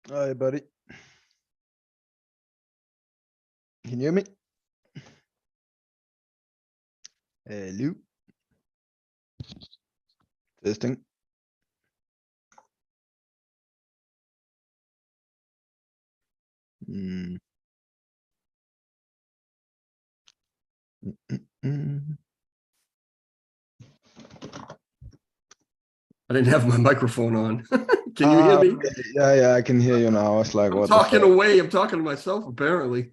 Hi, buddy. Can you hear me? Hello. Testing. Mm. Mm. I didn't have my microphone on. Can you hear me? Okay. Yeah, I can hear you now. I was like, I'm what the talking fuck? away. I'm talking to myself, apparently.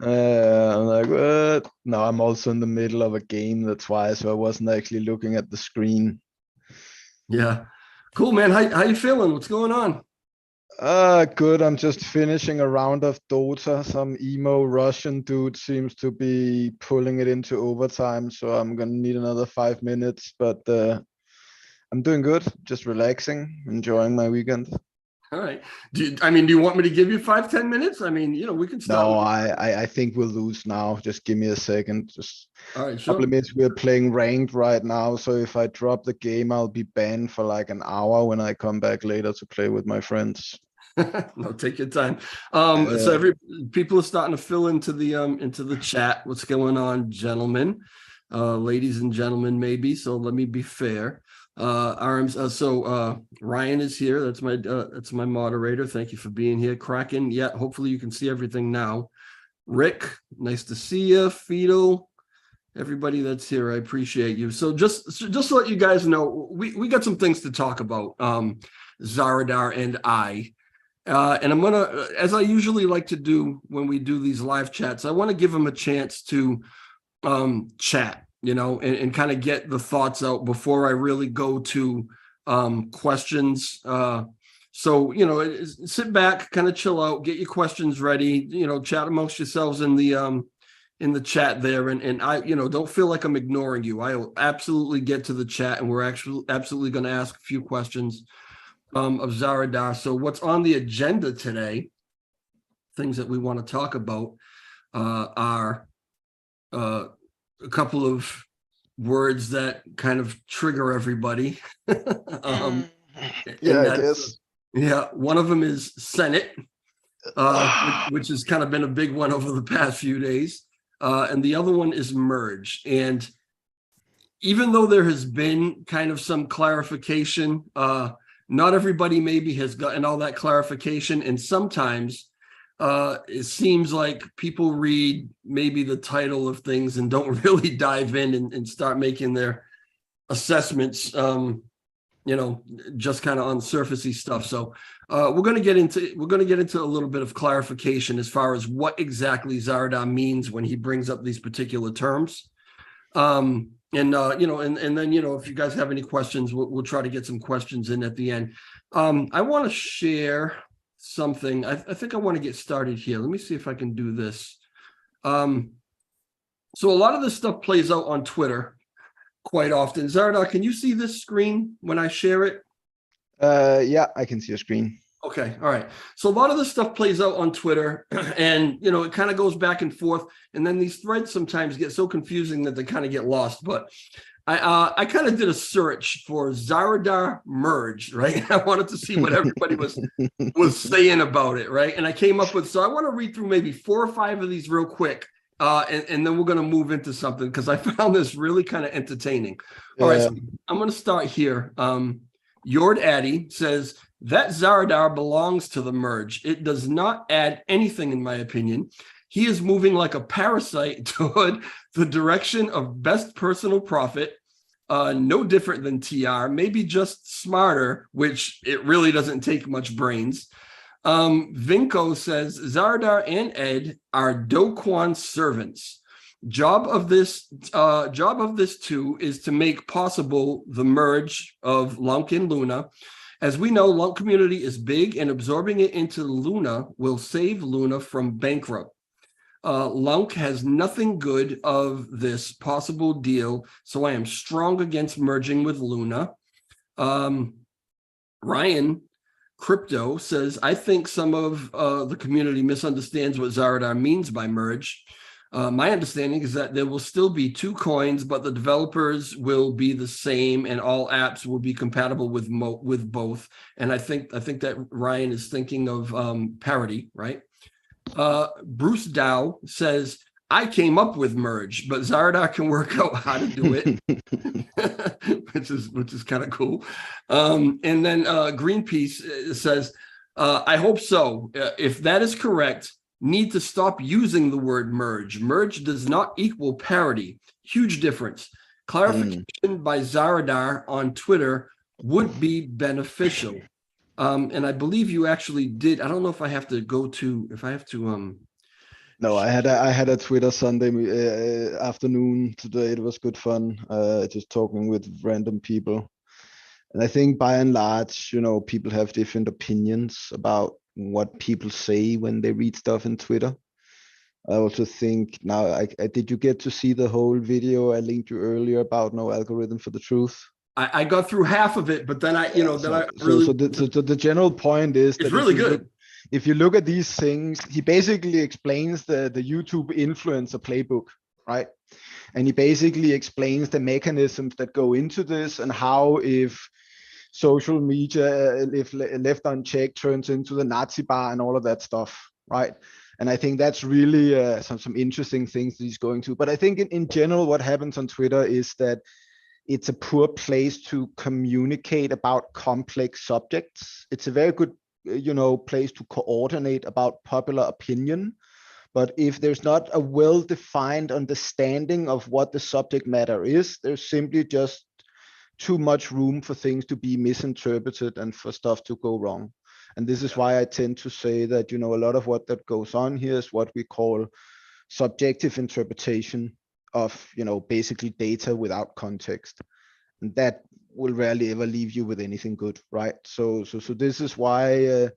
I'm like, what? No, I'm also in the middle of a game. That's why. So I wasn't actually looking at the screen. Yeah. Cool, man. How you feeling? What's going on? Good. I'm just finishing a round of Dota. Some emo Russian dude seems to be pulling it into overtime. So I'm gonna need another 5 minutes. But I'm doing good. Just relaxing, enjoying my weekend. All right. Do you want me to give you 5, 10 minutes? We can start No, with. I think we'll lose now. Just give me a second. Just All right, a couple sure. of minutes. We're playing ranked right now, so if I drop the game, I'll be banned for like an hour when I come back later to play with my friends. No, take your time. So Uh, every people are starting to fill into the chat. What's going on, gentlemen, ladies and gentlemen, maybe. So let me be fair. Arms. Ryan is here. That's my moderator. Thank you for being here. Kraken. Yeah. Hopefully you can see everything now. Rick, nice to see you. Fido, everybody that's here, I appreciate you. So just to let you guys know, we got some things to talk about. Zaradar and I. And I'm gonna, as I usually like to do when we do these live chats, I want to give them a chance to chat, and kind of get the thoughts out before I really go to questions. Sit back, kind of chill out, get your questions ready, chat amongst yourselves in the chat there. And I, don't feel like I'm ignoring you. I will absolutely get to the chat, and we're actually absolutely going to ask a few questions of Zaradar. So what's on the agenda today, things that we want to talk about, are a couple of words that kind of trigger everybody. um, yeah, and I that's, guess. yeah, one of them is Senate, which has kind of been a big one over the past few days. And the other one is merge. And even though there has been kind of some clarification, not everybody maybe has gotten all that clarification. And sometimes it seems like people read maybe the title of things and don't really dive in and start making their assessments, just kind of on surfacey stuff. So we're going to get into a little bit of clarification as far as what exactly Zaradar means when he brings up these particular terms. And then, if you guys have any questions, we'll try to get some questions in at the end. I want to share something. I think I want to get started here. Let me see if I can do this. So a lot of this stuff plays out on Twitter quite often. Zaradar, can you see this screen when I share it? Yeah, I can see your screen. Okay, all right. So a lot of this stuff plays out on Twitter, and it kind of goes back and forth, and then these threads sometimes get so confusing that they kind of get lost. But I kind of did a search for Zaradar merge, right? I wanted to see what everybody was saying about it, right? And I came up with, so I want to read through maybe 4 or 5 of these real quick, and then we're going to move into something because I found this really kind of entertaining. All right, so I'm going to start here. Yord Addy says that Zaradar belongs to the merge. It does not add anything, in my opinion. He is moving like a parasite toward the direction of best personal profit. No different than TR, maybe just smarter, which it really doesn't take much brains. Vinko says Zaradar and Ed are Do Kwon's servants. Job of this too is to make possible the merge of Lunk and Luna. As we know, Lunk community is big, and absorbing it into Luna will save Luna from bankrupt. Lunk has nothing good of this possible deal, so I am strong against merging with Luna. Ryan Crypto says, I think some of the community misunderstands what Zaradar means by merge. My understanding is that there will still be 2 coins, but the developers will be the same, and all apps will be compatible with both. And I think that Ryan is thinking of parity, right? Bruce Dow says, I came up with merge, but Zaradar can work out how to do it, which is kind of cool. And then Greenpeace says, I hope so. If that is correct, need to stop using the word merge. Merge does not equal parity. Huge difference. Clarification by Zaradar on Twitter would be beneficial. And I believe you actually did. I don't know if I have to No, I had a Twitter Sunday afternoon today. It was good fun, just talking with random people. And I think by and large, people have different opinions about what people say when they read stuff in Twitter. I also think now, did you get to see the whole video I linked you earlier about no algorithm for the truth? I got through half of it, but then the general point is it's that really good. If you look at these things, he basically explains the YouTube influencer playbook, right? And he basically explains the mechanisms that go into this and how if social media, if left unchecked, turns into the Nazi bar and all of that stuff, right? And I think that's really some interesting things that he's going to. But I think in general, what happens on Twitter is that it's a poor place to communicate about complex subjects. It's a very good place to coordinate about popular opinion. But if there's not a well-defined understanding of what the subject matter is, there's simply just too much room for things to be misinterpreted and for stuff to go wrong. And this is why I tend to say that, a lot of what that goes on here is what we call subjective interpretation of, basically data without context. And that will rarely ever leave you with anything good, right? So this is why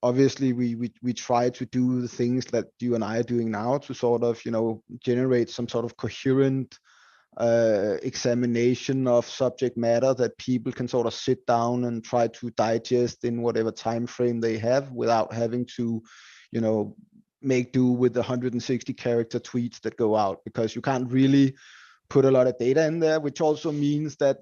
obviously we try to do the things that you and I are doing now to sort of generate some sort of coherent examination of subject matter that people can sort of sit down and try to digest in whatever time frame they have without having to make do with the 160 character tweets that go out, because you can't really put a lot of data in there, which also means that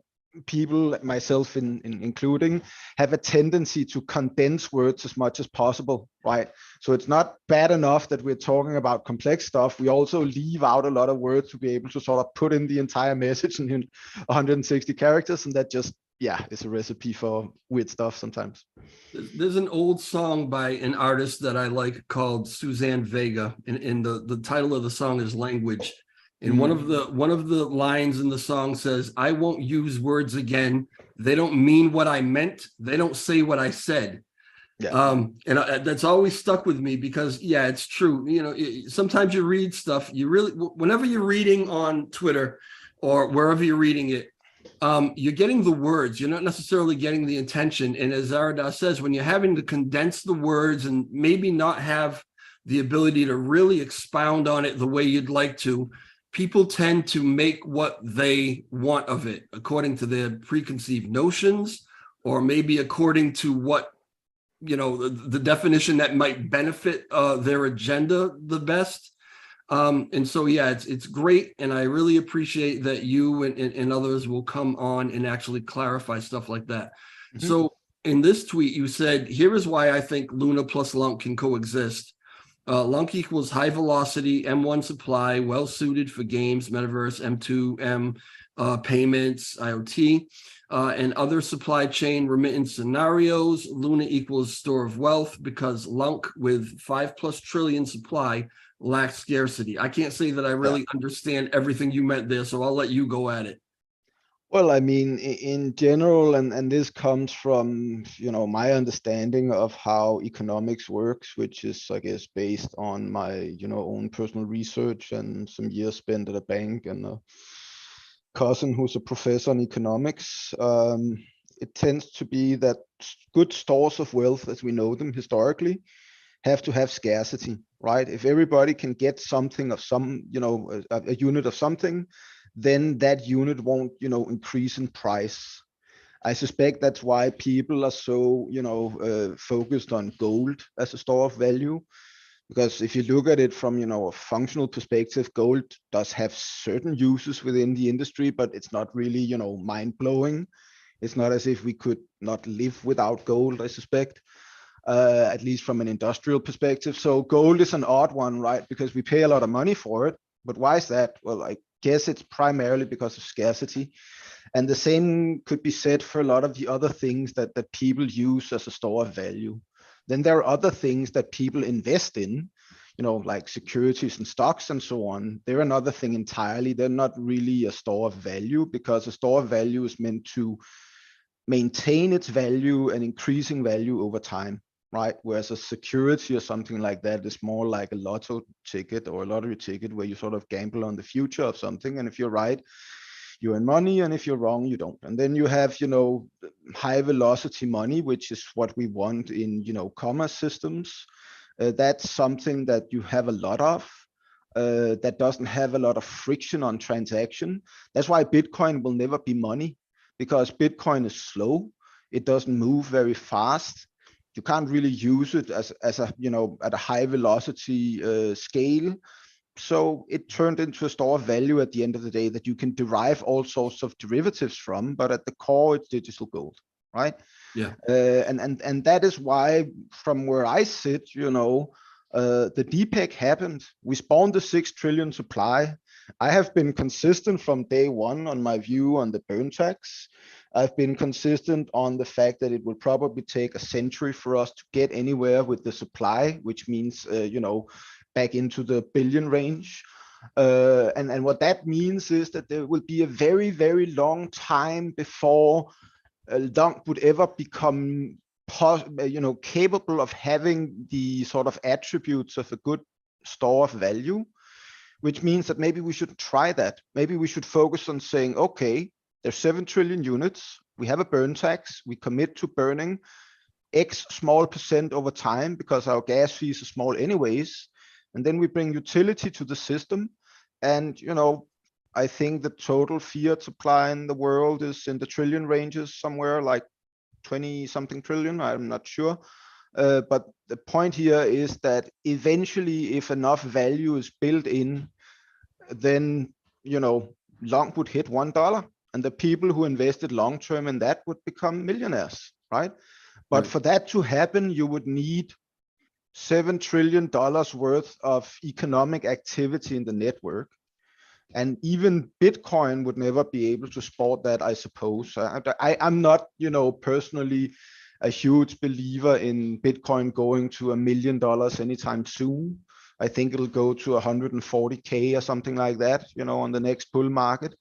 people, myself including, have a tendency to condense words as much as possible, right? So it's not bad enough that we're talking about complex stuff. We also leave out a lot of words to be able to sort of put in the entire message in 160 characters, and that just, is a recipe for weird stuff sometimes. There's an old song by an artist that I like called Suzanne Vega, and the title of the song is Language. And one of the lines in the song says, I won't use words again. They don't mean what I meant. They don't say what I said. Yeah. And that's always stuck with me because, it's true. Sometimes you read stuff, whenever you're reading on Twitter or wherever you're reading it, you're getting the words. You're not necessarily getting the intention. And as Zaradar says, when you're having to condense the words and maybe not have the ability to really expound on it the way you'd like to, people tend to make what they want of it according to their preconceived notions, or maybe according to what, the definition that might benefit their agenda the best. And so, it's great. And I really appreciate that you and others will come on and actually clarify stuff like that. Mm-hmm. So in this tweet, you said, here is why I think Luna plus Lunk can coexist. Lunk equals high velocity, M1 supply, well suited for games, metaverse, M2M, payments, IoT, and other supply chain remittance scenarios. Luna equals store of wealth because Lunk with 5+ trillion supply lacks scarcity. I can't say that I really understand everything you meant there, so I'll let you go at it. Well, I mean, in general, and this comes from, my understanding of how economics works, which is, I guess, based on my, own personal research and some years spent at a bank and a cousin who's a professor in economics. It tends to be that good stores of wealth, as we know them historically, have to have scarcity, right? If everybody can get something of some, a unit of something, then that unit won't, increase in price. I suspect that's why people are so, focused on gold as a store of value, Because if you look at it from, a functional perspective, gold does have certain uses within the industry, but it's not really, mind blowing. It's not as if we could not live without gold, I suspect, at least from an industrial perspective. So gold is an odd one, right? Because we pay a lot of money for it. But why is that? Well, I guess it's primarily because of scarcity. And the same could be said for a lot of the other things that people use as a store of value. Then there are other things that people invest in, like securities and stocks and so on. They're another thing entirely. They're not really a store of value, because a store of value is meant to maintain its value and increasing value over time, right? Whereas a security or something like that is more like a lotto ticket or a lottery ticket, where you sort of gamble on the future of something. And if you're right, you earn money, and if you're wrong, you don't. And then you have, high velocity money, which is what we want in, commerce systems. That's something that you have a lot of. That doesn't have a lot of friction on transaction. That's why Bitcoin will never be money, because Bitcoin is slow. It doesn't move very fast. You can't really use it as a, at a high velocity scale. So it turned into a store of value at the end of the day that you can derive all sorts of derivatives from, but at the core, it's digital gold, right? Yeah. And that is why, from where I sit, the DPEG happened. We spawned the 6 trillion supply. I have been consistent from day one on my view on the burn tax. I've been consistent on the fact that it will probably take a century for us to get anywhere with the supply, which means, back into the billion range. And what that means is that there will be a very, very long time before LONC would ever become capable of having the sort of attributes of a good store of value, which means that maybe we should try that. Maybe we should focus on saying, okay, there's 7 trillion units. We have a burn tax. We commit to burning X small percent over time because our gas fees are small anyways. And then we bring utility to the system. And, I think the total fiat supply in the world is in the trillion ranges, somewhere like 20 something trillion. I'm not sure. But the point here is that eventually, if enough value is built in, then, long would hit $1. And the people who invested long term in that would become millionaires, right? But for that to happen, you would need $7 trillion worth of economic activity in the network. And even Bitcoin would never be able to support that, I suppose. I'm not, personally a huge believer in Bitcoin going to $1 million anytime soon. I think it'll go to 140K or something like that, on the next bull market.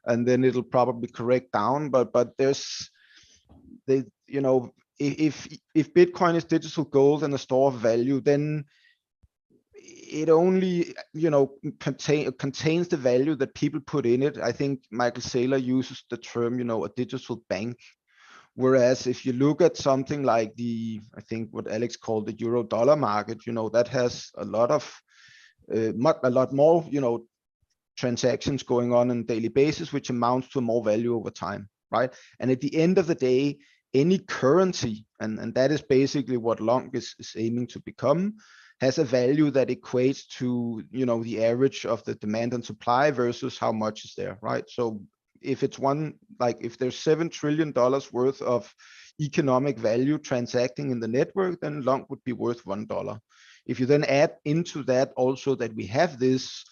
And then it'll probably correct down. But there's, if Bitcoin is digital gold and a store of value, then it only, contains the value that people put in it. I think Michael Saylor uses the term, a digital bank. Whereas if you look at something like I think what Alex called the euro dollar market, that has a lot more, transactions going on a daily basis, which amounts to more value over time, right? And at the end of the day, any currency, and that is basically what LONC is aiming to become, has a value that equates to, the average of the demand and supply versus how much is there, right? So if it's if there's $7 trillion worth of economic value transacting in the network, then LONC would be worth $1. If you then add into that also that we have this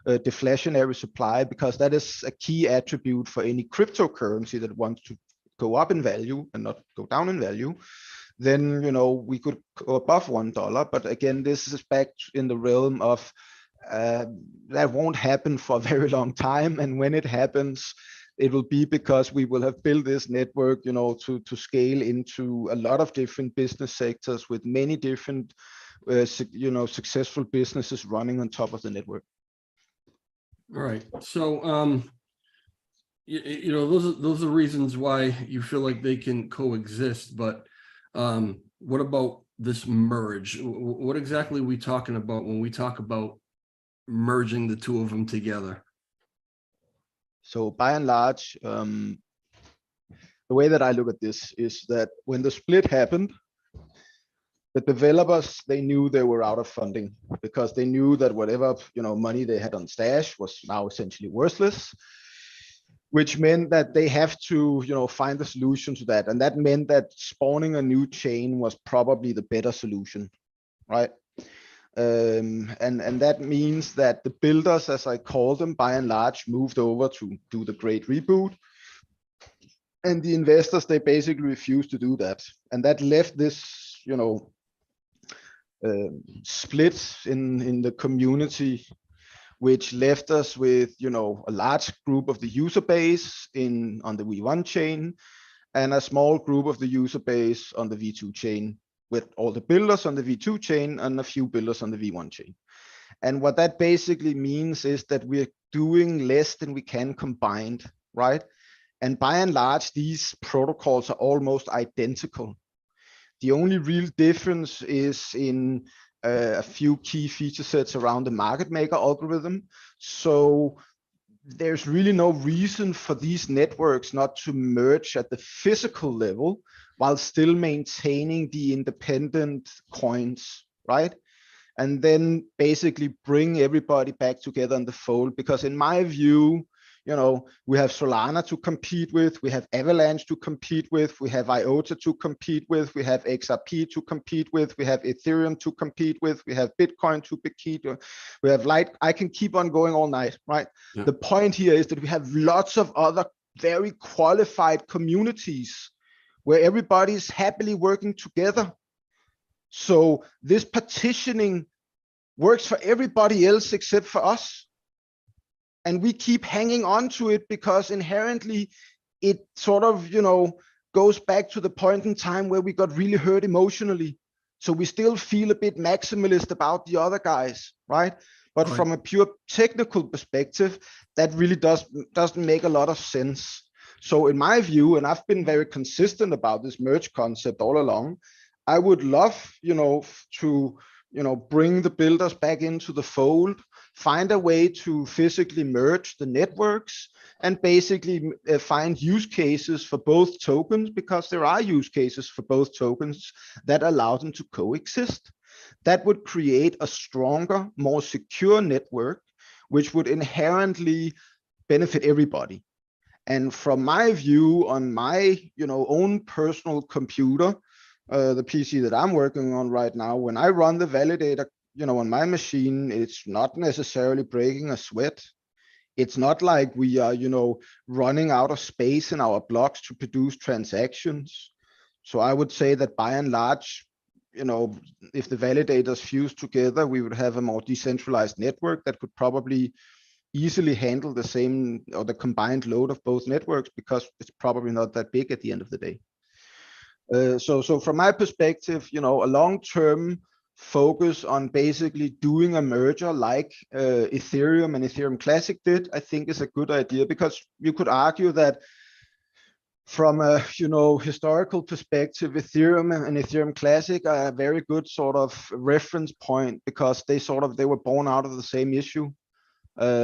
deflationary supply, because that is a key attribute for any cryptocurrency that wants to go up in value and not go down in value, then we could go above $1. But again, this is back in the realm of that won't happen for a very long time. And when it happens, it will be because we will have built this network, to scale into a lot of different business sectors with many different, successful businesses running on top of the network. All right. So, those are reasons why you feel like they can coexist. But what about this merge? What exactly are we talking about when we talk about merging the two of them together? So by and large, the way that I look at this is that when the split happened, The developers, they knew they were out of funding because they knew that whatever money they had on stash was now essentially worthless, which meant that they have to find a solution to that. And that meant that spawning a new chain was probably the better solution, right? And that means that the builders, as I call them, by and large, moved over to do the great reboot. And the investors, they basically refused to do that. And that left this, split in the community, which left us with, a large group of the user base on the V1 chain and a small group of the user base on the V2 chain, with all the builders on the V2 chain and a few builders on the V1 chain. And what that basically means is that we're doing less than we can combined, right? And by and large, these protocols are almost identical. The only real difference is in a few key feature sets around the market maker algorithm. So there's really no reason for these networks not to merge at the physical level while still maintaining the independent coins, right? And then basically bring everybody back together in the fold. Because in my view, we have Solana to compete with, we have Avalanche to compete with, we have IOTA to compete with, we have XRP to compete with, we have Ethereum to compete with, we have Bitcoin to compete with, we have I can keep on going all night, right? Yeah. The point here is that we have lots of other very qualified communities where everybody's happily working together. So this partitioning works for everybody else except for us. And we keep hanging on to it because inherently it sort of, goes back to the point in time where we got really hurt emotionally. So we still feel a bit maximalist about the other guys, right? But right. From a pure technical perspective, that really doesn't make a lot of sense. So in my view, and I've been very consistent about this merge concept all along, I would love, to bring the builders back into the fold, find a way to physically merge the networks, and basically find use cases for both tokens, because there are use cases for both tokens that allow them to coexist. That would create a stronger, more secure network, which would inherently benefit everybody. And from my view on my, own personal computer, the PC that I'm working on right now, when I run the validator, on my machine, it's not necessarily breaking a sweat. It's not like we are, running out of space in our blocks to produce transactions. So I would say that by and large, if the validators fuse together, we would have a more decentralized network that could probably easily handle the same or the combined load of both networks, because it's probably not that big at the end of the day. So from my perspective, a long-term focus on basically doing a merger like Ethereum and Ethereum Classic did, I think is a good idea, because you could argue that from a historical perspective, Ethereum and Ethereum Classic are a very good sort of reference point, because they were born out of the same issue.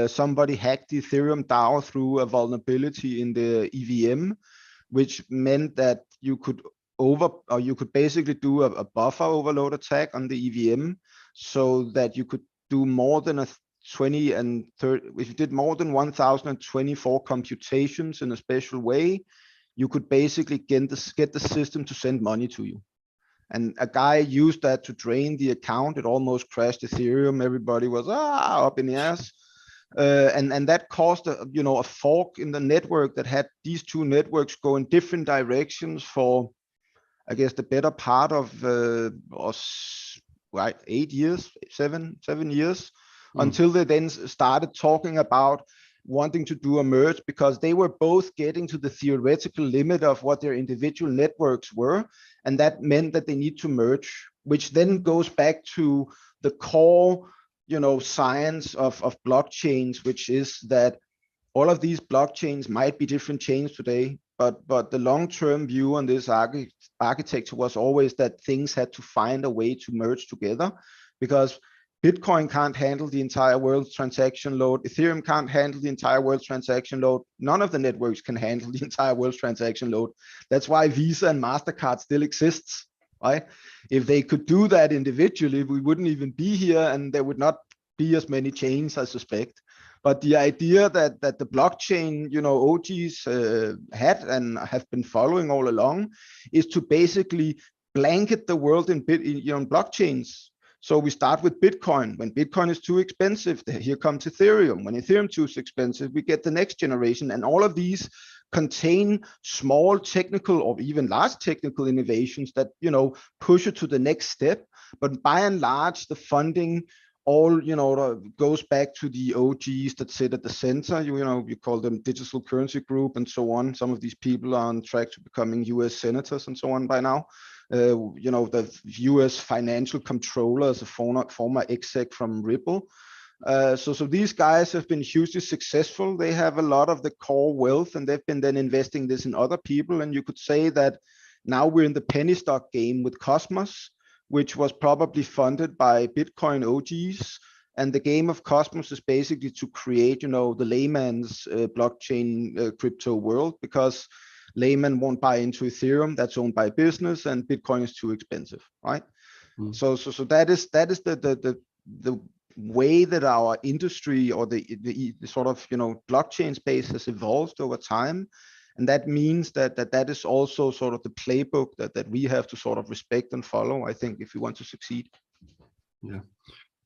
Somebody hacked the Ethereum DAO through a vulnerability in the EVM, which meant that you could basically do a buffer overload attack on the EVM, so that you could do more than 20 and 30. If you did more than 1024 computations in a special way, you could basically get the system to send money to you. And a guy used that to drain the account. It almost crashed Ethereum. Everybody was up in the ass. And that caused a fork in the network that had these two networks go in different directions for, I guess, the better part of 8 years, seven years, until they then started talking about wanting to do a merge, because they were both getting to the theoretical limit of what their individual networks were. And that meant that they need to merge, which then goes back to the core, science of blockchains, which is that all of these blockchains might be different chains today, but the long-term view on this architecture was always that things had to find a way to merge together, because Bitcoin can't handle the entire world's transaction load. Ethereum can't handle the entire world's transaction load. None of the networks can handle the entire world's transaction load. That's why Visa and MasterCard still exists, right? If they could do that individually, we wouldn't even be here, and there would not be as many chains, I suspect. But the idea that the blockchain, OGs had and have been following all along, is to basically blanket the world in blockchains. So we start with Bitcoin. When Bitcoin is too expensive, here comes Ethereum. When Ethereum is too expensive, we get the next generation. And all of these contain small technical or even large technical innovations that, push it to the next step. But by and large, the funding all, goes back to the OGs that sit at the center. You call them Digital Currency Group and so on. Some of these people are on track to becoming US senators and so on by now. The US financial controller is a former exec from Ripple. So these guys have been hugely successful. They have a lot of the core wealth, and they've been then investing this in other people. And you could say that now we're in the penny stock game with Cosmos, which was probably funded by Bitcoin OGs. And the game of Cosmos is basically to create, the layman's blockchain crypto world, because layman won't buy into Ethereum, that's owned by business, and Bitcoin is too expensive, right? Mm. So that is the way that our industry or the sort of blockchain space has evolved over time. And that means that is also sort of the playbook that we have to sort of respect and follow, I think, if we want to succeed. Yeah.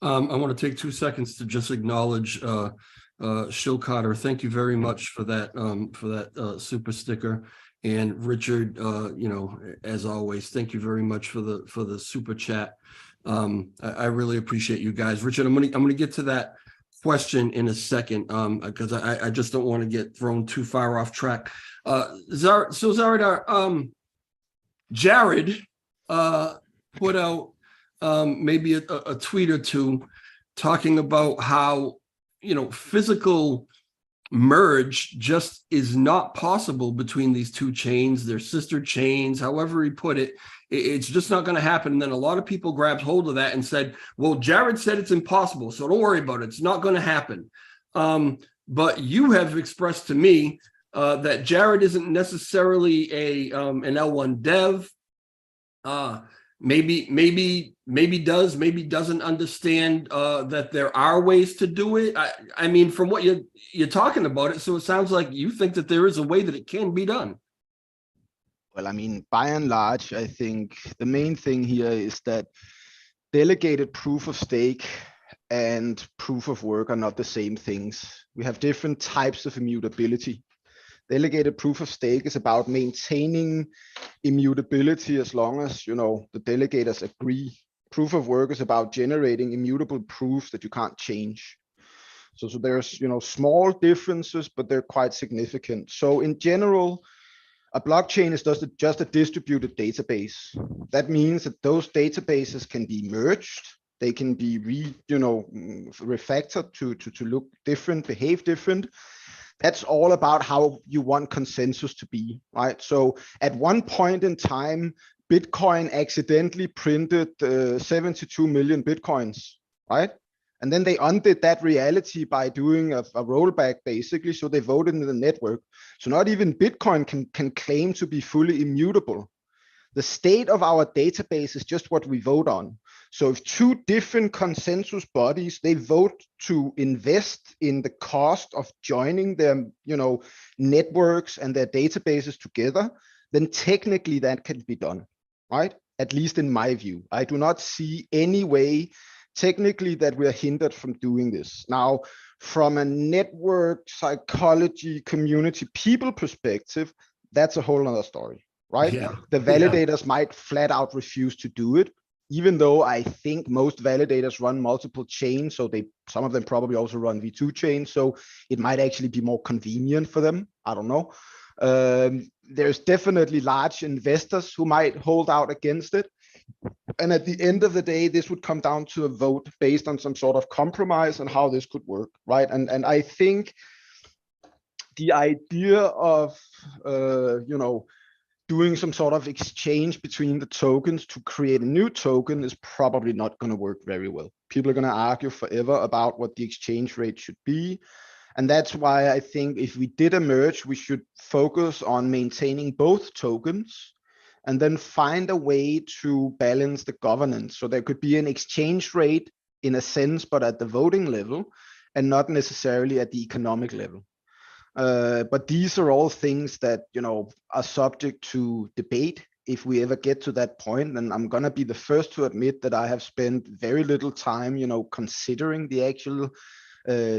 I want to take 2 seconds to just acknowledge Shilcotter. Thank you very much for that super sticker. And Richard, as always, thank you very much for the super chat. I really appreciate you guys. Richard, I'm gonna get to that question in a second, because I just don't want to get thrown too far off track. Zaradar, Jared put out maybe a tweet or two talking about how physical merge just is not possible between these two chains. They're sister chains, however he put it. It's just not going to happen. And then a lot of people grabbed hold of that and said, well, Jared said it's impossible, so don't worry about it. It's not going to happen. But you have expressed to me that Jared isn't necessarily an L1 dev. Maybe does, maybe doesn't understand that there are ways to do it. I mean, from what you're talking about it, so it sounds like you think that there is a way that it can be done. Well, I mean, by and large, I think the main thing here is that delegated proof of stake and proof of work are not the same things. We have different types of immutability. Delegated proof of stake is about maintaining immutability as long as the delegators agree. Proof of work is about generating immutable proofs that you can't change. So there's small differences, but they're quite significant. So in general, a blockchain is just a distributed database. That means that those databases can be merged. They can be refactored to look different, behave different. That's all about how you want consensus to be, right? So at one point in time, Bitcoin accidentally printed 72 million Bitcoins, right? And then they undid that reality by doing a rollback, basically. So they voted in the network. So not even Bitcoin can claim to be fully immutable. The state of our database is just what we vote on. So if two different consensus bodies, they vote to invest in the cost of joining their, networks and their databases together, then technically that can be done, right? At least in my view. I do not see any way technically that we are hindered from doing this. Now, from a network psychology, community, people perspective, that's a whole other story, right? Yeah. The validators might flat out refuse to do it, even though I think most validators run multiple chains. So some of them probably also run V2 chains. So it might actually be more convenient for them. I don't know. There's definitely large investors who might hold out against it. And at the end of the day, this would come down to a vote based on some sort of compromise on how this could work, right? And I think the idea of, doing some sort of exchange between the tokens to create a new token is probably not going to work very well. People are going to argue forever about what the exchange rate should be. And that's why I think if we did a merge, we should focus on maintaining both tokens and then find a way to balance the governance. So there could be an exchange rate in a sense, but at the voting level and not necessarily at the economic level. But these are all things that, are subject to debate if we ever get to that point. And I'm going to be the first to admit that I have spent very little time, considering the actual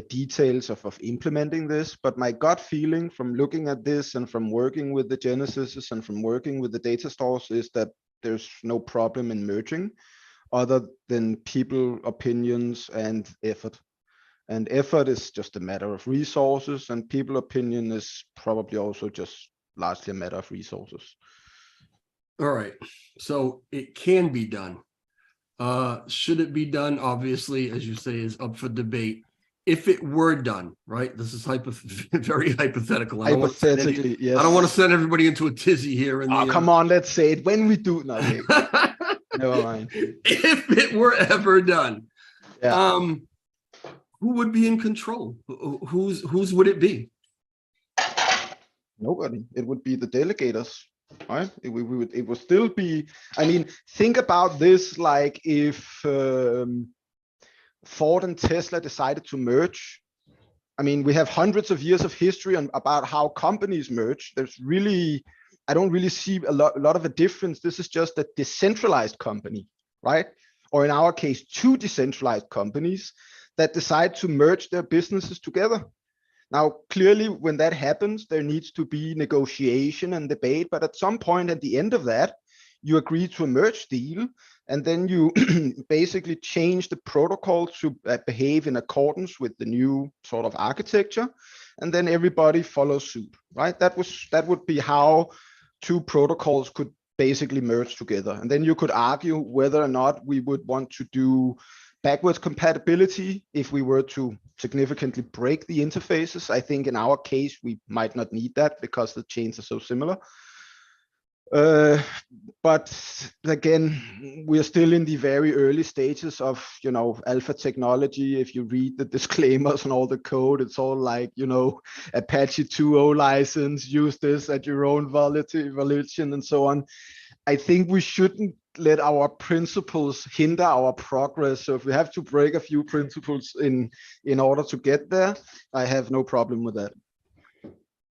details of implementing this. But my gut feeling from looking at this and from working with the Genesis and from working with the data stores is that there's no problem in merging other than people, opinions, and effort. And effort is just a matter of resources, and people opinion is probably also just largely a matter of resources. All right. So it can be done. Should it be done? Obviously, as you say, is up for debate. If it were done, right? This is very hypothetical. Hypothetically, yes. I don't want to send everybody into a tizzy here. Come on, let's say it when we do. No, okay. Never mind. If it were ever done, yeah. Who would be in control? Whose would it be? Nobody. It would be the delegators, right? It would still be. I mean, think about this: like if Ford and Tesla decided to merge. I mean, we have hundreds of years of history about how companies merge. I don't really see a lot of a difference. This is just a decentralized company, right? Or in our case, two decentralized companies that decide to merge their businesses together. Now, clearly, when that happens, there needs to be negotiation and debate. But at some point at the end of that, you agree to a merge deal, and then you basically change the protocol to behave in accordance with the new sort of architecture, and then everybody follows suit, right? That would be how two protocols could basically merge together. And then you could argue whether or not we would want to do backwards compatibility if we were to significantly break the interfaces. I think in our case, we might not need that because the chains are so similar. But again, we are still in the very early stages of, alpha technology. If you read the disclaimers and all the code, it's all like, Apache 2.0 license, use this at your own volition and so on. I think we shouldn't let our principles hinder our progress. So if we have to break a few principles in order to get there, I have no problem with that.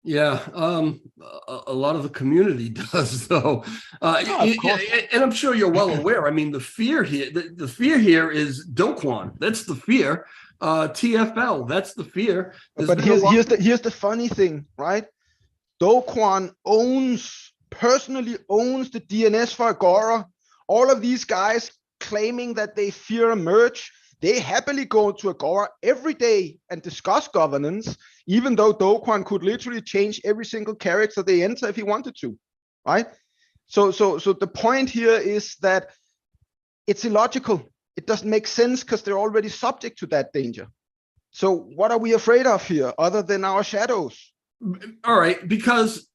Yeah, a lot of the community does, though, and I'm sure you're well aware. I mean, the fear here is Do Kwon. That's the fear. TFL. That's the fear. But here's the funny thing, right? Do Kwon personally owns the DNS for Agora. All of these guys claiming that they fear a merge, they happily go to Agora every day and discuss governance, even though Do Kwon could literally change every single character they enter if he wanted to, right? So the point here is that it's illogical. It doesn't make sense because they're already subject to that danger. So what are we afraid of here other than our shadows? All right, because,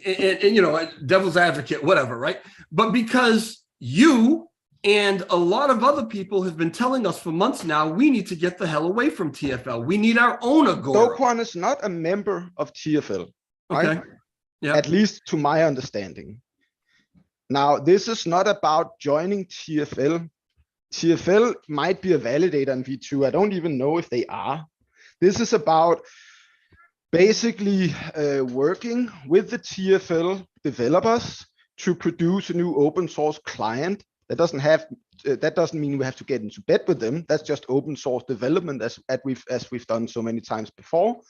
and devil's advocate, whatever, right? But because you and a lot of other people have been telling us for months now, we need to get the hell away from TFL. We need our own Agora. Do Kwon is not a member of TFL, right? Okay. Yeah. At least to my understanding. Now, this is not about joining TFL. TFL might be a validator in V2. I don't even know if they are. This is about basically working with the TFL developers to produce a new open source client. That doesn't mean we have to get into bed with them. That's just open source development as we've done so many times before.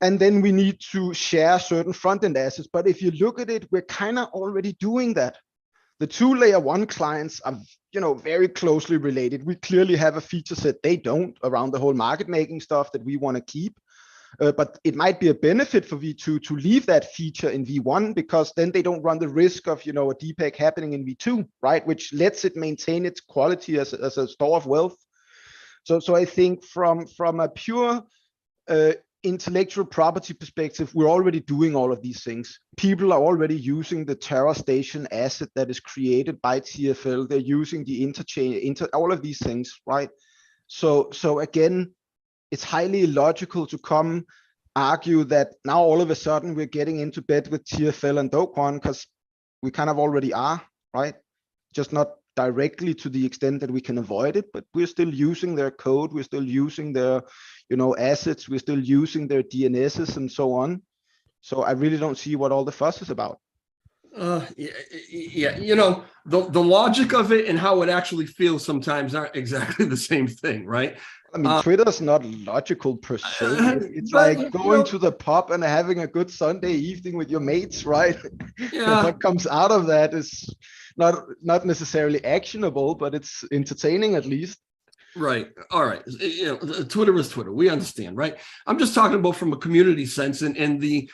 And then we need to share certain front-end assets. But if you look at it, we're kind of already doing that. The two layer one clients are, very closely related. We clearly have a feature set they don't around the whole market making stuff that we want to keep. But it might be a benefit for V2 to leave that feature in V1 because then they don't run the risk of, a DPEG happening in V2, right? Which lets it maintain its quality as a store of wealth. So I think from a pure intellectual property perspective, we're already doing all of these things. People are already using the Terra Station asset that is created by TFL. They're using the interchange, all of these things, right? So again, it's highly illogical to come argue that now all of a sudden we're getting into bed with TFL and Do Kwon because we kind of already are, right? Just not directly to the extent that we can avoid it, but we're still using their code, we're still using their, assets, we're still using their DNSs and so on. So I really don't see what all the fuss is about. Yeah, the logic of it and how it actually feels sometimes aren't exactly the same thing, right? I mean, Twitter's not logical per se. It's but like going to the pub and having a good Sunday evening with your mates, right? yeah, What comes out of that is not necessarily actionable, but it's entertaining at least. right. All right. Twitter is Twitter. We understand, right? I'm just talking about from a community sense and the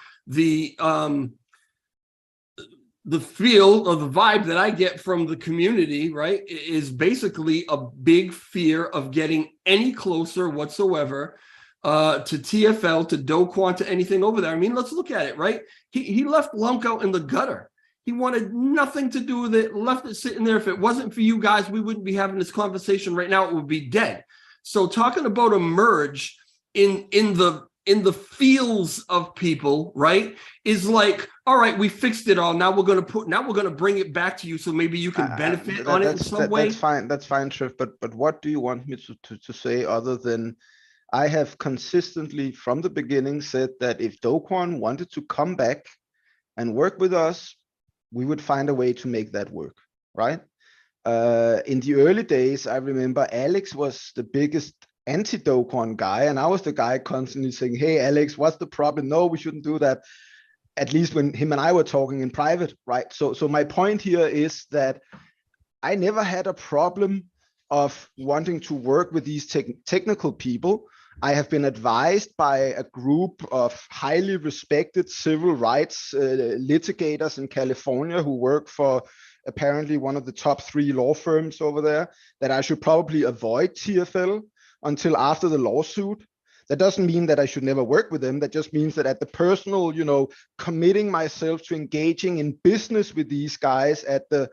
feel or the vibe that I get from the community, right, is basically a big fear of getting any closer whatsoever to TFL, to Do Kwon, to anything over there. I mean, let's look at it, right? He left Lunk out in the gutter. He wanted nothing to do with it, left it sitting there. If it wasn't for you guys, we wouldn't be having this conversation right now. It would be dead. So talking about a merge in the feels of people, right, is like, all right, we fixed it all. Now we're going to bring it back to you so maybe you can benefit on it in some way. That's fine, Trev. But what do you want me to say other than I have consistently from the beginning said that if Do Kwon wanted to come back and work with us, we would find a way to make that work, right? In the early days, I remember Alex was the biggest anti-Do Kwon guy, and I was the guy constantly saying, hey, Alex, what's the problem? No, we shouldn't do that. At least when him and I were talking in private, right? So my point here is that I never had a problem of wanting to work with these technical people. I have been advised by a group of highly respected civil rights litigators in California who work for apparently one of the top 3 law firms over there that I should probably avoid TFL until after the lawsuit. That doesn't mean that I should never work with them. That just means that at the personal, committing myself to engaging in business with these guys at the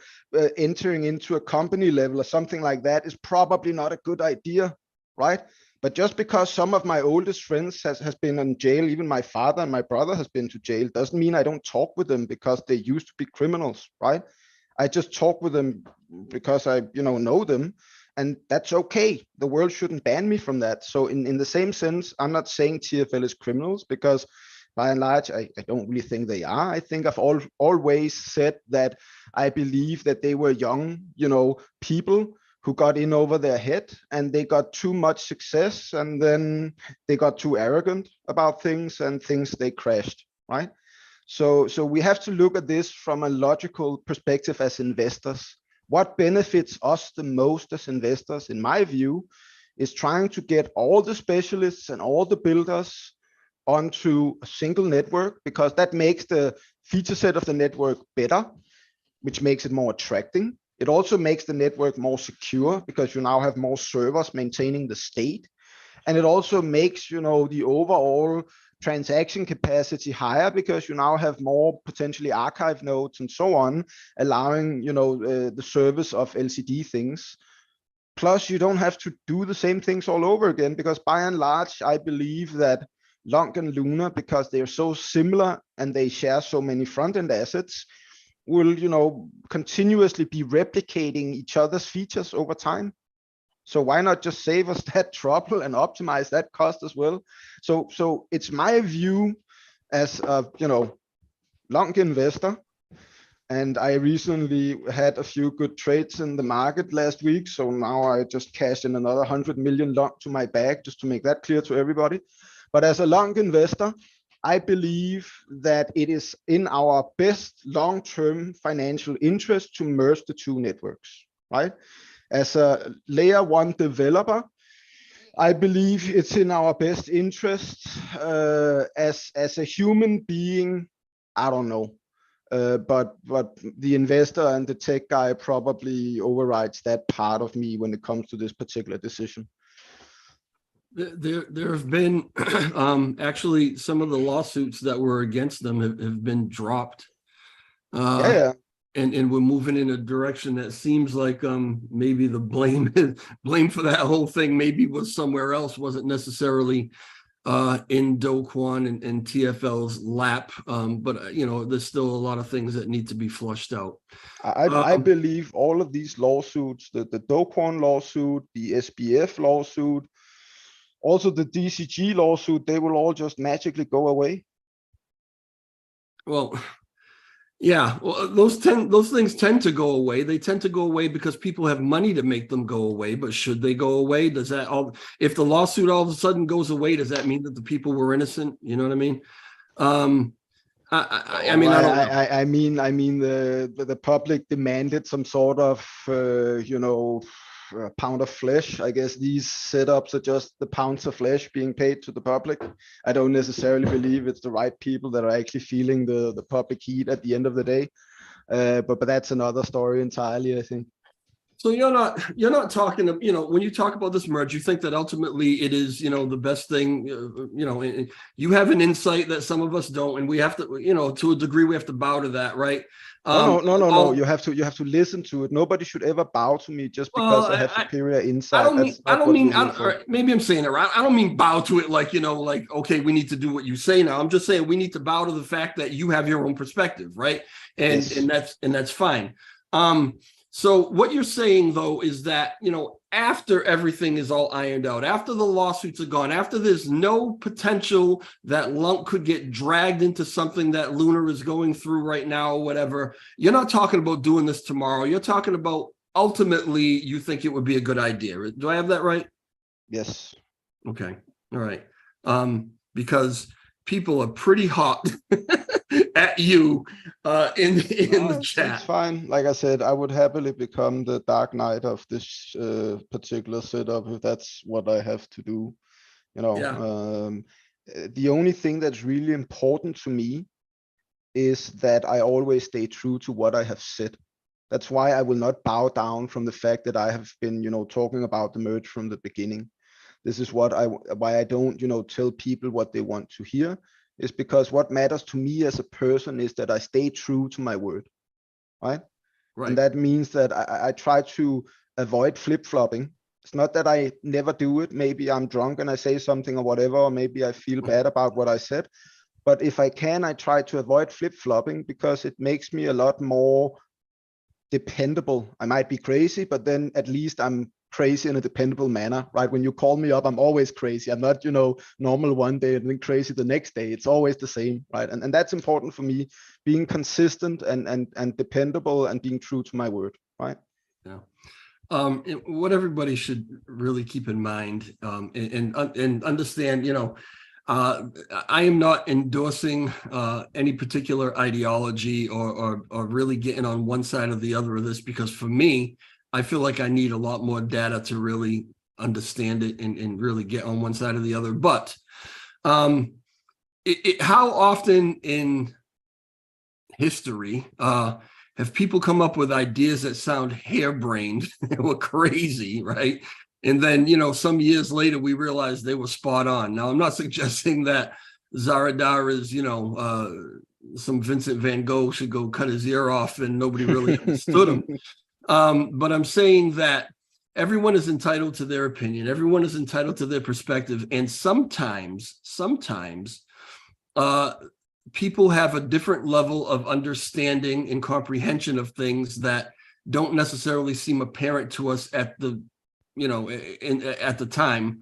entering into a company level or something like that is probably not a good idea, right? But just because some of my oldest friends has been in jail, even my father and my brother has been to jail, doesn't mean I don't talk with them because they used to be criminals, right? I just talk with them because I, know them. And that's okay. The world shouldn't ban me from that. So in the same sense, I'm not saying TFL is criminals because by and large, I don't really think they are. I think I've always said that I believe that they were young, people who got in over their head and they got too much success and then they got too arrogant about things and things they crashed, right? So we have to look at this from a logical perspective as investors. What benefits us the most as investors, in my view, is trying to get all the specialists and all the builders onto a single network because that makes the feature set of the network better, which makes it more attracting. It also makes the network more secure because you now have more servers maintaining the state. And it also makes, the overall transaction capacity higher because you now have more potentially archive nodes and so on, allowing, the service of LCD things. Plus, you don't have to do the same things all over again because by and large, I believe that Long and Luna, because they're so similar and they share so many front-end assets, will, continuously be replicating each other's features over time. So why not just save us that trouble and optimize that cost as well? So it's my view as a, long investor. And I recently had a few good trades in the market last week. So now I just cashed in another 100 million long to my bag, just to make that clear to everybody. But as a long investor, I believe that it is in our best long-term financial interest to merge the 2 networks, right? As a layer 1 developer, I believe it's in our best interest. As a human being, I don't know, but the investor and the tech guy probably overrides that part of me when it comes to this particular decision. There have been actually some of the lawsuits that were against them have been dropped. Yeah. And we're moving in a direction that seems like maybe the blame for that whole thing maybe was somewhere else, wasn't necessarily in Do Kwon and TFL's lap. But there's still a lot of things that need to be flushed out. I believe all of these lawsuits, the Do Kwon lawsuit, the SBF lawsuit, also the DCG lawsuit, they will all just magically go away. Well, yeah, well, those things tend to go away. They tend to go away because people have money to make them go away. But should they go away? Does that if the lawsuit all of a sudden goes away, does that mean that the people were innocent? You know what I mean? I mean, I don't know. I mean, the public demanded some sort of, a pound of flesh. I guess these setups are just the pounds of flesh being paid to the public. I don't necessarily believe it's the right people that are actually feeling the public heat at the end of the day. But that's another story entirely, I think. So you're not talking, when you talk about this merge, you think that ultimately it is, the best thing, you have an insight that some of us don't, and we have to, to a degree, we have to bow to that, right? No. You have to listen to it. Nobody should ever bow to me just because I have superior insight. Maybe I'm saying it right. I don't mean bow to it like, okay, we need to do what you say now. I'm just saying we need to bow to the fact that you have your own perspective, right? And yes. and that's fine. So what you're saying, though, is that, after everything is all ironed out, after the lawsuits are gone, after there's no potential that Lunk could get dragged into something that Lunar is going through right now or whatever, you're not talking about doing this tomorrow. You're talking about ultimately you think it would be a good idea. Do I have that right? Yes. Okay. All right. Because people are pretty hot at you in the chat. It's fine. Like I said, I would happily become the Dark Knight of this particular setup if that's what I have to do. The only thing that's really important to me is that I always stay true to what I have said. That's why I will not bow down from the fact that I have been, talking about the merge from the beginning. This is why I don't, tell people what they want to hear. Is because what matters to me as a person is that I stay true to my word, right? And that means that I try to avoid flip-flopping. It's not that I never do it. Maybe I'm drunk and I say something or whatever, or maybe I feel bad about what I said. But if I can, I try to avoid flip-flopping because it makes me a lot more dependable. I might be crazy, but then at least I'm crazy in a dependable manner, right? When you call me up, I'm always crazy. I'm not, normal one day and then crazy the next day. It's always the same, right? And that's important for me, being consistent and dependable and being true to my word, right? Yeah. What everybody should really keep in mind and understand, I am not endorsing any particular ideology or really getting on one side or the other of this, because for me, I feel like I need a lot more data to really understand it and really get on one side or the other. But how often in history have people come up with ideas that sound harebrained or crazy, right? And then, some years later, we realized they were spot on. Now, I'm not suggesting that Zaradar is, some Vincent van Gogh should go cut his ear off and nobody really understood him. But I'm saying that everyone is entitled to their opinion. Everyone is entitled to their perspective. And sometimes people have a different level of understanding and comprehension of things that don't necessarily seem apparent to us at the at the time,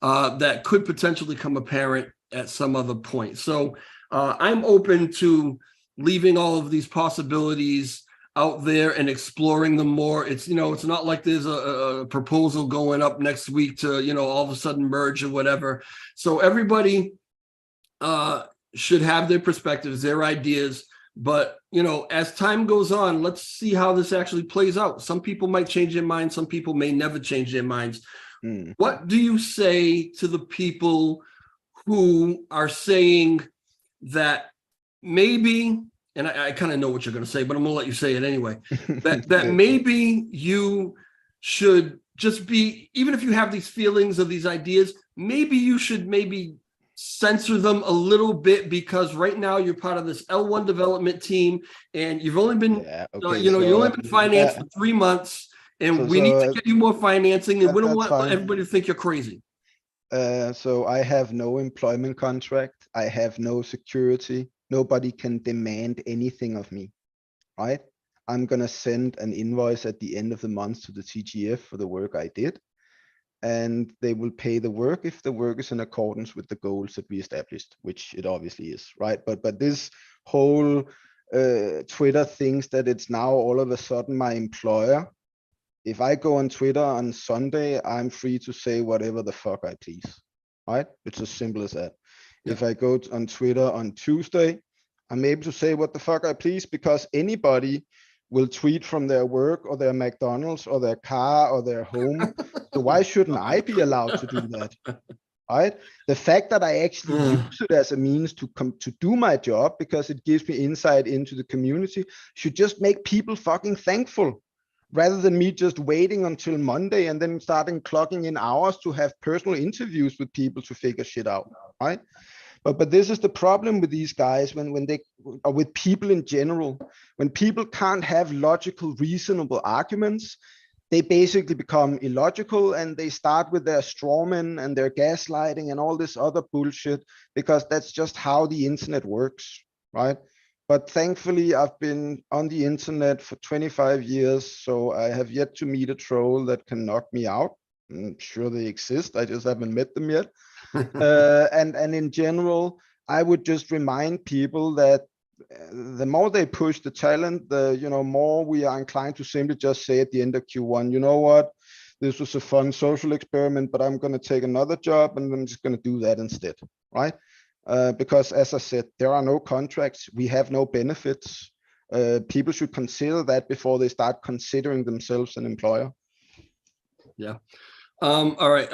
that could potentially come apparent at some other point. So I'm open to leaving all of these possibilities out there and exploring them more. It's, it's not like there's a proposal going up next week to, all of a sudden merge or whatever. So everybody should have their perspectives, their ideas. But, as time goes on, let's see how this actually plays out. Some people might change their minds. Some people may never change their minds. What do you say to the people who are saying that maybe, and I kind of know what you're going to say, but I'm going to let you say it anyway, that maybe you should just be, even if you have these feelings or these ideas, maybe you should censor them a little bit, because right now you're part of this L1 development team and you've only been, you've only been financed for 3 months, and we need to get you more financing, and we don't want everybody to think you're crazy. So I have no employment contract. I have no security. Nobody can demand anything of me, right? I'm gonna send an invoice at the end of the month to the TGF for the work I did, and they will pay the work if the work is in accordance with the goals that we established, which it obviously is, right? But this whole Twitter thinks that it's now all of a sudden my employer. If I go on Twitter on Sunday, I'm free to say whatever the fuck I please, right? It's as simple as that. Yeah. If I go on Twitter on Tuesday, I'm able to say what the fuck I please because anybody will tweet from their work or their McDonald's or their car or their home. So why shouldn't I be allowed to do that? Right? The fact that I actually use it as a means to come to do my job because it gives me insight into the community should just make people fucking thankful rather than me just waiting until Monday and then starting clocking in hours to have personal interviews with people to figure shit out, right? But this is the problem with these guys when they are with people in general. When people can't have logical, reasonable arguments, they basically become illogical and they start with their strawman and their gaslighting and all this other bullshit because that's just how the internet works, right? But thankfully, I've been on the internet for 25 years, so I have yet to meet a troll that can knock me out. I'm sure they exist. I just haven't met them yet. And in general, I would just remind people that the more they push the talent, the more we are inclined to simply just say at the end of Q1, you know what, this was a fun social experiment, but I'm going to take another job and I'm just going to do that instead, right? Because as I said, there are no contracts, we have no benefits. People should consider that before they start considering themselves an employer. Yeah. All right.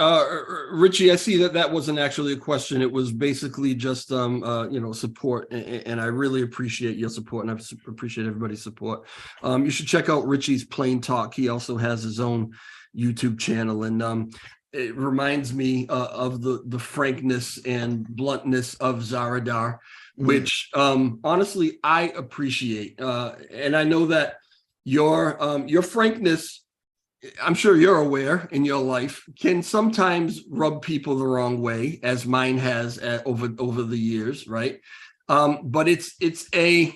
Richie, I see that wasn't actually a question. It was basically just, support. And I really appreciate your support and I appreciate everybody's support. You should check out Richie's Plain Talk. He also has his own YouTube channel. And it reminds me of the frankness and bluntness of Zaradar, which honestly, I appreciate. And I know that your frankness, I'm sure you're aware in your life, can sometimes rub people the wrong way, as mine has over the years, right? But it's a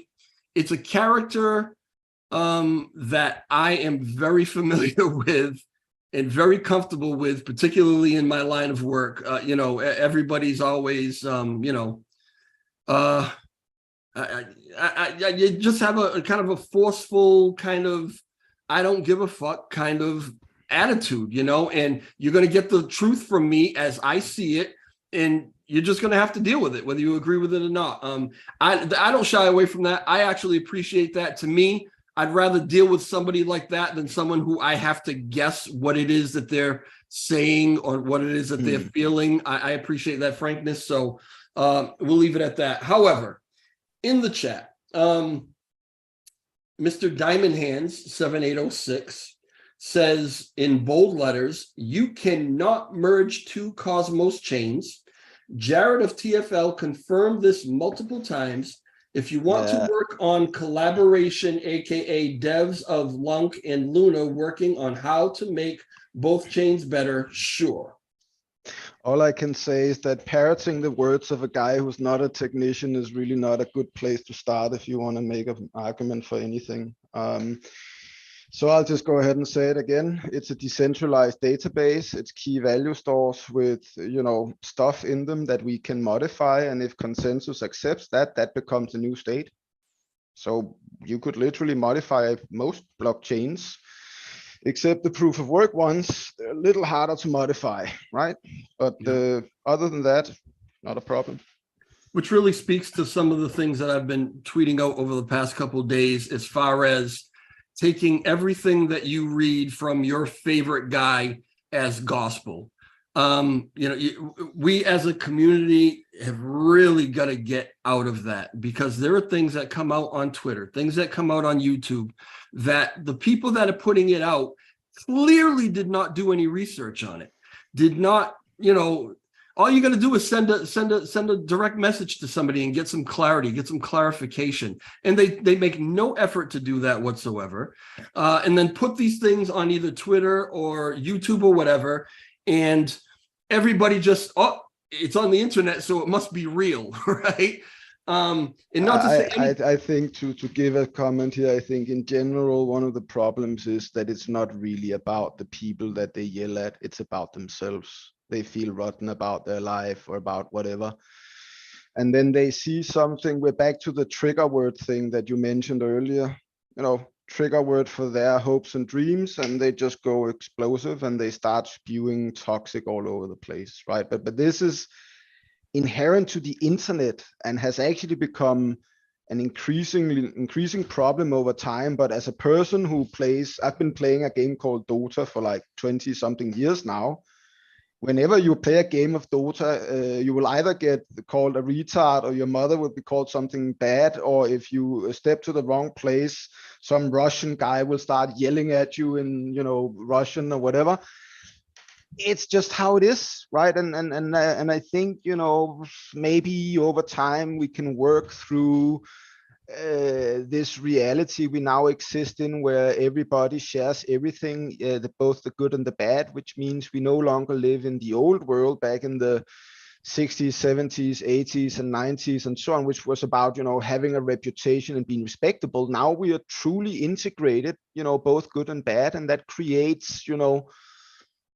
character that I am very familiar with and very comfortable with, particularly in my line of work. Everybody's always, you just have a kind of a forceful kind of I don't give a fuck kind of attitude, and you're going to get the truth from me as I see it. And you're just going to have to deal with it, whether you agree with it or not. I don't shy away from that. I actually appreciate that. To me, I'd rather deal with somebody like that than someone who I have to guess what it is that they're saying or what it is that they're feeling. I appreciate that frankness. So we'll leave it at that. However, in the chat, Mr. Diamond Hands 7806 says in bold letters, you cannot merge two Cosmos chains. Jared of TFL confirmed this multiple times. If you want to work on collaboration, aka devs of Lunk and Luna working on how to make both chains better, sure. All I can say is that parroting the words of a guy who's not a technician is really not a good place to start if you want to make an argument for anything. So I'll just go ahead and say it again. It's a decentralized database. It's key value stores with, stuff in them that we can modify. And if consensus accepts that, that becomes a new state. So you could literally modify most blockchains, except the proof of work ones, they're a little harder to modify, right? But other than that, not a problem. Which really speaks to some of the things that I've been tweeting out over the past couple of days, as far as taking everything that you read from your favorite guy as gospel. We as a community have really got to get out of that, because there are things that come out on Twitter, things that come out on YouTube, that the people that are putting it out clearly did not do any research on it, did not, all you're going to do is send a direct message to somebody and get some clarity, get some clarification. And they make no effort to do that whatsoever. And then put these things on either Twitter or YouTube or whatever. And everybody just, oh, it's on the internet, so it must be real, right? And not to say I think to give a comment here, I think in general, one of the problems is that it's not really about the people that they yell at, it's about themselves. They feel rotten about their life or about whatever. And then they see something, we're back to the trigger word thing that you mentioned earlier, trigger word for their hopes and dreams, and they just go explosive and they start spewing toxic all over the place, right? But this is inherent to the internet and has actually become an increasing problem over time. But as a person who plays, I've been playing a game called Dota for like 20 something years now. Whenever you play a game of Dota, you will either get called a retard or your mother will be called something bad. Or if you step to the wrong place, some Russian guy will start yelling at you in, Russian or whatever. It's just how it is, right? And I think, maybe over time we can work through this reality we now exist in, where everybody shares everything, both the good and the bad, which means we no longer live in the old world back in the 60s, 70s, 80s, and 90s, and so on, which was about, having a reputation and being respectable. Now we are truly integrated, both good and bad, and that creates,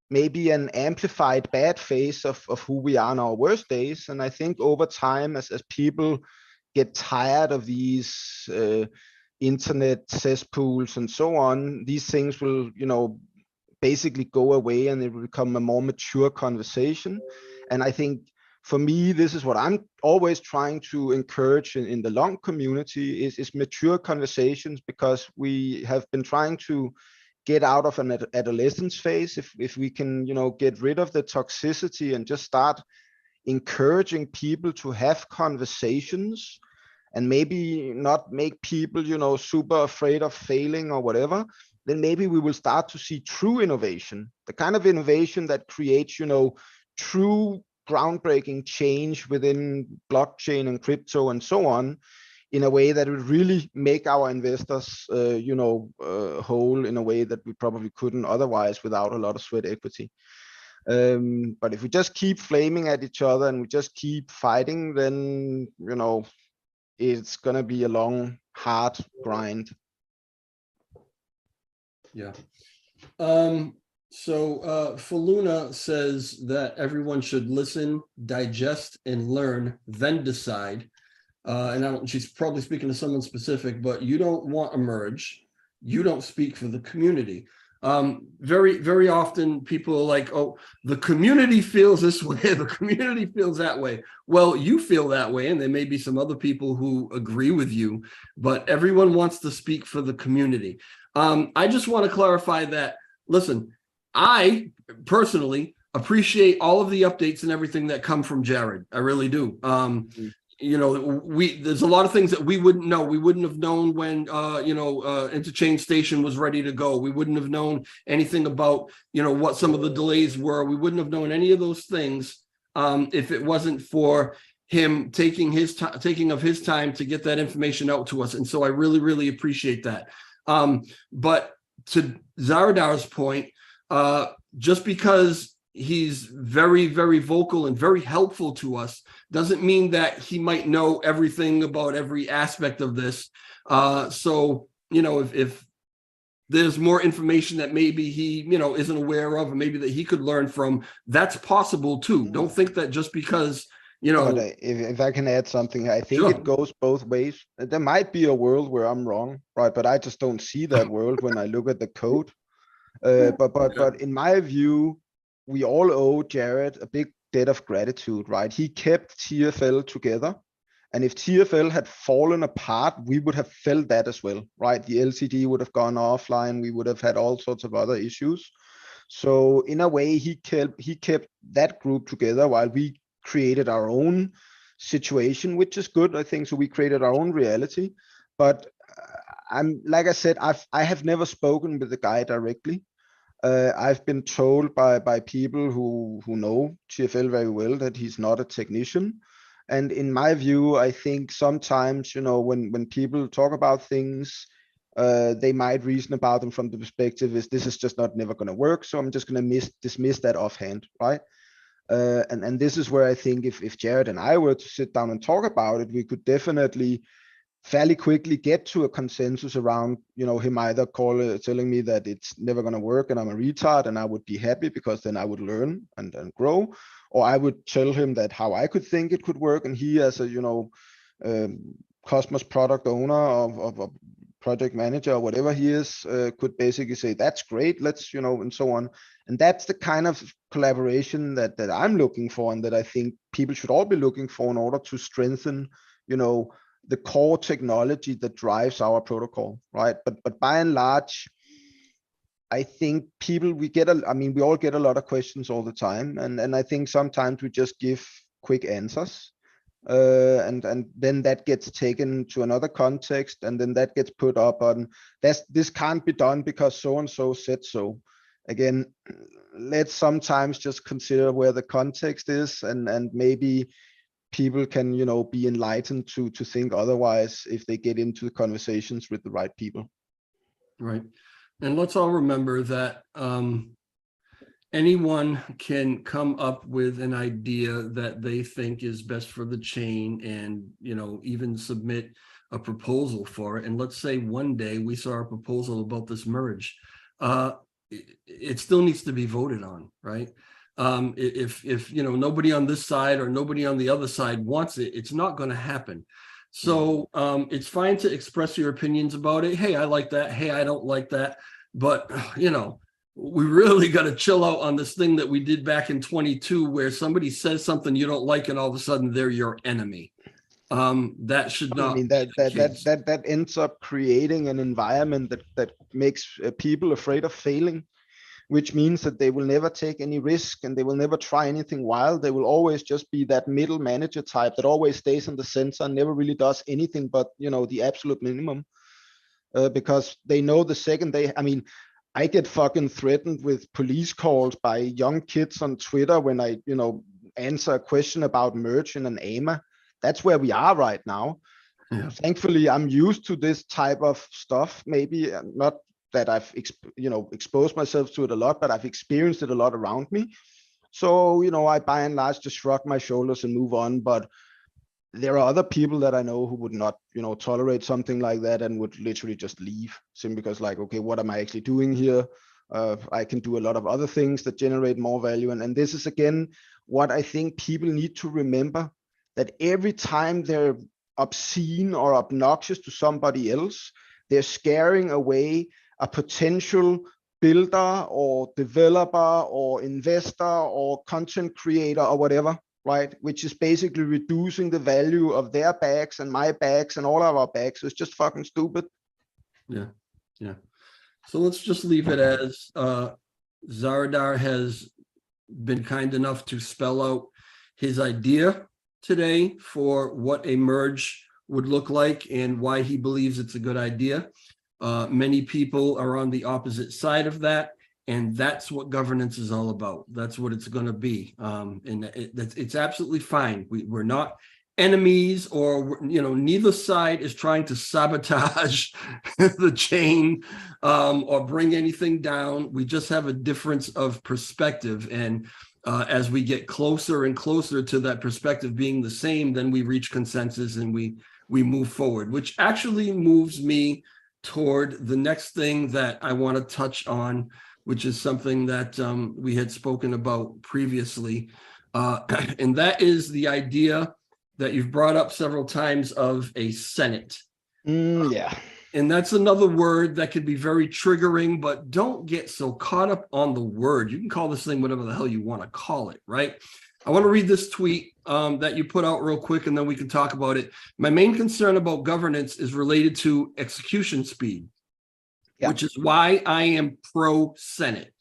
maybe an amplified bad face of who we are in our worst days. And I think over time, as people get tired of these internet cesspools and so on, these things will, basically go away and it will become a more mature conversation. And I think for me, this is what I'm always trying to encourage in the long community is mature conversations, because we have been trying to get out of an adolescence phase. If we can, get rid of the toxicity and just start encouraging people to have conversations and maybe not make people, super afraid of failing or whatever, then maybe we will start to see true innovation, the kind of innovation that creates, true groundbreaking change within blockchain and crypto and so on, in a way that would really make our investors, whole in a way that we probably couldn't otherwise without a lot of sweat equity. But if we just keep flaming at each other and we just keep fighting, then, it's going to be a long, hard grind. Yeah. So Faluna says that everyone should listen, digest, and learn, then decide. And she's probably speaking to someone specific, but you don't want a merge. You don't speak for the community. Very, very often people are like, oh, the community feels this way, the community feels that way. Well, you feel that way, and there may be some other people who agree with you, but everyone wants to speak for the community. I just want to clarify that, listen, I personally appreciate all of the updates and everything that come from Jared. I really do. There's a lot of things that we wouldn't know. We wouldn't have known when Interchange Station was ready to go. We wouldn't have known anything about what some of the delays were. We wouldn't have known any of those things if it wasn't for him taking of his time to get that information out to us. And so I really, really appreciate that. But to Zaradar's point, just because he's very, very vocal and very helpful to us doesn't mean that he might know everything about every aspect of this. So, if there's more information that maybe he, isn't aware of, or maybe that he could learn from, that's possible too. Don't think that just because, But if I can add something, I think Sure. it goes both ways. There might be a world where I'm wrong, right? But I just don't see that world when I look at the code. But in my view, we all owe Jared a big debt of gratitude, right? He kept TFL together. And if TFL had fallen apart, we would have felt that as well, right? The LCD would have gone offline. We would have had all sorts of other issues. So in a way, he kept that group together while we created our own situation, which is good, I think. So we created our own reality. But I'm like I said, I have never spoken with the guy directly. I've been told by people who know TFL very well that he's not a technician. And in my view, I think sometimes, when people talk about things, they might reason about them from the perspective is this is just not never going to work. So I'm just going to dismiss that offhand, right? And this is where I think if Jared and I were to sit down and talk about it, we could definitely fairly quickly get to a consensus around, him either telling me that it's never going to work and I'm a retard, and I would be happy because then I would learn and grow, or I would tell him that how I could think it could work, and he as a Cosmos product owner of a project manager or whatever he is, could basically say that's great, let's and so on. And that's the kind of collaboration that I'm looking for, and that I think people should all be looking for in order to strengthen the core technology that drives our protocol, right? But by and large, I think we all get a lot of questions all the time, and I think sometimes we just give quick answers, and then that gets taken to another context, and then that gets put up on this can't be done because so and so said so. Again, let's sometimes just consider where the context is, and maybe people can be enlightened to think otherwise if they get into conversations with the right people. Right. And let's all remember that anyone can come up with an idea that they think is best for the chain, and even submit a proposal for it. And let's say one day we saw a proposal about this merge. It still needs to be voted on, right? If nobody on this side or nobody on the other side wants it, it's not going to happen. So it's fine to express your opinions about it. Hey, I like that. Hey, I don't like that. But we really got to chill out on this thing that we did back in 22, where somebody says something you don't like and all of a sudden they're your enemy. That should not. I mean, that ends up creating an environment that makes people afraid of failing, which means that they will never take any risk and they will never try anything wild. They will always just be that middle manager type that always stays in the center and never really does anything but the absolute minimum, because they know the second I get fucking threatened with police calls by young kids on Twitter when I answer a question about merge in an AMA. That's where we are right now. Yeah. Thankfully, I'm used to this type of stuff. Maybe not that I've exposed myself to it a lot, but I've experienced it a lot around me. So I by and large just shrug my shoulders and move on. But there are other people that I know who would not tolerate something like that and would literally just leave, simply because okay, what am I actually doing here? I can do a lot of other things that generate more value. And this is again what I think people need to remember, that every time they're obscene or obnoxious to somebody else, they're scaring away a potential builder or developer or investor or content creator or whatever, right? Which is basically reducing the value of their bags and my bags and all of our bags. It's just fucking stupid. Yeah. So let's just leave it as Zaradar has been kind enough to spell out his idea today for what a merge would look like and why he believes it's a good idea. Many people are on the opposite side of that, and that's what governance is all about. That's what it's going to be, and it's absolutely fine. We're not enemies, or neither side is trying to sabotage the chain or bring anything down. We just have a difference of perspective, and as we get closer and closer to that perspective being the same, then we reach consensus and we move forward, which actually moves me toward the next thing that I want to touch on, which is something that we had spoken about previously. And that is the idea that you've brought up several times of a Senate. Yeah. And that's another word that could be very triggering, but don't get so caught up on the word. You can call this thing whatever the hell you want to call it, right? I want to read this tweet that you put out real quick, and then we can talk about it. My main concern about governance is related to execution speed, which is why I am pro-Senate.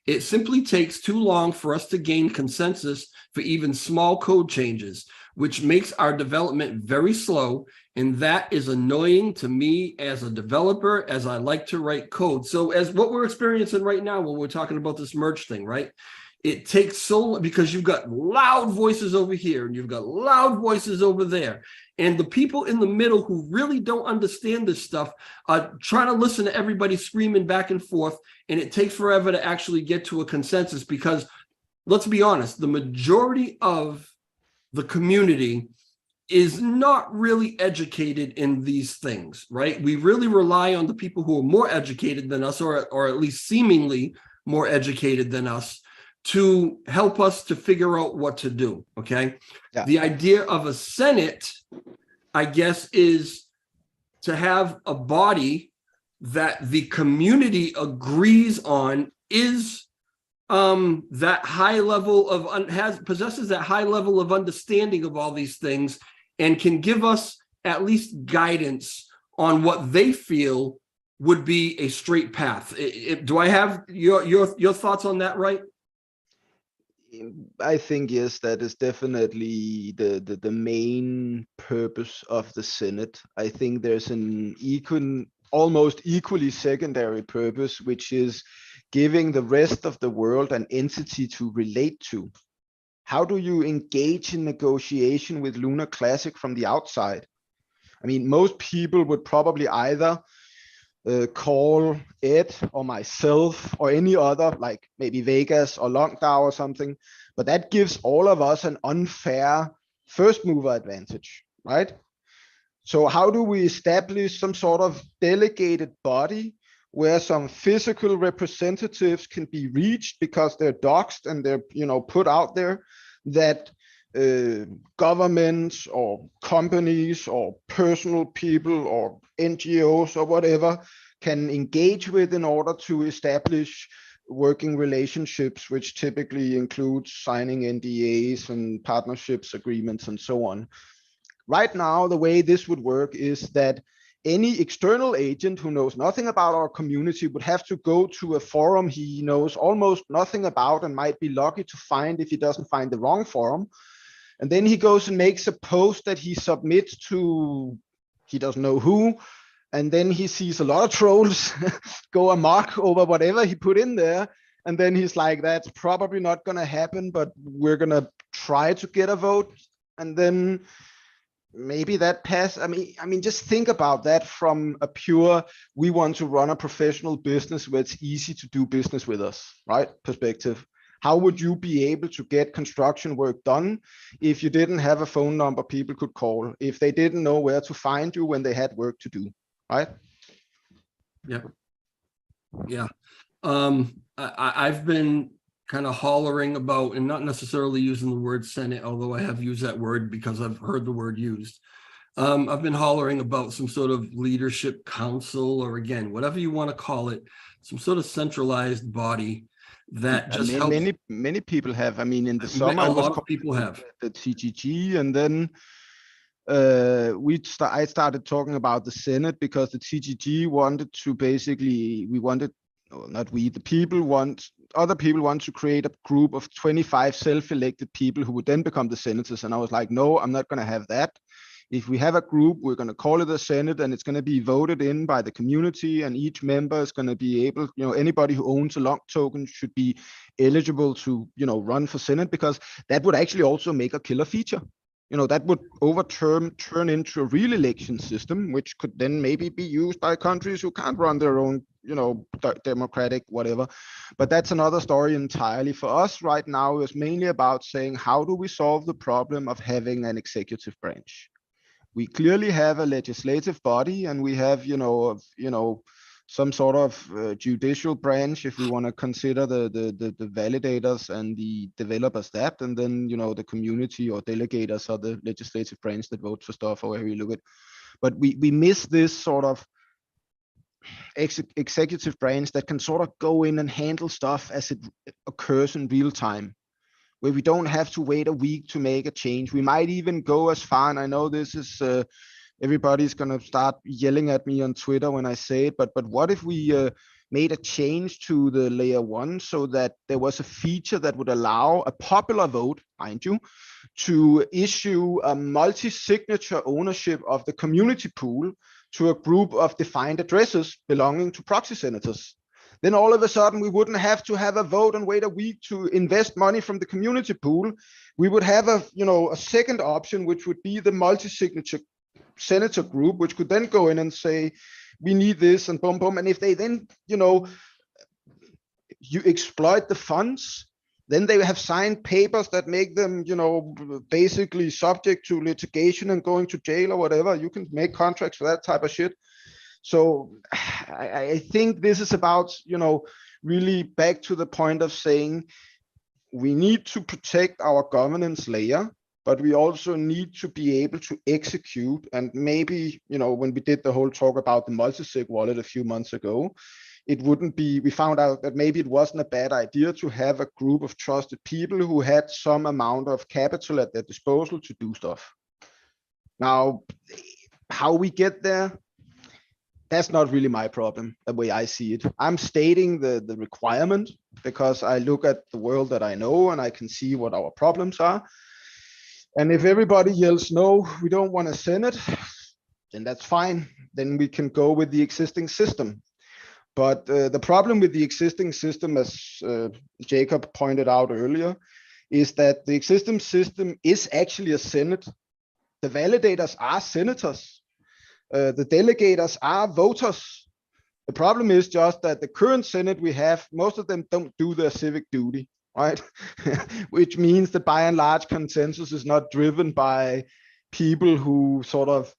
It simply takes too long for us to gain consensus for even small code changes, which makes our development very slow. And that is annoying to me as a developer, as I like to write code. So as what we're experiencing right now when we're talking about this merge thing, right? It takes so long because you've got loud voices over here and you've got loud voices over there. And the people in the middle who really don't understand this stuff are trying to listen to everybody screaming back and forth. And it takes forever to actually get to a consensus because let's be honest, the majority of the community is not really educated in these things, right? We really rely on the people who are more educated than us, or at least seemingly more educated than us, to help us to figure out what to do, okay? Yeah. The idea of a Senate, I guess, is to have a body that the community agrees on is that high level of possesses that high level of understanding of all these things, and can give us at least guidance on what they feel would be a straight path. Do I have your thoughts on that, right? I think yes, that is definitely the main purpose of the Senate. I think there's an almost equally secondary purpose, which is giving the rest of the world an entity to relate to. How do you engage in negotiation with Lunar Classic from the outside? I mean, most people would probably either call Ed or myself or any other, like maybe Vegas or Longdow or something, but that gives all of us an unfair first mover advantage, right? So how do we establish some sort of delegated body where some physical representatives can be reached because they're doxed and they're, put out there, that governments or companies or personal people or NGOs or whatever can engage with in order to establish working relationships, which typically includes signing NDAs and partnerships agreements and so on. Right now, the way this would work is that any external agent who knows nothing about our community would have to go to a forum he knows almost nothing about and might be lucky to find if he doesn't find the wrong forum. And then he goes and makes a post that he submits to, he doesn't know who. And then he sees a lot of trolls go amok over whatever he put in there. And then he's like, that's probably not going to happen, but we're going to try to get a vote. And then maybe that pass. I mean, just think about that from a pure, we want to run a professional business where it's easy to do business with us, right? Perspective. How would you be able to get construction work done if you didn't have a phone number people could call, if they didn't know where to find you when they had work to do, right? Yeah. Yeah. I've been kind of hollering about, and not necessarily using the word Senate, although I have used that word because I've heard the word used. I've been hollering about some sort of leadership council, or again, whatever you want to call it, some sort of centralized body that just helps. Many people have. I mean, in the summer, a lot of people have the TGG, and then I started talking about the Senate because the TGG wanted to basically, other people want to create a group of 25 self-elected people who would then become the senators. And I was like, no, I'm not going to have that. If we have a group, we're going to call it a Senate, and it's going to be voted in by the community, and each member is going to be able, anybody who owns a lock token should be eligible to, run for Senate, because that would actually also make a killer feature. That would turn into a real election system, which could then maybe be used by countries who can't run their own, democratic whatever. But that's another story entirely. For us right now, it's mainly about saying, how do we solve the problem of having an executive branch? We clearly have a legislative body, and we have, some sort of judicial branch, if we want to consider the validators and the developers that, and then, the community or delegators are the legislative branch that votes for stuff, however you look at. But we miss this sort of executive branch that can sort of go in and handle stuff as it occurs in real time, where we don't have to wait a week to make a change. We might even go as far, and I know this is everybody's going to start yelling at me on Twitter when I say it, but what if we made a change to the layer 1 so that there was a feature that would allow a popular vote, mind you, to issue a multi-signature ownership of the community pool to a group of defined addresses belonging to proxy senators? Then all of a sudden, we wouldn't have to have a vote and wait a week to invest money from the community pool. We would have a second option, which would be the multi-signature senator group, which could then go in and say, we need this, and boom, boom. And if they then, you exploit the funds, Then they have signed papers that make them, basically subject to litigation and going to jail or whatever. You can make contracts for that type of shit. So I think this is about, really back to the point of saying we need to protect our governance layer, but we also need to be able to execute. And maybe, when we did the whole talk about the multi-sig wallet a few months ago, we found out that maybe it wasn't a bad idea to have a group of trusted people who had some amount of capital at their disposal to do stuff. Now, how we get there, that's not really my problem, the way I see it. I'm stating the requirement because I look at the world that I know and I can see what our problems are. And if everybody yells, no, we don't want a Senate, then that's fine. Then we can go with the existing system. But the problem with the existing system, as Jacob pointed out earlier, is that the existing system is actually a Senate. The validators are senators. The delegators are voters. The problem is just that the current Senate we have, most of them don't do their civic duty, right? Which means that by and large consensus is not driven by people who sort of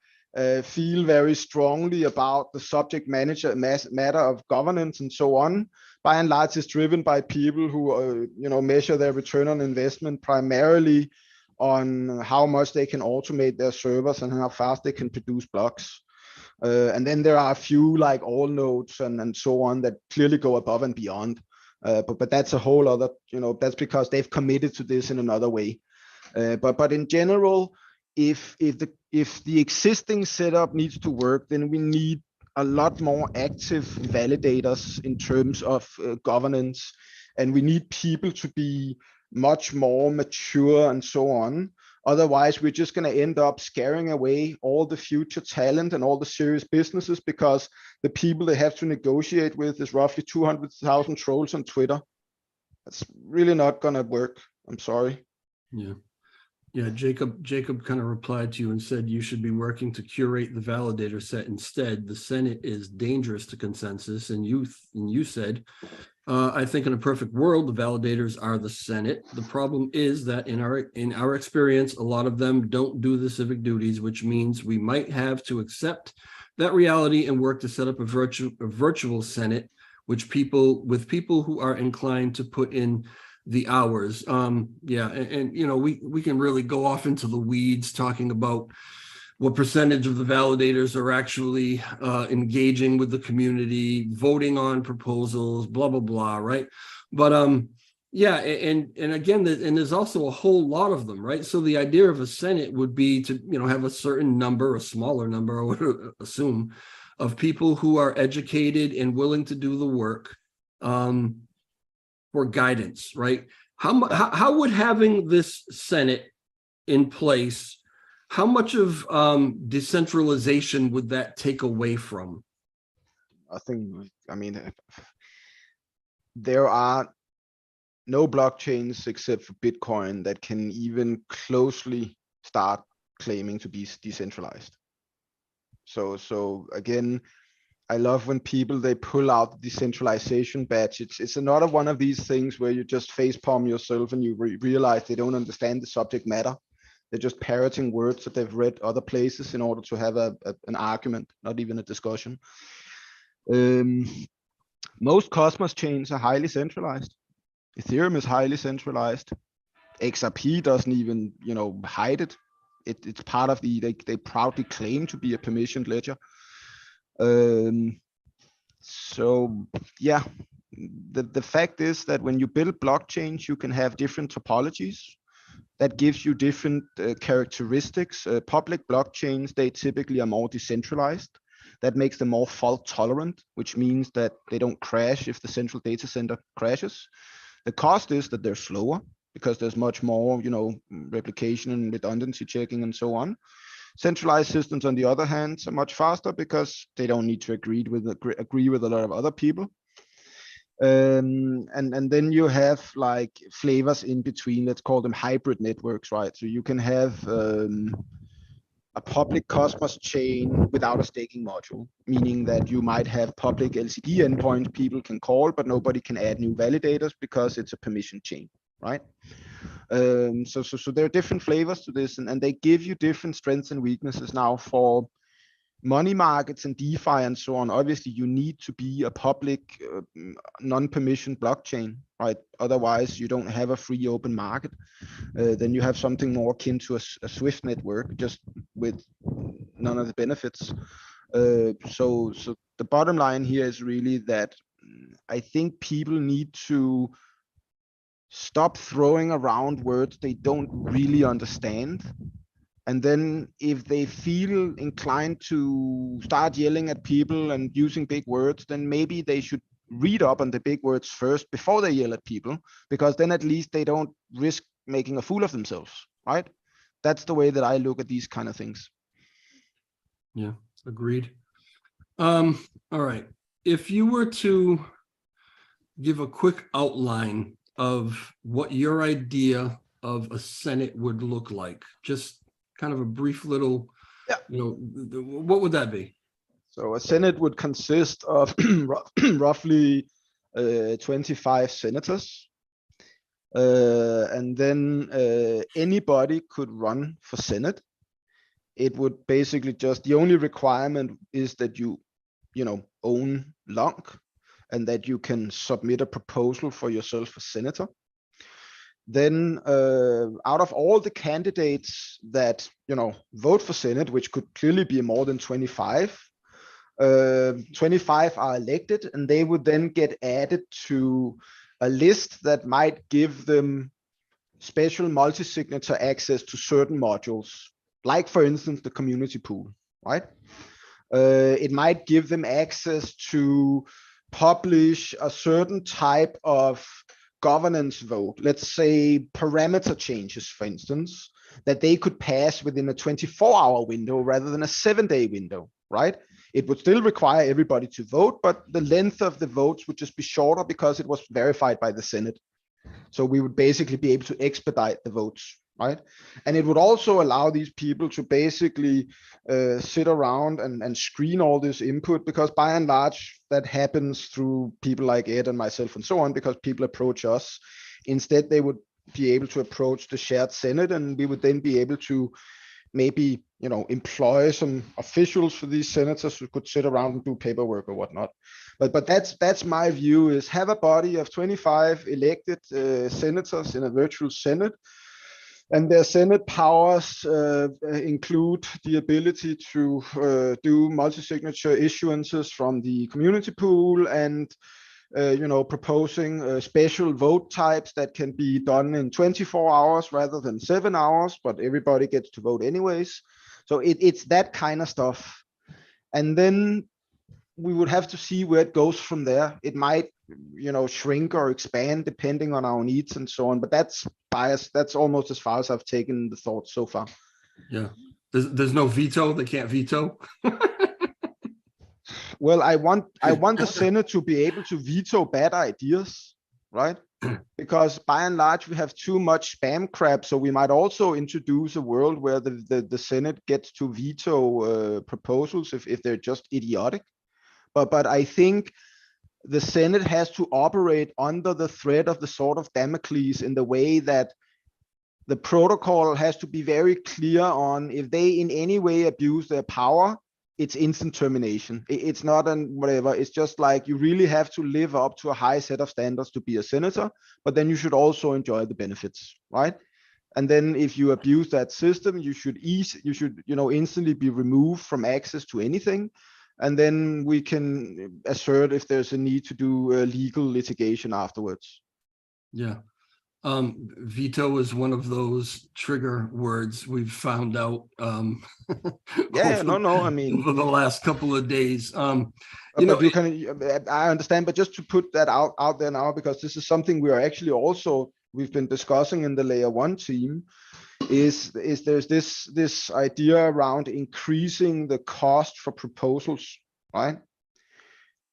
feel very strongly about the subject matter of governance and so on. By and large, it's driven by people who measure their return on investment primarily on how much they can automate their servers and how fast they can produce blocks. And then there are a few like all nodes and so on that clearly go above and beyond. But that's a whole other, that's because they've committed to this in another way. But in general, if the existing setup needs to work, then we need a lot more active validators in terms of governance, and we need people to be much more mature and so on. Otherwise, we're just going to end up scaring away all the future talent and all the serious businesses because the people they have to negotiate with is roughly 200,000 trolls on Twitter. That's really not going to work. I'm sorry. Yeah, Jacob kind of replied to you and said you should be working to curate the validator set instead. The Senate is dangerous to consensus, and you said, I think in a perfect world, the validators are the Senate. The problem is that in our experience, a lot of them don't do the civic duties, which means we might have to accept that reality and work to set up a virtual Senate, with people who are inclined to put in the hours. We can really go off into the weeds talking about what percentage of the validators are actually engaging with the community, voting on proposals, blah, blah, blah, right? But and again, and there's also a whole lot of them, right? So the idea of a Senate would be to, have a certain number, a smaller number, I would assume, of people who are educated and willing to do the work for guidance, right? How would having this Senate in place, how much of decentralization would that take away from? There are no blockchains except for Bitcoin that can even closely start claiming to be decentralized. So again, I love when people, they pull out the decentralization badge. It's another one of these things where you just facepalm yourself and you realize they don't understand the subject matter. They're just parroting words that they've read other places in order to have an argument, not even a discussion. Most Cosmos chains are highly centralized. Ethereum is highly centralized. XRP doesn't even, hide it. It's part of they proudly claim to be a permissioned ledger. So yeah, the fact is that when you build blockchains, you can have different topologies that gives you different characteristics. Public blockchains, they typically are more decentralized. That makes them more fault tolerant, which means that they don't crash if the central data center crashes. The cost is that they're slower because there's much more, replication and redundancy checking and so on. Centralized systems, on the other hand, are much faster because they don't need to agree with a lot of other people. And then you have like flavors in between. Let's call them hybrid networks, right? So you can have a public Cosmos chain without a staking module, meaning that you might have public LCD endpoints people can call, but nobody can add new validators because it's a permission chain. right? So there are different flavors to this, and they give you different strengths and weaknesses. Now for money markets and DeFi and so on, obviously you need to be a public, non-permissioned blockchain, right? Otherwise, you don't have a free open market. Then you have something more akin to a Swift network, just with none of the benefits. So the bottom line here is really that I think people need to stop throwing around words they don't really understand. And then if they feel inclined to start yelling at people and using big words, then maybe they should read up on the big words first before they yell at people, because then at least they don't risk making a fool of themselves, right? That's the way that I look at these kind of things. Yeah, agreed. All right. If you were to give a quick outline of what your idea of a Senate would look like, just kind of a brief little, what would that be? So a Senate would consist of roughly 25 senators. And then anybody could run for Senate. It would basically just, the only requirement is that you own LONC and that you can submit a proposal for yourself as senator. Then out of all the candidates that vote for Senate, which could clearly be more than 25, 25 are elected, and they would then get added to a list that might give them special multi-signature access to certain modules, like for instance the community pool, right? It might give them access to publish a certain type of governance vote, let's say parameter changes, for instance, that they could pass within a 24-hour window rather than a 7-day window, right? It would still require everybody to vote, but the length of the votes would just be shorter because it was verified by the Senate. So we would basically be able to expedite the votes, right? And it would also allow these people to basically sit around and screen all this input, because by and large, that happens through people like Ed and myself and so on, because people approach us. Instead, they would be able to approach the shared Senate, and we would then be able to maybe employ some officials for these senators who could sit around and do paperwork or whatnot. But that's my view, is have a body of 25 elected senators in a virtual Senate, and their Senate powers include the ability to do multi-signature issuances from the community pool, and proposing special vote types that can be done in 24 hours rather than 7 hours, but everybody gets to vote anyways. So it's that kind of stuff. And then we would have to see where it goes from there. It might, shrink or expand depending on our needs and so on, but that's biased. That's almost as far as I've taken the thoughts so far. Yeah. There's no veto. They can't veto. Well, I want the Senate to be able to veto bad ideas, right? Because by and large, we have too much spam crap. So we might also introduce a world where the Senate gets to veto proposals if they're just idiotic. But I think the Senate has to operate under the threat of the sword of Damocles, in the way that the protocol has to be very clear on, if they in any way abuse their power, it's instant termination. It's not an whatever. It's just like, you really have to live up to a high set of standards to be a senator, but then you should also enjoy the benefits, right? And then if you abuse that system, you should instantly be removed from access to anything. And then we can assert if there's a need to do legal litigation afterwards. Yeah. Veto is one of those trigger words we've found out Yeah, no, I mean, over the last couple of days. I understand, but just to put that out there now, because this is something we've been discussing in the layer 1 team, is there's this idea around increasing the cost for proposals, right?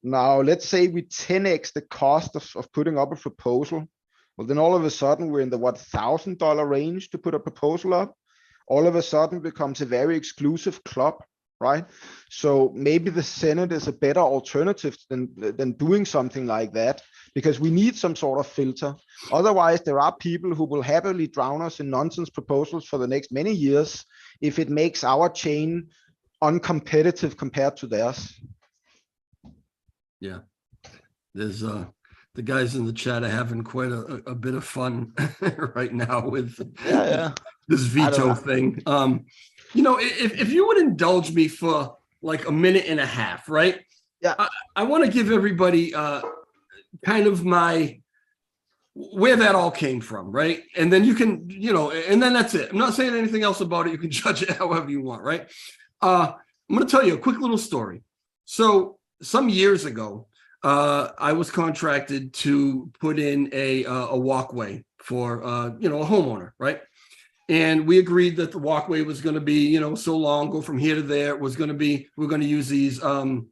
Now, let's say we 10x the cost of putting up a proposal. Well, then all of a sudden we're in the $1,000 range to put a proposal up. All of a sudden becomes a very exclusive club. right? So maybe the Senate is a better alternative than doing something like that, because we need some sort of filter. Otherwise, there are people who will happily drown us in nonsense proposals for the next many years if it makes our chain uncompetitive compared to theirs. Yeah, there's the guys in the chat are having quite a bit of fun right now with this veto thing. You know, if you would indulge me for like a minute and a half, right? Yeah. I want to give everybody kind of my where that all came from, right? And then you can, you know, and then that's it. I'm not saying anything else about it. You can judge it however you want, right? I'm going to tell you a quick little story. So some years ago, I was contracted to put in a walkway for you know, a homeowner, right? And we agreed that the walkway was going to be, you know, so long, go from here to there. It was going to be, we're going to use these rectangular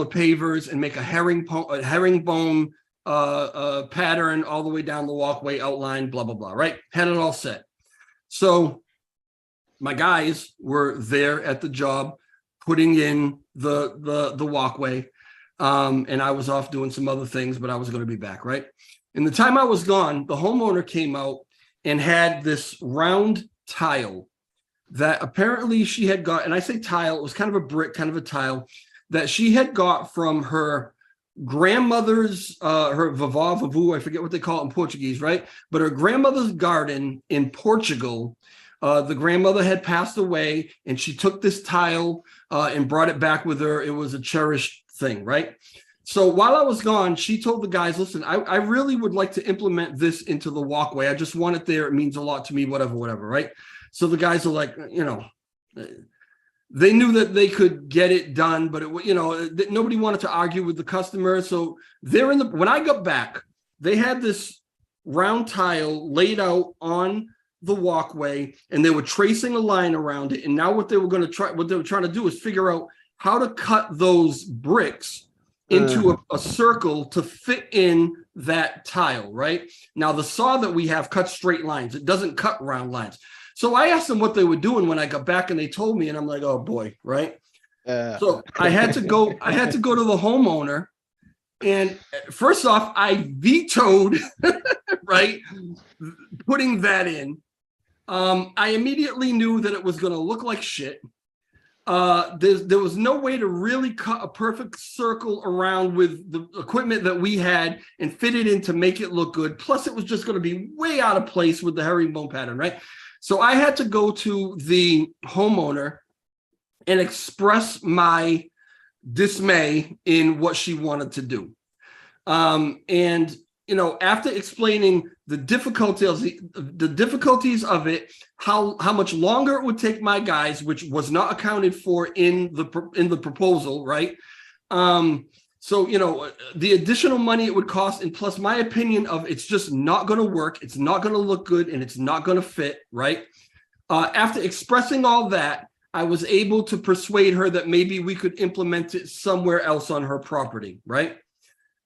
pavers and make a herringbone pattern all the way down the walkway, outline, blah, blah, blah, right? Had it all set. So my guys were there at the job putting in the walkway. And I was off doing some other things, but I was going to be back, right? And the time I was gone, the homeowner came out and had this round tile that apparently she had got, and I say tile, it was kind of a brick, kind of a tile that she had got from her grandmother's, her vavá, I forget what they call it in Portuguese, right? But her grandmother's garden in Portugal, the grandmother had passed away and she took this tile and brought it back with her. It was a cherished thing, right? So while I was gone, she told the guys, listen, I really would like to implement this into the walkway. I just want it there. It means a lot to me, whatever, right? So the guys are like, you know, they knew that they could get it done, but it, you know, nobody wanted to argue with the customer. So they're in the, when I got back, they had this round tile laid out on the walkway and they were tracing a line around it. And now what they were trying to do is figure out how to cut those bricks into a circle to fit in that tile, right? Now, the saw that we have cuts straight lines. It doesn't cut round lines. So I asked them what they were doing when I got back and they told me, and I'm like, oh boy, right? So I had to go to the homeowner. And first off, I vetoed, right, putting that in. I immediately knew that it was going to look like shit. There was no way to really cut a perfect circle around with the equipment that we had and fit it in to make it look good. Plus, it was just going to be way out of place with the herringbone pattern, right? So I had to go to the homeowner and express my dismay in what she wanted to do. And, you know, after explaining the difficulties of it, how much longer it would take my guys, which was not accounted for in the proposal, right? So, you know, the additional money it would cost, and plus my opinion of it's just not going to work, it's not going to look good, and it's not going to fit, right? After expressing all that, I was able to persuade her that maybe we could implement it somewhere else on her property, right?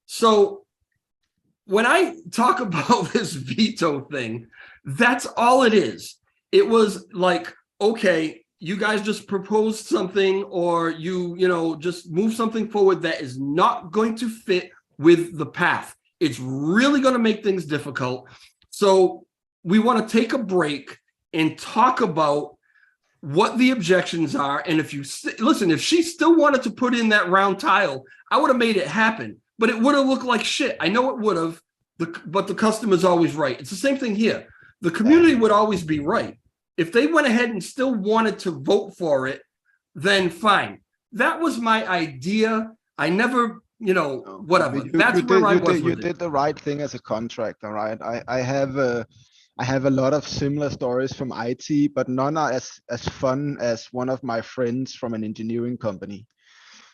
So when I talk about this veto thing, that's all it is. It was like, okay, you guys just proposed something, or you know, just move something forward that is not going to fit with the path. It's really going to make things difficult. So we want to take a break and talk about what the objections are. And if you listen, if she still wanted to put in that round tile, I would have made it happen, but it would have looked like shit. I know it would have, but the customer's always right. It's the same thing here. The community would always be right. If they went ahead and still wanted to vote for it, then fine. That was my idea. I never, you know, whatever. That's where I was. You did the right thing as a contractor, right? I have a lot of similar stories from IT, but none are as fun as one of my friends from an engineering company.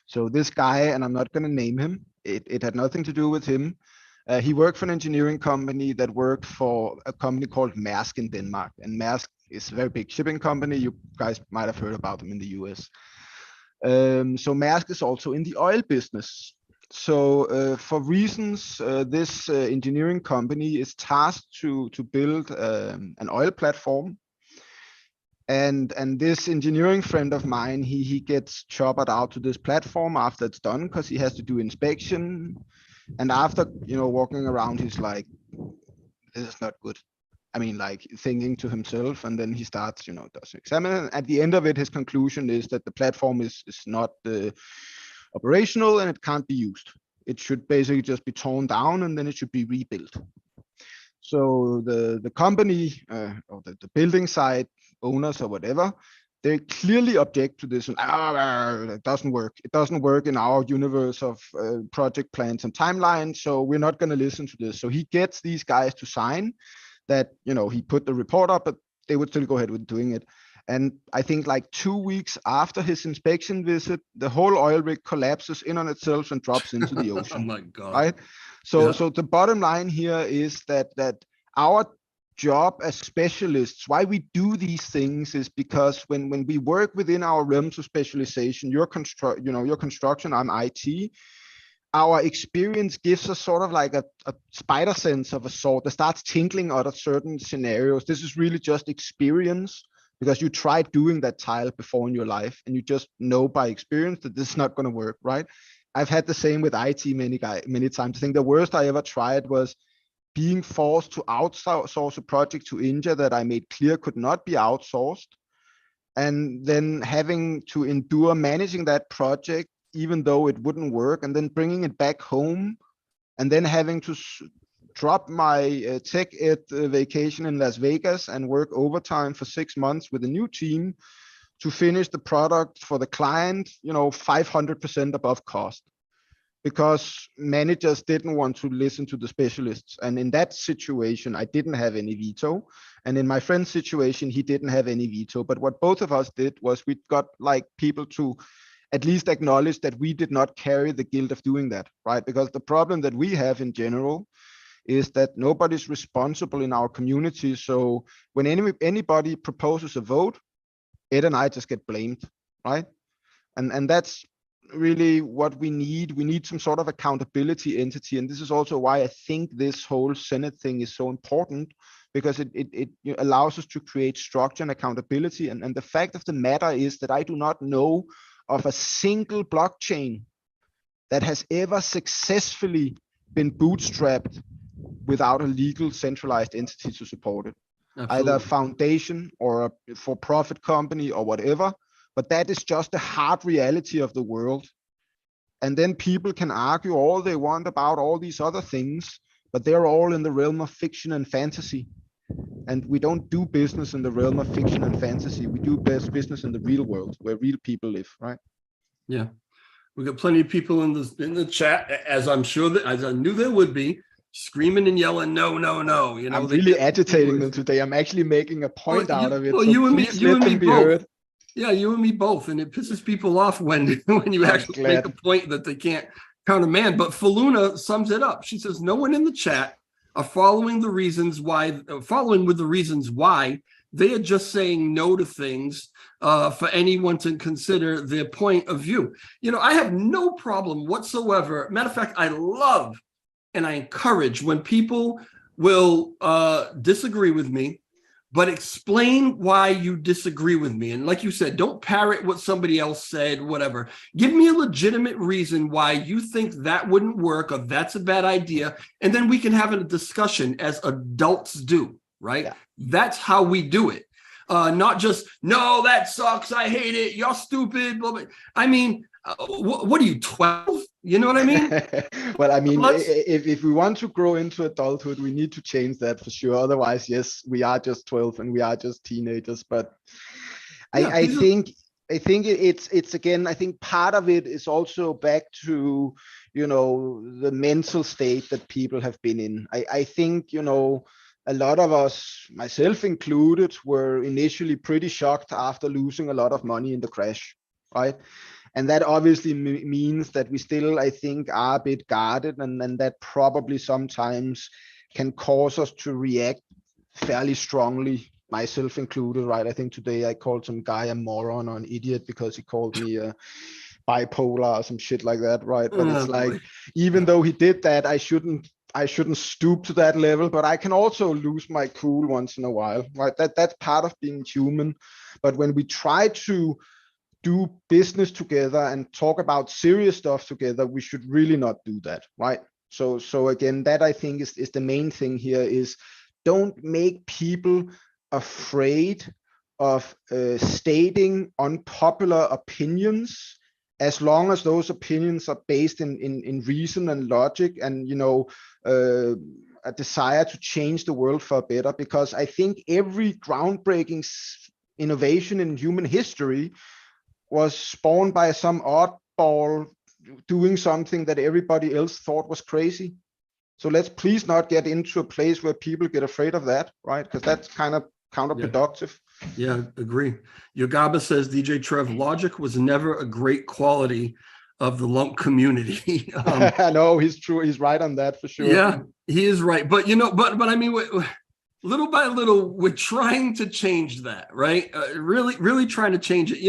So this guy, and I'm not going to name him, it had nothing to do with him. He worked for an engineering company that worked for a company called Maersk in Denmark. And Maersk is a very big shipping company. You guys might have heard about them in the US. So Maersk is also in the oil business. So for reasons, this engineering company is tasked to build an oil platform. And this engineering friend of mine, he gets choppered out to this platform after it's done because he has to do inspection. And after walking around, he's like, this is not good. I mean, like thinking to himself, and then he starts, does examine. And at the end of it, his conclusion is that the platform is not operational and it can't be used. It should basically just be torn down and then it should be rebuilt. So the company or the building site owners or whatever, they clearly object to this. And it doesn't work. It doesn't work in our universe of project plans and timelines. So we're not going to listen to this. So he gets these guys to sign that, he put the report up, but they would still go ahead with doing it. And I think like 2 weeks after his inspection visit, the whole oil rig collapses in on itself and drops into the ocean. Oh my God. Right. So the bottom line here is that our job as specialists, why we do these things is because when we work within our realms of specialization, your construction, I'm IT, our experience gives us sort of like a spider sense of a sort that starts tinkling out of certain scenarios. This is really just experience because you tried doing that tile before in your life and you just know by experience that this is not going to work, right? I've had the same with IT many times. I think the worst I ever tried was being forced to outsource a project to India that I made clear could not be outsourced, and then having to endure managing that project even though it wouldn't work, and then bringing it back home, and then having to drop my tech ed vacation in Las Vegas and work overtime for 6 months with a new team to finish the product for the client, 500% above cost, because managers didn't want to listen to the specialists. And in that situation, I didn't have any veto. And in my friend's situation, he didn't have any veto. But what both of us did was we got like people to at least acknowledge that we did not carry the guilt of doing that, right? Because the problem that we have in general is that nobody's responsible in our community. So when anybody proposes a vote, Ed and I just get blamed, right? And that's really what we need. We need some sort of accountability entity. And this is also why I think this whole Senate thing is so important, because it allows us to create structure and accountability. And the fact of the matter is that I do not know of a single blockchain that has ever successfully been bootstrapped without a legal centralized entity to support it. Absolutely. Either a foundation or a for-profit company or whatever, but that is just the hard reality of the world. And then people can argue all they want about all these other things, but they're all in the realm of fiction and fantasy. And we don't do business in the realm of fiction and fantasy. We do best business in the real world where real people live, right? Yeah. We've got plenty of people in the chat, as I'm sure that, as I knew there would be, screaming and yelling, no, no, no. I'm really agitating them today. I'm actually making a point out of it. Well, so you and me, please let them be both. heard. Yeah, you and me both. And it pisses people off when you actually make a point that they can't countermand. But Faluna sums it up. She says, no one in the chat are following with the reasons why. They are just saying no to things for anyone to consider their point of view. I have no problem whatsoever. Matter of fact, I love and I encourage when people will disagree with me, but explain why you disagree with me. And like you said, don't parrot what somebody else said, whatever. Give me a legitimate reason why you think that wouldn't work or that's a bad idea. And then we can have a discussion as adults do, right? Yeah. That's how we do it. Not just, no, that sucks. I hate it. You're stupid. Blah, blah. I mean, what are you, 12? You know what I mean? Well, I mean, if we want to grow into adulthood, we need to change that for sure. Otherwise, yes, we are just 12 and we are just teenagers. But yeah, I think it's again, I think part of it is also back to, the mental state that people have been in. I think, a lot of us, myself included, were initially pretty shocked after losing a lot of money in the crash, right? And that obviously means that we still, I think, are a bit guarded, and that probably sometimes can cause us to react fairly strongly, myself included, right? I think today I called some guy a moron or an idiot because he called me bipolar or some shit like that, right? But it's like, even though he did that, I shouldn't I shouldn't stoop to that level, but I can also lose my cool once in a while, right? That's part of being human. But when we try to do business together and talk about serious stuff together, we should really not do that, right? So again, that I think is the main thing here is don't make people afraid of stating unpopular opinions, as long as those opinions are based in reason and logic, and a desire to change the world for better. Because I think every groundbreaking innovation in human history was spawned by some oddball doing something that everybody else thought was crazy. So let's please not get into a place where people get afraid of that, right? Because that's kind of counterproductive. Yeah, agree. Yogaba says, DJ Trev, logic was never a great quality of the lump community. I know, he's true. He's right on that for sure. Yeah, he is right. But, but I mean, little by little, we're trying to change that, right? Really trying to change it.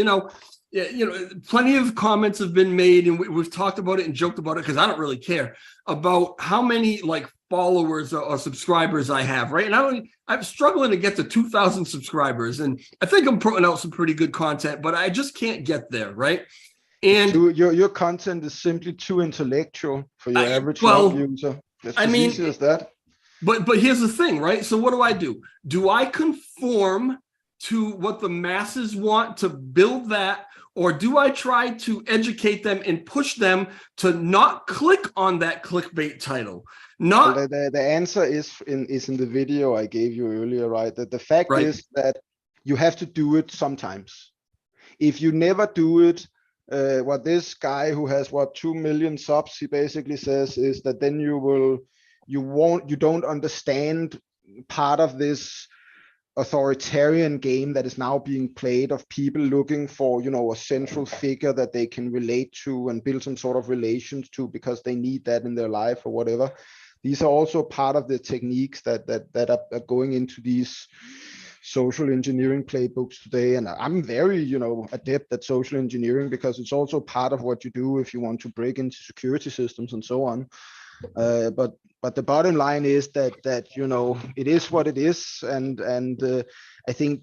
Plenty of comments have been made, and we've talked about it and joked about it because I don't really care about how many like followers or subscribers I have, right? And I'm struggling to get to 2,000 subscribers, and I think I'm putting out some pretty good content, but I just can't get there, right? And your content is simply too intellectual for your average user. It's as easy as that. But here's the thing, right? So what do? Do I conform to what the masses want to build that? Or do I try to educate them and push them to not click on that clickbait title? Not well, the answer is in the video I gave you earlier, right? That the fact is that you have to do it sometimes. If you never do it, what this guy who has 2 million subs, he basically says is that then you don't understand part of this authoritarian game that is now being played of people looking for a central figure that they can relate to and build some sort of relations to because they need that in their life or whatever. These are also part of the techniques that are going into these social engineering playbooks today. And I'm very adept at social engineering because it's also part of what you do if you want to break into security systems and so on. But the bottom line is that it is what it is, and I think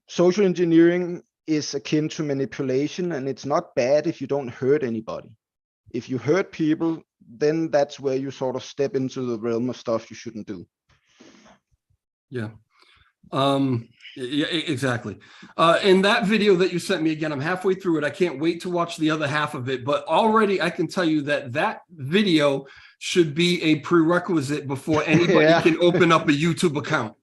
social engineering is akin to manipulation, and it's not bad if you don't hurt anybody. If you hurt people, then that's where you sort of step into the realm of stuff you shouldn't do. Yeah. Yeah, exactly. In that video that you sent me, again, I'm halfway through it. I can't wait to watch the other half of it, but already I can tell you that video should be a prerequisite before anybody can open up a YouTube account.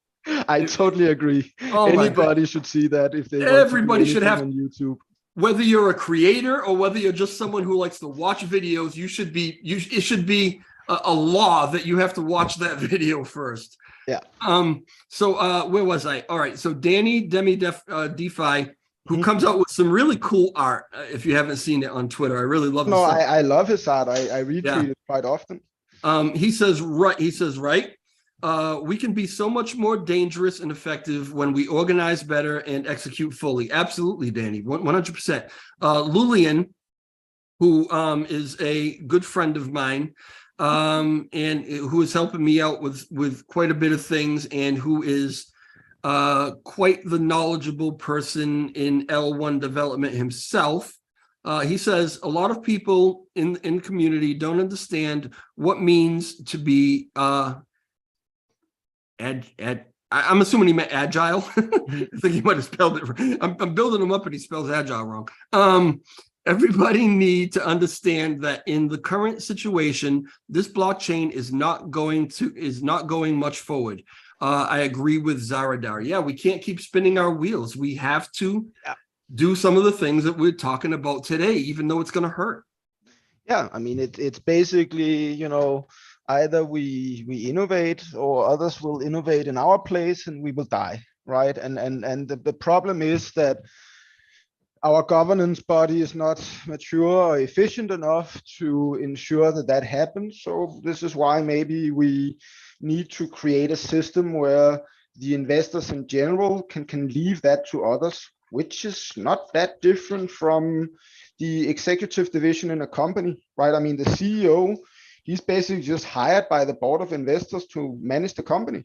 I totally agree. Anybody should see that if they everybody should have on YouTube. Whether you're a creator or whether you're just someone who likes to watch videos, it should be a law that you have to watch that video first. Yeah. So where was I? All right. So Danny DeFi, who comes out with some really cool art. If you haven't seen it on Twitter, I really love. No, I love his art. I retweet it quite often. He says right. We can be so much more dangerous and effective when we organize better and execute fully. Absolutely, Danny, 100%. Lulian, who is a good friend of mine, and who is helping me out with quite a bit of things, and who is quite the knowledgeable person in L1 development himself. He says a lot of people in community don't understand what means to be I'm assuming he meant agile. I think he might have spelled it wrong. I'm building him up and he spells agile wrong. Everybody need to understand that in the current situation, this blockchain is not going much forward. I agree with Zaradar. Yeah, we can't keep spinning our wheels. We have to do some of the things that we're talking about today, even though it's going to hurt. Yeah, I mean, it's basically, either we innovate or others will innovate in our place and we will die, right? And the problem is that our governance body is not mature or efficient enough to ensure that happens. So this is why maybe we need to create a system where the investors in general can leave that to others, which is not that different from the executive division in a company, right? I mean, the CEO, He's basically just hired by the board of investors to manage the company.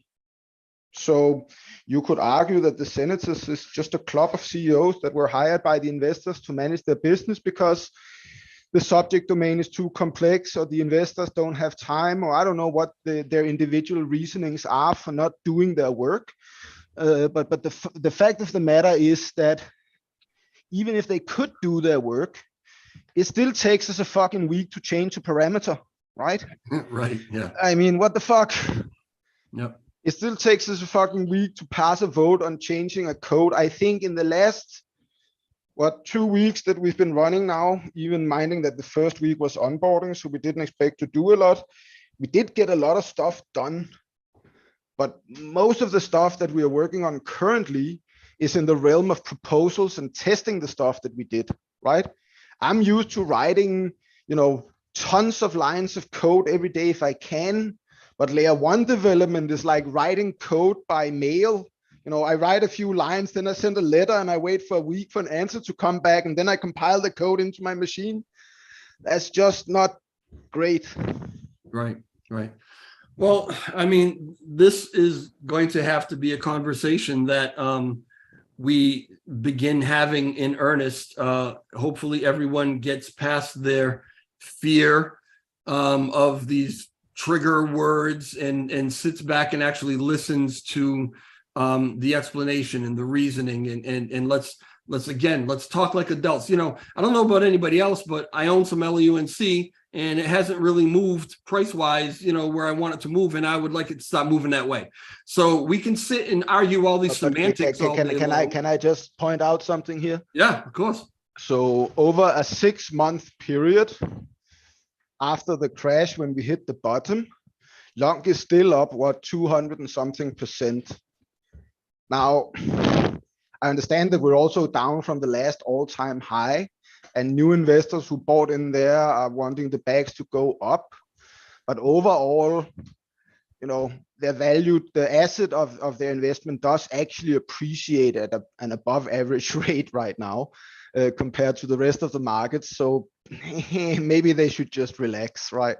So you could argue that the senators is just a club of CEOs that were hired by the investors to manage their business because the subject domain is too complex, or the investors don't have time, or I don't know what their individual reasonings are for not doing their work. But the fact of the matter is that even if they could do their work, it still takes us a fucking week to change a parameter, right? Right. Yeah. I mean, what the fuck? Yep. It still takes us a fucking week to pass a vote on changing a code. I think in the last, 2 weeks that we've been running now, even minding that the first week was onboarding, so we didn't expect to do a lot. We did get a lot of stuff done, but most of the stuff that we are working on currently is in the realm of proposals and testing the stuff that we did, right? I'm used to writing, tons of lines of code every day if I can. But layer one development is like writing code by mail. I write a few lines, then I send a letter and I wait for a week for an answer to come back. And then I compile the code into my machine. That's just not great. Right. Right. Well, I mean, this is going to have to be a conversation that we begin having in earnest. Hopefully everyone gets past their fear of these trigger words and sits back and actually listens to the explanation and the reasoning and let's talk like adults. I don't know about anybody else, but I own some LUNC and it hasn't really moved price wise, where I want it to move, and I would like it to stop moving that way. So we can sit and argue all these semantics all day long. Can I just point out something here? Yeah, of course. So over a 6-month period, after the crash, when we hit the bottom, long is still up, 200 and something percent. Now, I understand that we're also down from the last all-time high, and new investors who bought in there are wanting the bags to go up. But overall, their value, the asset of their investment does actually appreciate at an above average rate right now. Compared to the rest of the market. So maybe they should just relax, right?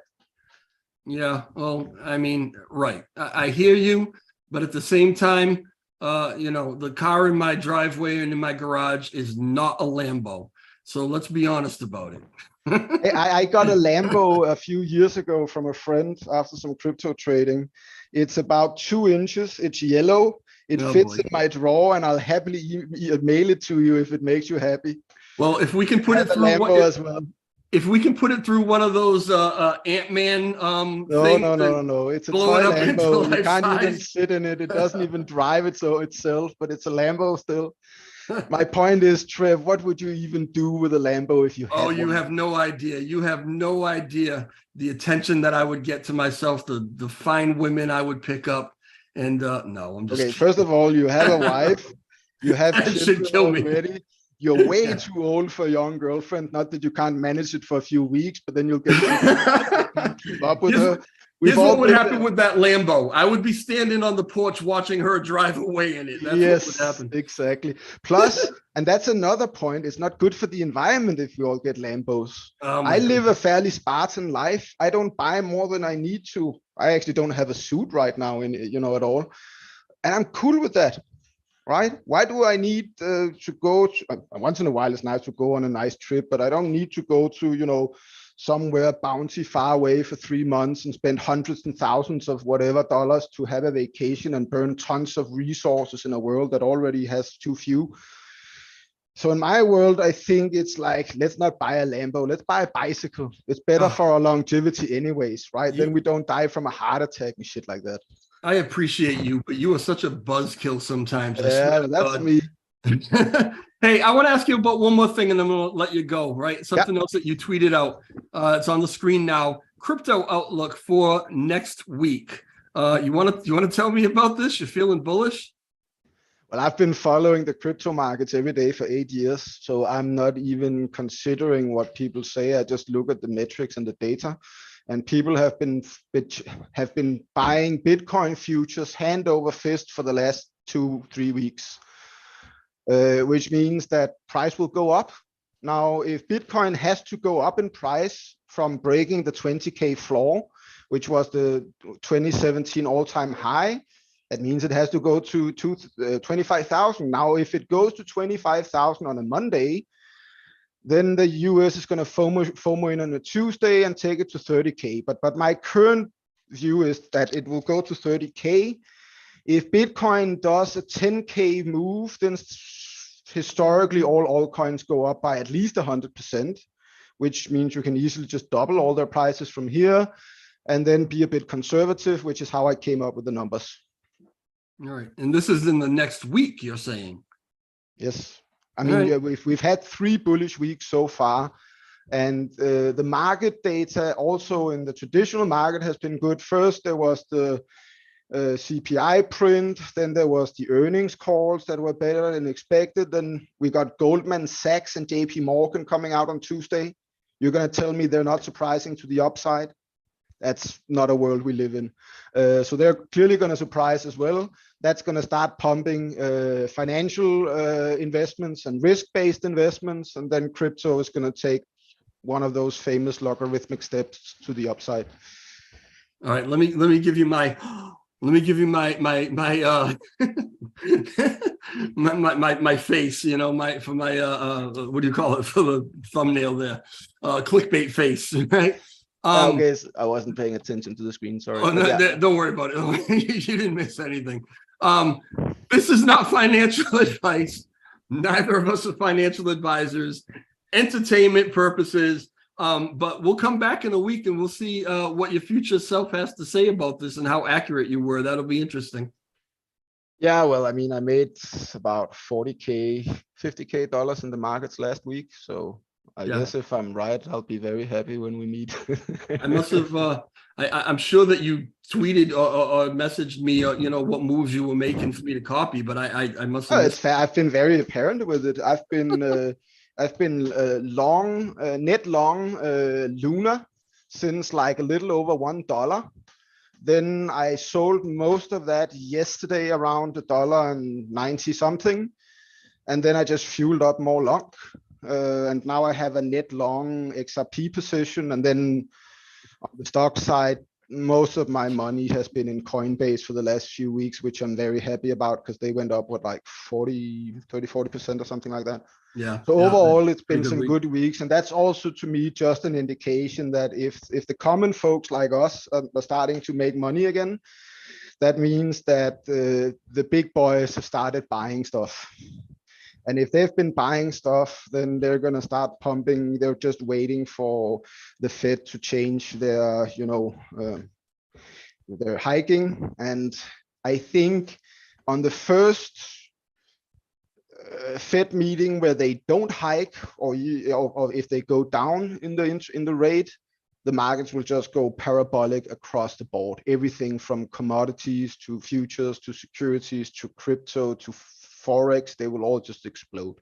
Yeah, well, I mean, right. I hear you, but at the same time, the car in my driveway and in my garage is not a Lambo. So let's be honest about it. I got a Lambo a few years ago from a friend after some crypto trading. It's about 2 inches. It's yellow. It fits in my drawer, and I'll happily mail it to you if it makes you happy. Well, if we can put it through if we can put it through one of those Ant-Man No. It's a toy Lambo. You can't even sit in it. It doesn't even drive itself, but it's a Lambo still. My point is, Trev, what would you even do with a Lambo if you had one? You have no idea. You have no idea the attention that I would get to myself, the fine women I would pick up. And no, I'm just okay. Kidding. First of all, you have a wife, you have children already. Me. You're way too old for a young girlfriend. Not that you can't manage it for a few weeks, but then you'll get can't keep up with her. Here's what would happen with that Lambo. I would be standing on the porch watching her drive away in it. That's what would happen. Exactly. Plus, and that's another point, it's not good for the environment if we all get Lambos. I live a fairly Spartan life. I don't buy more than I need to. I actually don't have a suit right now, at all. And I'm cool with that, right? Why do I need to go once in a while it's nice to go on a nice trip, but I don't need to go to, somewhere bounty far away for 3 months and spend hundreds and thousands of whatever dollars to have a vacation and burn tons of resources in a world that already has too few. So in my world, I think it's like, let's not buy a Lambo, let's buy a bicycle. It's better for our longevity anyways, right? Then we don't die from a heart attack and shit like that. I appreciate you, but you are such a buzzkill sometimes. Yeah, that's me. Hey, I want to ask you about one more thing and then we'll let you go, right? Something else that you tweeted out. It's on the screen now. Crypto outlook for next week. You want to tell me about this? You're feeling bullish? Well, I've been following the crypto markets every day for 8 years, so I'm not even considering what people say. I just look at the metrics and the data. And people have been buying Bitcoin futures hand over fist for the last 2-3 weeks. Which means that price will go up. Now, if Bitcoin has to go up in price from breaking the 20K floor, which was the 2017 all-time high. That means it has to go to 25,000. Now, if it goes to 25,000 on a Monday, then the US is going to FOMO in on a Tuesday and take it to 30K. But my current view is that it will go to 30K. If Bitcoin does a 10K move, then historically all altcoins go up by at least 100%, which means you can easily just double all their prices from here and then be a bit conservative, which is how I came up with the numbers. All right. And this is in the next week, you're saying? Yes. I mean, yeah, we've had 3 bullish weeks so far, and the market data also in the traditional market has been good. First, there was the CPI print, then there was the earnings calls that were better than expected. Then we got Goldman Sachs and JP Morgan coming out on Tuesday. You're going to tell me they're not surprising to the upside? That's not a world we live in. So they're clearly going to surprise as well. That's going to start pumping financial investments and risk-based investments, and then crypto is going to take one of those famous logarithmic steps to the upside. All right, let me give you my my face, you know, for my what do you call it, for the thumbnail there, clickbait face, right? Okay, so I wasn't paying attention to the screen, sorry. Oh, no, yeah. don't worry about it. You didn't miss anything. This is not financial advice. Neither of us are financial advisors. Entertainment purposes. But we'll come back in a week and we'll see what your future self has to say about this and how accurate you were. That'll be interesting. Yeah, well, I mean, I made about 40K, $50K in the markets last week. So I guess if I'm right, I'll be very happy when we meet. I must have, I'm sure that you tweeted or messaged me, you know, what moves you were making for me to copy, but I must have. Oh, it's fair. I've been very apparent with it. I've been long, net long Luna since like a little over $1. Then I sold most of that yesterday around $1.90 something. And then I just fueled up more long. And now I have a net long XRP position. And then on the stock side, most of my money has been in Coinbase for the last few weeks, which I'm very happy about because they went up with like 40% or something like that. Yeah. So overall, it's been good some week. good weeks. And that's also to me just an indication that if the common folks like us are starting to make money again, that means that the big boys have started buying stuff. And if they've been buying stuff, then they're going to start pumping. They're just waiting for the Fed to change their, you know, their hiking. And I think on the first Fed meeting where they don't hike, or if they go down in the rate, the markets will just go parabolic across the board. Everything from commodities to futures to securities to crypto to Forex, they will all just explode.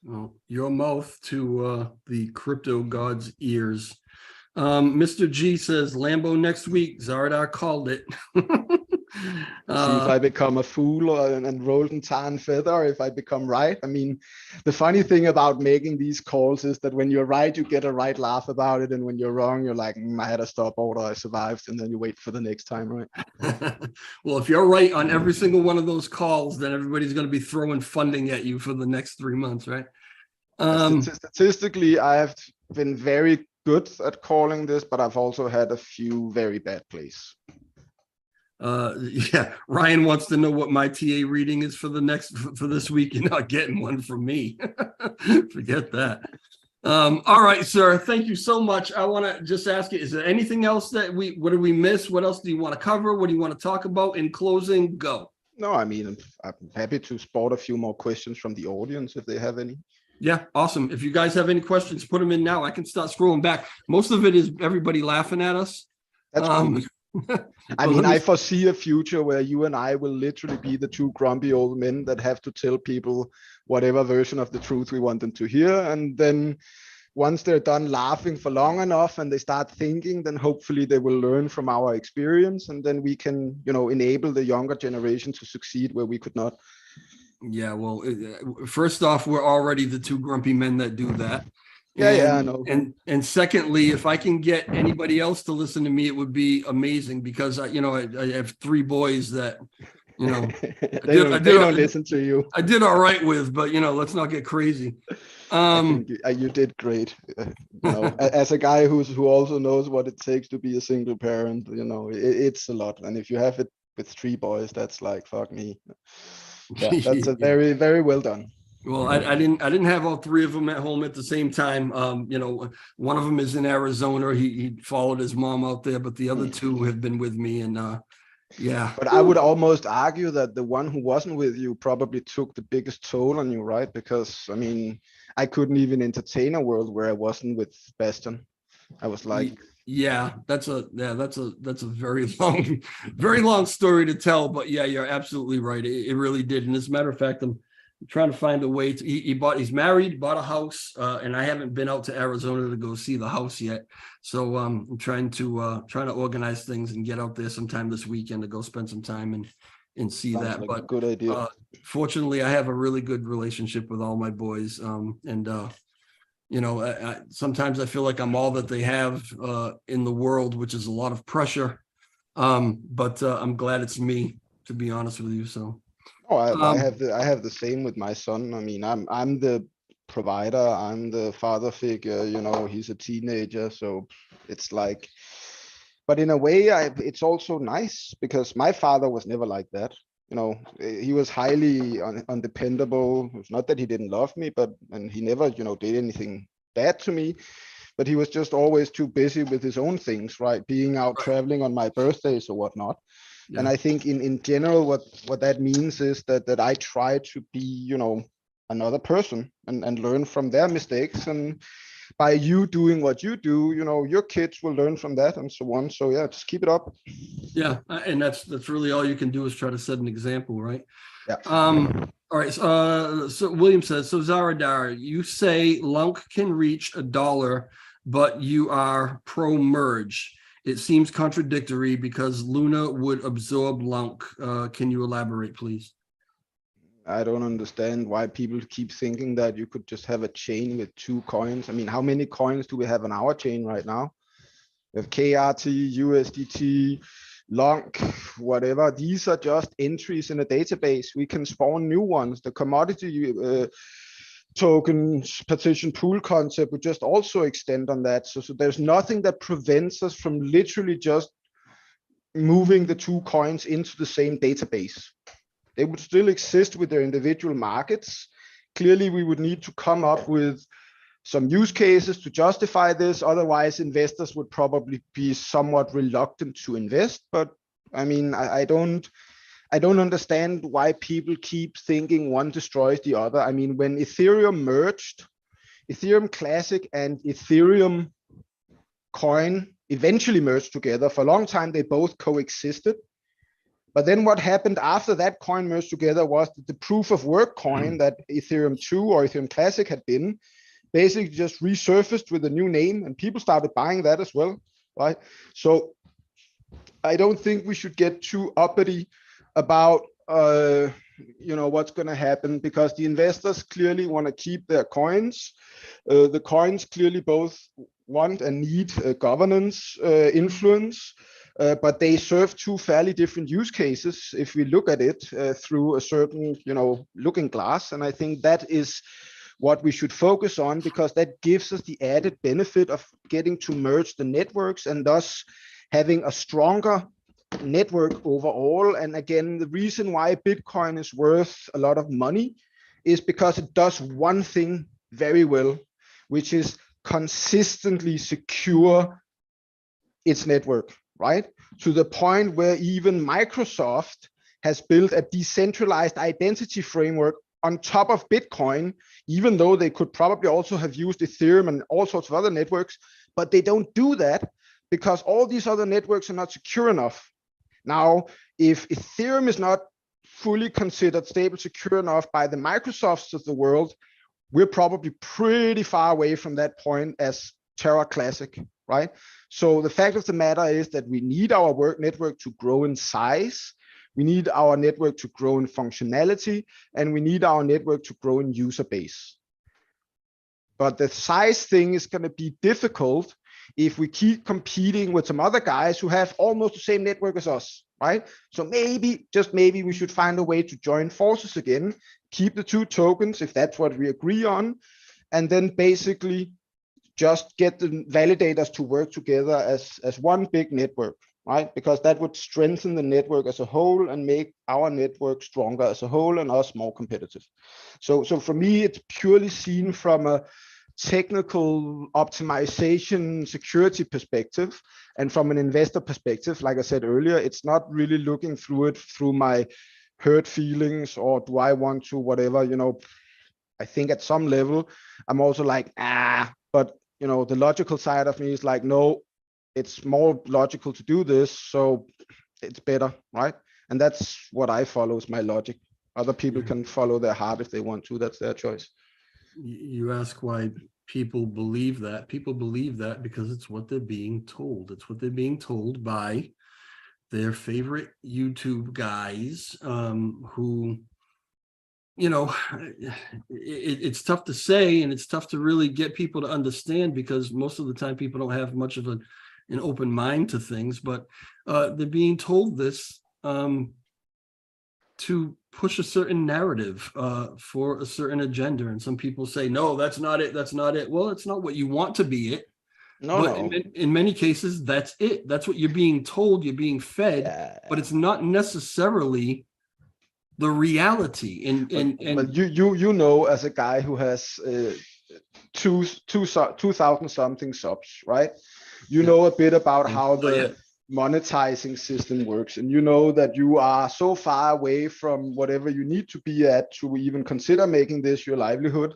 Well, your mouth to the crypto god's ears. Mr. G says Lambo next week. Zaradar called it. See if I become a fool and rolled in tar and feather, if I become right. I mean, the funny thing about making these calls is that when you're right, you get a right laugh about it. And when you're wrong, you're like, I had a stop order, I survived. And then you wait for the next time, right? Well, if you're right on every single one of those calls, then everybody's going to be throwing funding at you for the next 3 months, right? Statistically, I have been very good at calling this, but I've also had a few very bad plays. Yeah, Ryan wants to know what my TA reading is for this week. You're not getting one from me. Forget that. All right, sir. Thank you so much. I want to just ask you, is there anything else that what did we miss? What else do you want to cover? What do you want to talk about? In closing, go. No, I mean, I'm happy to spot a few more questions from the audience if they have any. Yeah, awesome. If you guys have any questions, put them in now. I can start scrolling back. Most of it is everybody laughing at us. That's cool. I mean, I foresee a future where you and I will literally be the two grumpy old men that have to tell people whatever version of the truth we want them to hear. And then once they're done laughing for long enough and they start thinking, then hopefully they will learn from our experience. And then we can, you know, enable the younger generation to succeed where we could not. Yeah, well, first off, we're already the two grumpy men that do that. Yeah, I And know. and secondly, if I can get anybody else to listen to me, it would be amazing because I have 3 boys that you know They don't listen to you. I did all right with, but let's not get crazy. I think you did great. As a guy who also knows what it takes to be a single parent, it's a lot. And if you have it with 3 boys, that's like, fuck me. Yeah, that's a Yeah. very, very well done. Well, I didn't have all 3 of them at home at the same time. One of them is in Arizona. He followed his mom out there, but the other 2 have been with me, and yeah. But I would almost argue that the one who wasn't with you probably took the biggest toll on you, right? Because I mean, I couldn't even entertain a world where I wasn't with Bastion. I was like, Yeah, that's a very very long story to tell, but yeah, you're absolutely right. It really did. And as a matter of fact, I'm trying to find a way to he's married, bought a house, and I haven't been out to Arizona to go see the house yet. So I'm trying to organize things and get out there sometime this weekend to go spend some time and see sounds that. like But a good idea. fortunately, I have a really good relationship with all my boys. Sometimes I feel like I'm all that they have in the world, which is a lot of pressure. But I'm glad it's me, to be honest with you. So, Oh, I um, have the same with my son. I mean, I'm the provider. I'm the father figure. He's a teenager, so it's like. But in a way, it's also nice because my father was never like that. He was highly undependable. It's not that he didn't love me, and he never, did anything bad to me. But he was just always too busy with his own things, right? Being out right. traveling on my birthdays or whatnot. And Yeah. I think in general, what that means is that I try to be, another person and learn from their mistakes. And by you doing what you do, your kids will learn from that and so on. So yeah, just keep it up. Yeah. And that's really all you can do is try to set an example, right? Yeah. All right. So William says, so Zaradar, you say Lunk can reach $1, but you are pro merge. It seems contradictory because Luna would absorb Lunk. Can you elaborate, please? I don't understand why people keep thinking that you could just have a chain with 2 coins. I mean, how many coins do we have on our chain right now? We have KRT, USDT, LONK, whatever. These are just entries in a database. We can spawn new ones. The commodity tokens partition pool concept would just also extend on that. So there's nothing that prevents us from literally just moving the 2 coins into the same database. They would still exist with their individual markets. Clearly, we would need to come up with some use cases to justify this. Otherwise, investors would probably be somewhat reluctant to invest. But I mean, I don't understand why people keep thinking one destroys the other. I mean, when Ethereum merged, Ethereum Classic and Ethereum Coin eventually merged together. For a long time, they both coexisted. But then what happened after that coin merged together was that the proof of work coin that Ethereum 2 or Ethereum Classic had been basically just resurfaced with a new name, and people started buying that as well, right? So I don't think we should get too uppity about what's going to happen, because the investors clearly want to keep their coins. The coins clearly both want and need governance influence. But they serve 2 fairly different use cases if we look at it through a certain, looking glass. And I think that is what we should focus on, because that gives us the added benefit of getting to merge the networks and thus having a stronger network overall. And again, the reason why Bitcoin is worth a lot of money is because it does one thing very well, which is consistently secure its network, right? To the point where even Microsoft has built a decentralized identity framework on top of Bitcoin, even though they could probably also have used Ethereum and all sorts of other networks, but they don't do that because all these other networks are not secure enough. Now, if Ethereum is not fully considered stable, secure enough by the Microsofts of the world, we're probably pretty far away from that point as Terra Classic, right? So the fact of the matter is that we need our work network to grow in size. We need our network to grow in functionality, and we need our network to grow in user base. But the size thing is going to be difficult if we keep competing with some other guys who have almost the same network as us, right? So maybe, just maybe, we should find a way to join forces again, keep the two tokens if that's what we agree on, and then basically just get the validators to work together as one big network, right? Because that would strengthen the network as a whole and make our network stronger as a whole and us more competitive. So for me, it's purely seen from a technical optimization security perspective, and from an investor perspective, like I said earlier, it's not really looking through it through my hurt feelings or do I want to whatever, I think at some level I'm also like, but the logical side of me is like, no, it's more logical to do this, so it's better, right? And that's what I follow, is my logic. Other people can follow their heart if they want to. That's their choice. You ask why people believe that. People believe that because it's what they're being told. It's what they're being told by their favorite YouTube guys, who, it's tough to say, and it's tough to really get people to understand, because most of the time people don't have much of an open mind to things, but they're being told this to push a certain narrative for a certain agenda. And some people say, no, that's not it. That's not it. Well, it's not what you want to be it. But in many cases, that's it. That's what you're being told, you're being fed, but it's not necessarily the reality. But you as a guy who has 2,000 something subs, right? You know a bit about how the monetizing system works, and you know that you are so far away from whatever you need to be at to even consider making this your livelihood,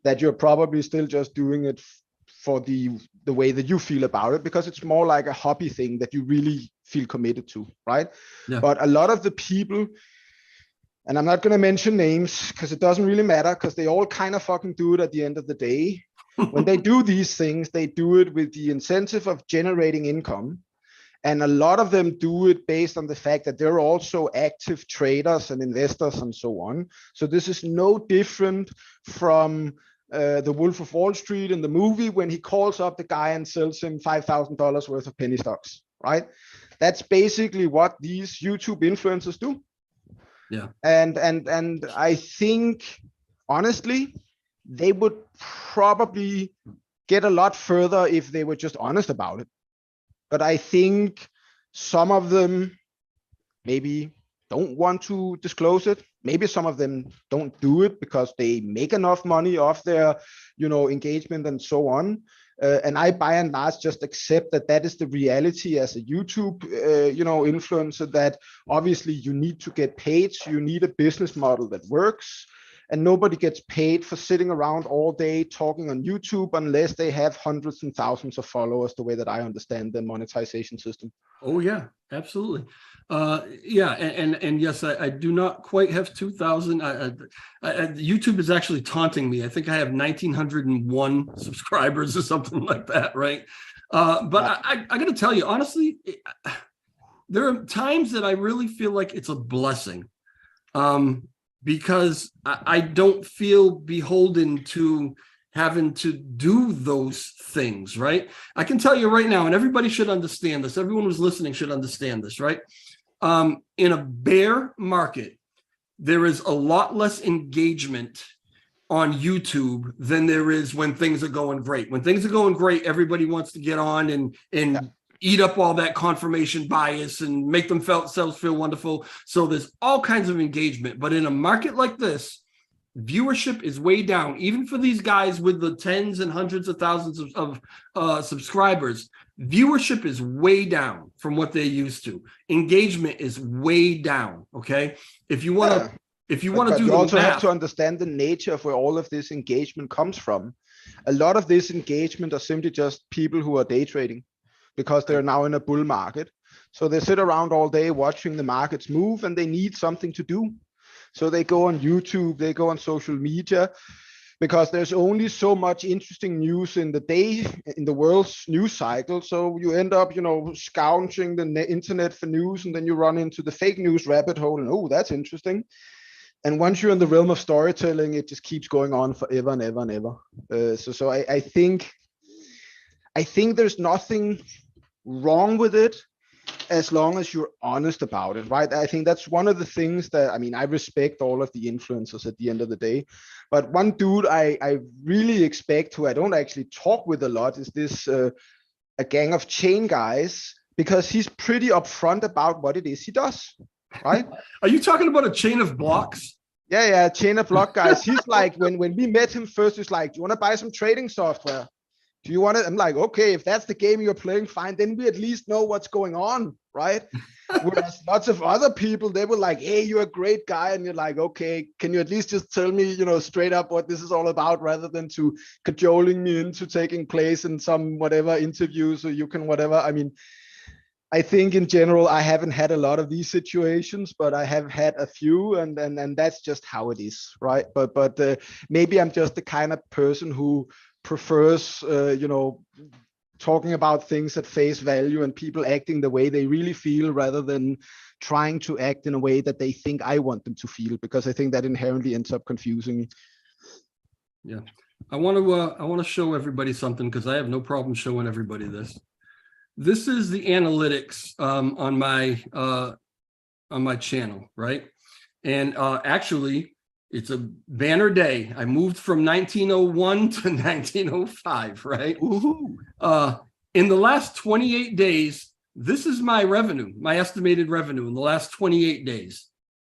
that you're probably still just doing it for the way that you feel about it, because it's more like a hobby thing that you really feel committed to, right? But a lot of the people, and I'm not going to mention names because it doesn't really matter, because they all kind of fucking do it at the end of the day. When they do these things, they do it with the incentive of generating income. And a lot of them do it based on the fact that they're also active traders and investors and so on. So this is no different from the Wolf of Wall Street in the movie, when he calls up the guy and sells him $5,000 worth of penny stocks, right? That's basically what these YouTube influencers do. Yeah. And I think, honestly, they would probably get a lot further if they were just honest about it. But I think some of them maybe don't want to disclose it. Maybe some of them don't do it because they make enough money off their, engagement and so on. And I, by and large, just accept that that is the reality as a YouTube, influencer, that obviously you need to get paid. So you need a business model that works. And nobody gets paid for sitting around all day talking on YouTube unless they have hundreds and thousands of followers, the way that I understand the monetization system. Oh, yeah, absolutely. And yes, I do not quite have 2,000. YouTube is actually taunting me. I think I have 1,901 subscribers or something like that, right? But I got to tell you, honestly, there are times that I really feel like it's a blessing. Because I don't feel beholden to having to do those things, right? I can tell you right now, and everybody should understand this, everyone who's listening should understand this, right? In a bear market, there is a lot less engagement on YouTube than there is when things are going great. When things are going great, everybody wants to get on and eat up all that confirmation bias and make themselves feel wonderful. So there's all kinds of engagement. But in a market like this, viewership is way down, even for these guys with the tens and hundreds of thousands of subscribers. Viewership is way down from what they're used to. Engagement is way down. Okay. If you want to, do you also math, have to understand the nature of where all of this engagement comes from. A lot of this engagement are simply just people who are day trading, because they're now in a bull market. So they sit around all day watching the markets move, and they need something to do. So they go on YouTube, they go on social media, because there's only so much interesting news in the day, in the world's news cycle. So you end up, scouring the internet for news, and then you run into the fake news rabbit hole, and oh, that's interesting. And once you're in the realm of storytelling, it just keeps going on forever and ever and ever. So I think there's nothing wrong with it as long as you're honest about it, right? I think that's one of the things that, I mean, I respect all of the influencers at the end of the day, but one dude I really expect, who I don't actually talk with a lot, is this a gang of chain guys, because he's pretty upfront about what it is he does, right? Are you talking about a chain of blocks? Yeah, chain of block guys. He's like, when we met him first, he's like, do you want to buy some trading software? Do you want it? I'm like, okay, if that's the game you're playing, fine. Then we at least know what's going on, right? Whereas lots of other people, they were like, hey, you're a great guy. And you're like, okay, can you at least just tell me, straight up what this is all about, rather than to cajoling me into taking place in some whatever interview so you can whatever. I mean, I think in general, I haven't had a lot of these situations, but I have had a few, and that's just how it is, right? But maybe I'm just the kind of person who prefers, talking about things at face value and people acting the way they really feel, rather than trying to act in a way that they think I want them to feel, because I think that inherently ends up confusing me. Yeah, I want to show everybody something, because I have no problem showing everybody this. This is the analytics on my channel, right? And actually, it's a banner day. I moved from 1901 to 1905, right? In the last 28 days, this is my revenue, my estimated revenue in the last 28 days.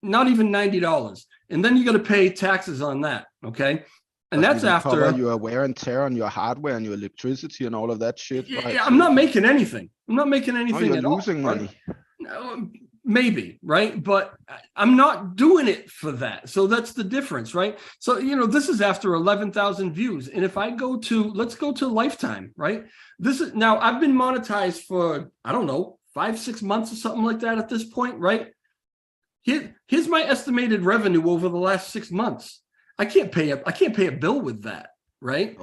Not even $90. And then you got to pay taxes on that, okay? And that's after cover your wear and tear on your hardware and your electricity and all of that shit. Right? I'm not making anything. I'm not making anything at all. You're losing money. Right? No, maybe, right? But I'm not doing it for that. So that's the difference, right? So, this is after 11,000 views. And if I let's go to Lifetime, right? Now I've been monetized for, I don't know, 5-6 months or something like that at this point, right? Here's my estimated revenue over the last 6 months. I can't pay a bill with that, right?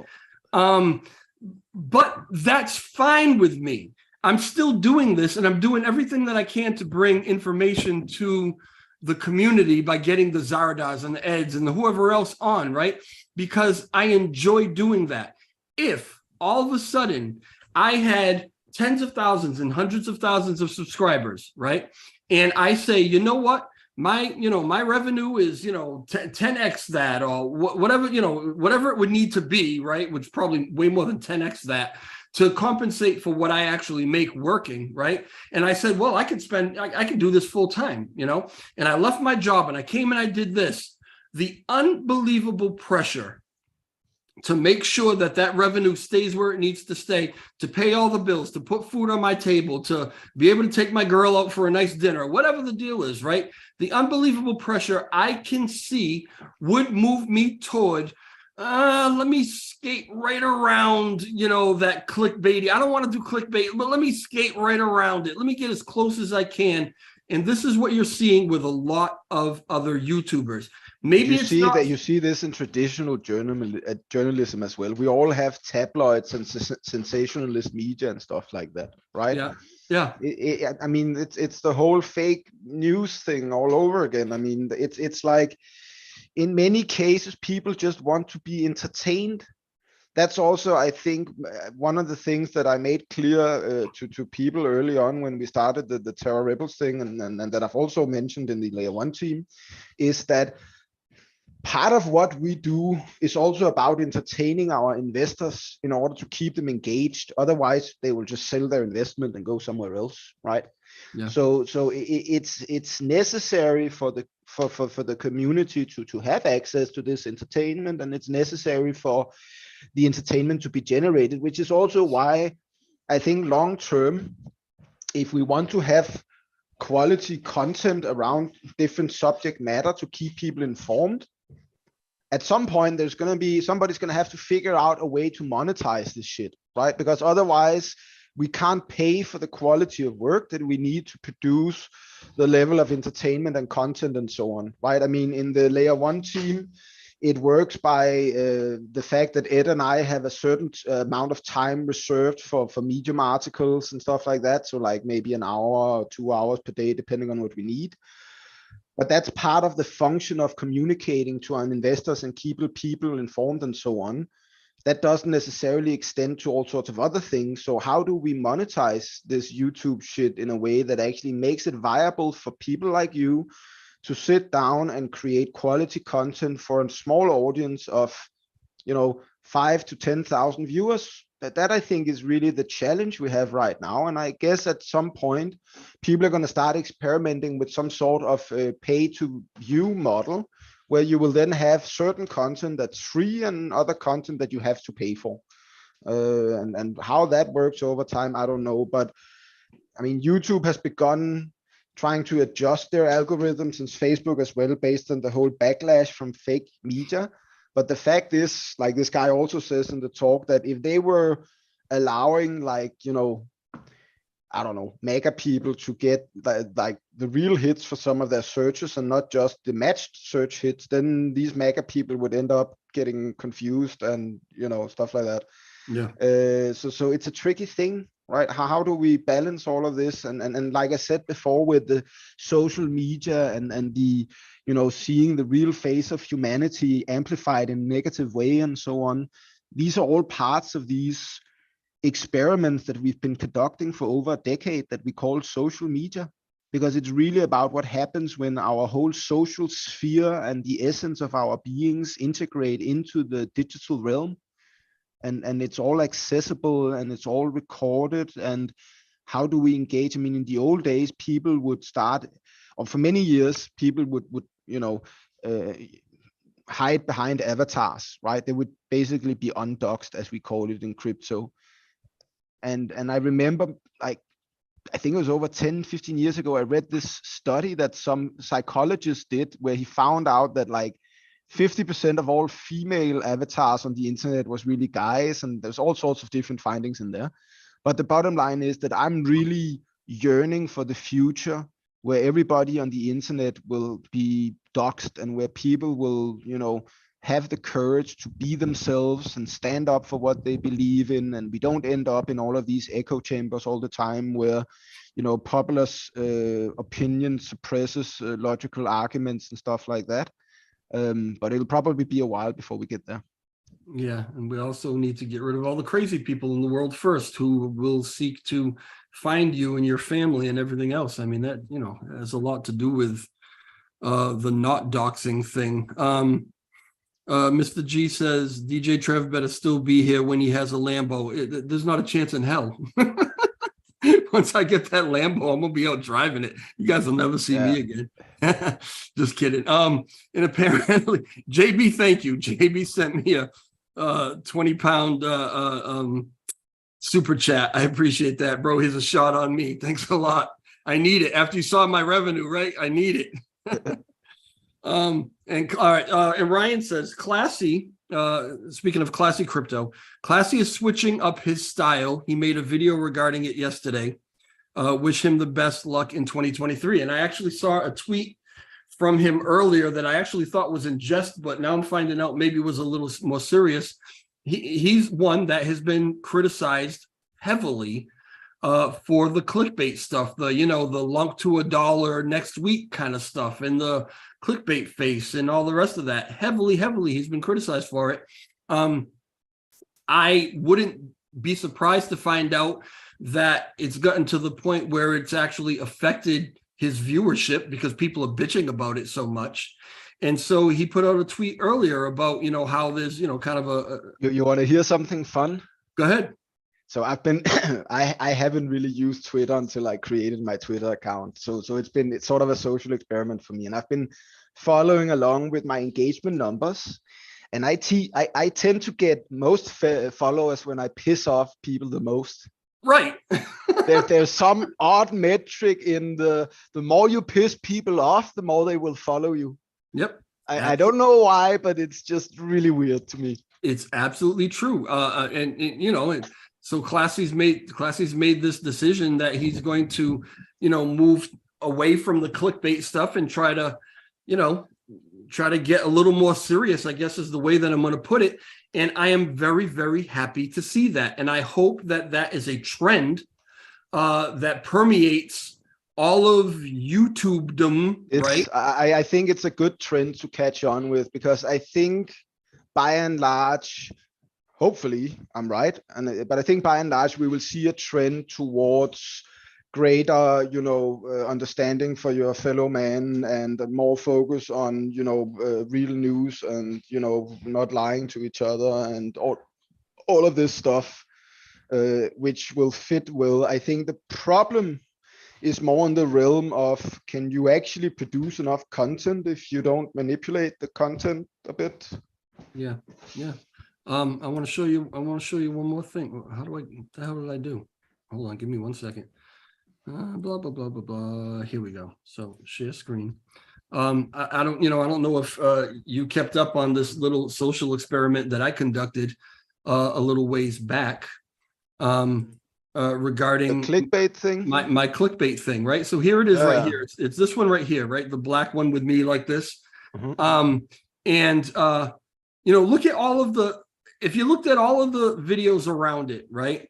But that's fine with me. I'm still doing this, and I'm doing everything that I can to bring information to the community by getting the Zaradars and the Eds and the whoever else on, right? Because I enjoy doing that. If all of a sudden I had tens of thousands and hundreds of thousands of subscribers, right? And I say, you know what? My revenue is 10x that, or whatever it would need to be, right, which probably way more than 10x that, to compensate for what I actually make working, right? And I said, well, I can do this full time, and I left my job and I came and I did this. The unbelievable pressure to make sure that revenue stays where it needs to stay, to pay all the bills, to put food on my table, to be able to take my girl out for a nice dinner, whatever the deal is, right? The unbelievable pressure I can see would move me toward, let me skate right around, that clickbaity. I don't want to do clickbait, but let me skate right around it. Let me get as close as I can. And this is what you're seeing with a lot of other YouTubers. Maybe you see this in traditional journalism as well. We all have tabloids and sensationalist media and stuff like that, right? Yeah. I mean, it's the whole fake news thing all over again. I mean, it's like, in many cases, people just want to be entertained. That's also, I think, one of the things that I made clear to people early on when we started the Terror Rebels thing, and that I've also mentioned in the Layer 1 team, is that part of what we do is also about entertaining our investors in order to keep them engaged. Otherwise, they will just sell their investment and go somewhere else, right? Yeah. So it's necessary for the community to have access to this entertainment, and it's necessary for the entertainment to be generated, which is also why I think long term, if we want to have quality content around different subject matter to keep people informed, at some point somebody's going to have to figure out a way to monetize this shit, right? Because otherwise we can't pay for the quality of work that we need to produce the level of entertainment and content and so on, right? I mean, in the Layer 1 team, it works by the fact that Ed and I have a certain amount of time reserved for Medium articles and stuff like that. So like maybe an hour or 2 hours per day, depending on what we need. But that's part of the function of communicating to our investors and keep people informed and so on. That doesn't necessarily extend to all sorts of other things. So how do we monetize this YouTube shit in a way that actually makes it viable for people like you to sit down and create quality content for a small audience of, 5 to 10,000 viewers? That I think is really the challenge we have right now. And I guess at some point, people are going to start experimenting with some sort of pay to view model, where you will then have certain content that's free and other content that you have to pay for. And how that works over time, I don't know. But I mean, YouTube has begun trying to adjust their algorithm since Facebook as well, based on the whole backlash from fake media. But the fact is, like this guy also says in the talk, that if they were allowing, like, I don't know, mega people to get like the real hits for some of their searches and not just the matched search hits, then these mega people would end up getting confused and, stuff like that. Yeah. So it's a tricky thing, right? How do we balance all of this? And like I said before, with the social media and the, seeing the real face of humanity amplified in a negative way and so on, these are all parts of these experiments that we've been conducting for over a decade that we call social media, because it's really about what happens when our whole social sphere and the essence of our beings integrate into the digital realm. And it's all accessible and it's all recorded. And how do we engage? I mean, in the old days, people would start, or for many years, people would hide behind avatars, right? They would basically be undoxed, as we call it in crypto. And I remember, like, I think it was over 10, 15 years ago, I read this study that some psychologist did, where he found out that like 50% of all female avatars on the internet was really guys, and there's all sorts of different findings in there. But the bottom line is that I'm really yearning for the future where everybody on the internet will be doxed, and where people will, have the courage to be themselves and stand up for what they believe in, and we don't end up in all of these echo chambers all the time where, popular opinion suppresses logical arguments and stuff like that. But it'll probably be a while before we get there. Yeah, and we also need to get rid of all the crazy people in the world first, who will seek to find you and your family and everything else. I mean, that, has a lot to do with the not doxing thing. Mr. G says DJ Trev better still be here when he has a Lambo. There's not a chance in hell. Once I get that Lambo, I'm gonna be out driving it. You guys will never see me again. Just kidding. And apparently, JB, thank you. JB sent me a 20-pound super chat. I appreciate that, bro. Here's a shot on me. Thanks a lot. I need it. After you saw my revenue, right? I need it. And all right. And Ryan says, Classy. Speaking of Classy Crypto, Classy is switching up his style. He made a video regarding it yesterday. Wish him the best luck in 2023. And I actually saw a tweet from him earlier that I actually thought was in jest, but now I'm finding out maybe was a little more serious. He's one that has been criticized heavily for the clickbait stuff, the lump to $1 next week kind of stuff, and the clickbait face and all the rest of that. Heavily he's been criticized for it. I wouldn't be surprised to find out that it's gotten to the point where it's actually affected his viewership because people are bitching about it so much. And so he put out a tweet earlier about, how there's, kind of You want to hear something fun? Go ahead. So I've been, I haven't really used Twitter until I created my Twitter account. So it's sort of a social experiment for me. And I've been following along with my engagement numbers. And I tend to get most followers when I piss off people the most. Right. There's some odd metric in the more you piss people off, the more they will follow you. Yep. I don't know why, but it's just really weird to me. It's absolutely true. So Classy's made this decision that he's going to, move away from the clickbait stuff and try to get a little more serious, I guess is the way that I'm going to put it. And I am very, very happy to see that. And I hope that is a trend that permeates all of YouTubedom, right? I think it's a good trend to catch on with, because I think by and large, hopefully I'm right, but I think by and large we will see a trend towards greater, understanding for your fellow man, and more focus on, real news, and not lying to each other, and all of this stuff, which will fit well. I think the problem is more in the realm of, can you actually produce enough content if you don't manipulate the content a bit? Yeah. I want to show you one more thing. The hell did I do? Hold on, give me 1 second. Blah blah blah blah blah. Here we go. So share screen. I don't know if you kept up on this little social experiment that I conducted a little ways back, regarding the clickbait thing. My clickbait thing, right? So here it is, right here. It's this one right here, right? The black one with me like this. And look at all of if you looked at all of the videos around it, right?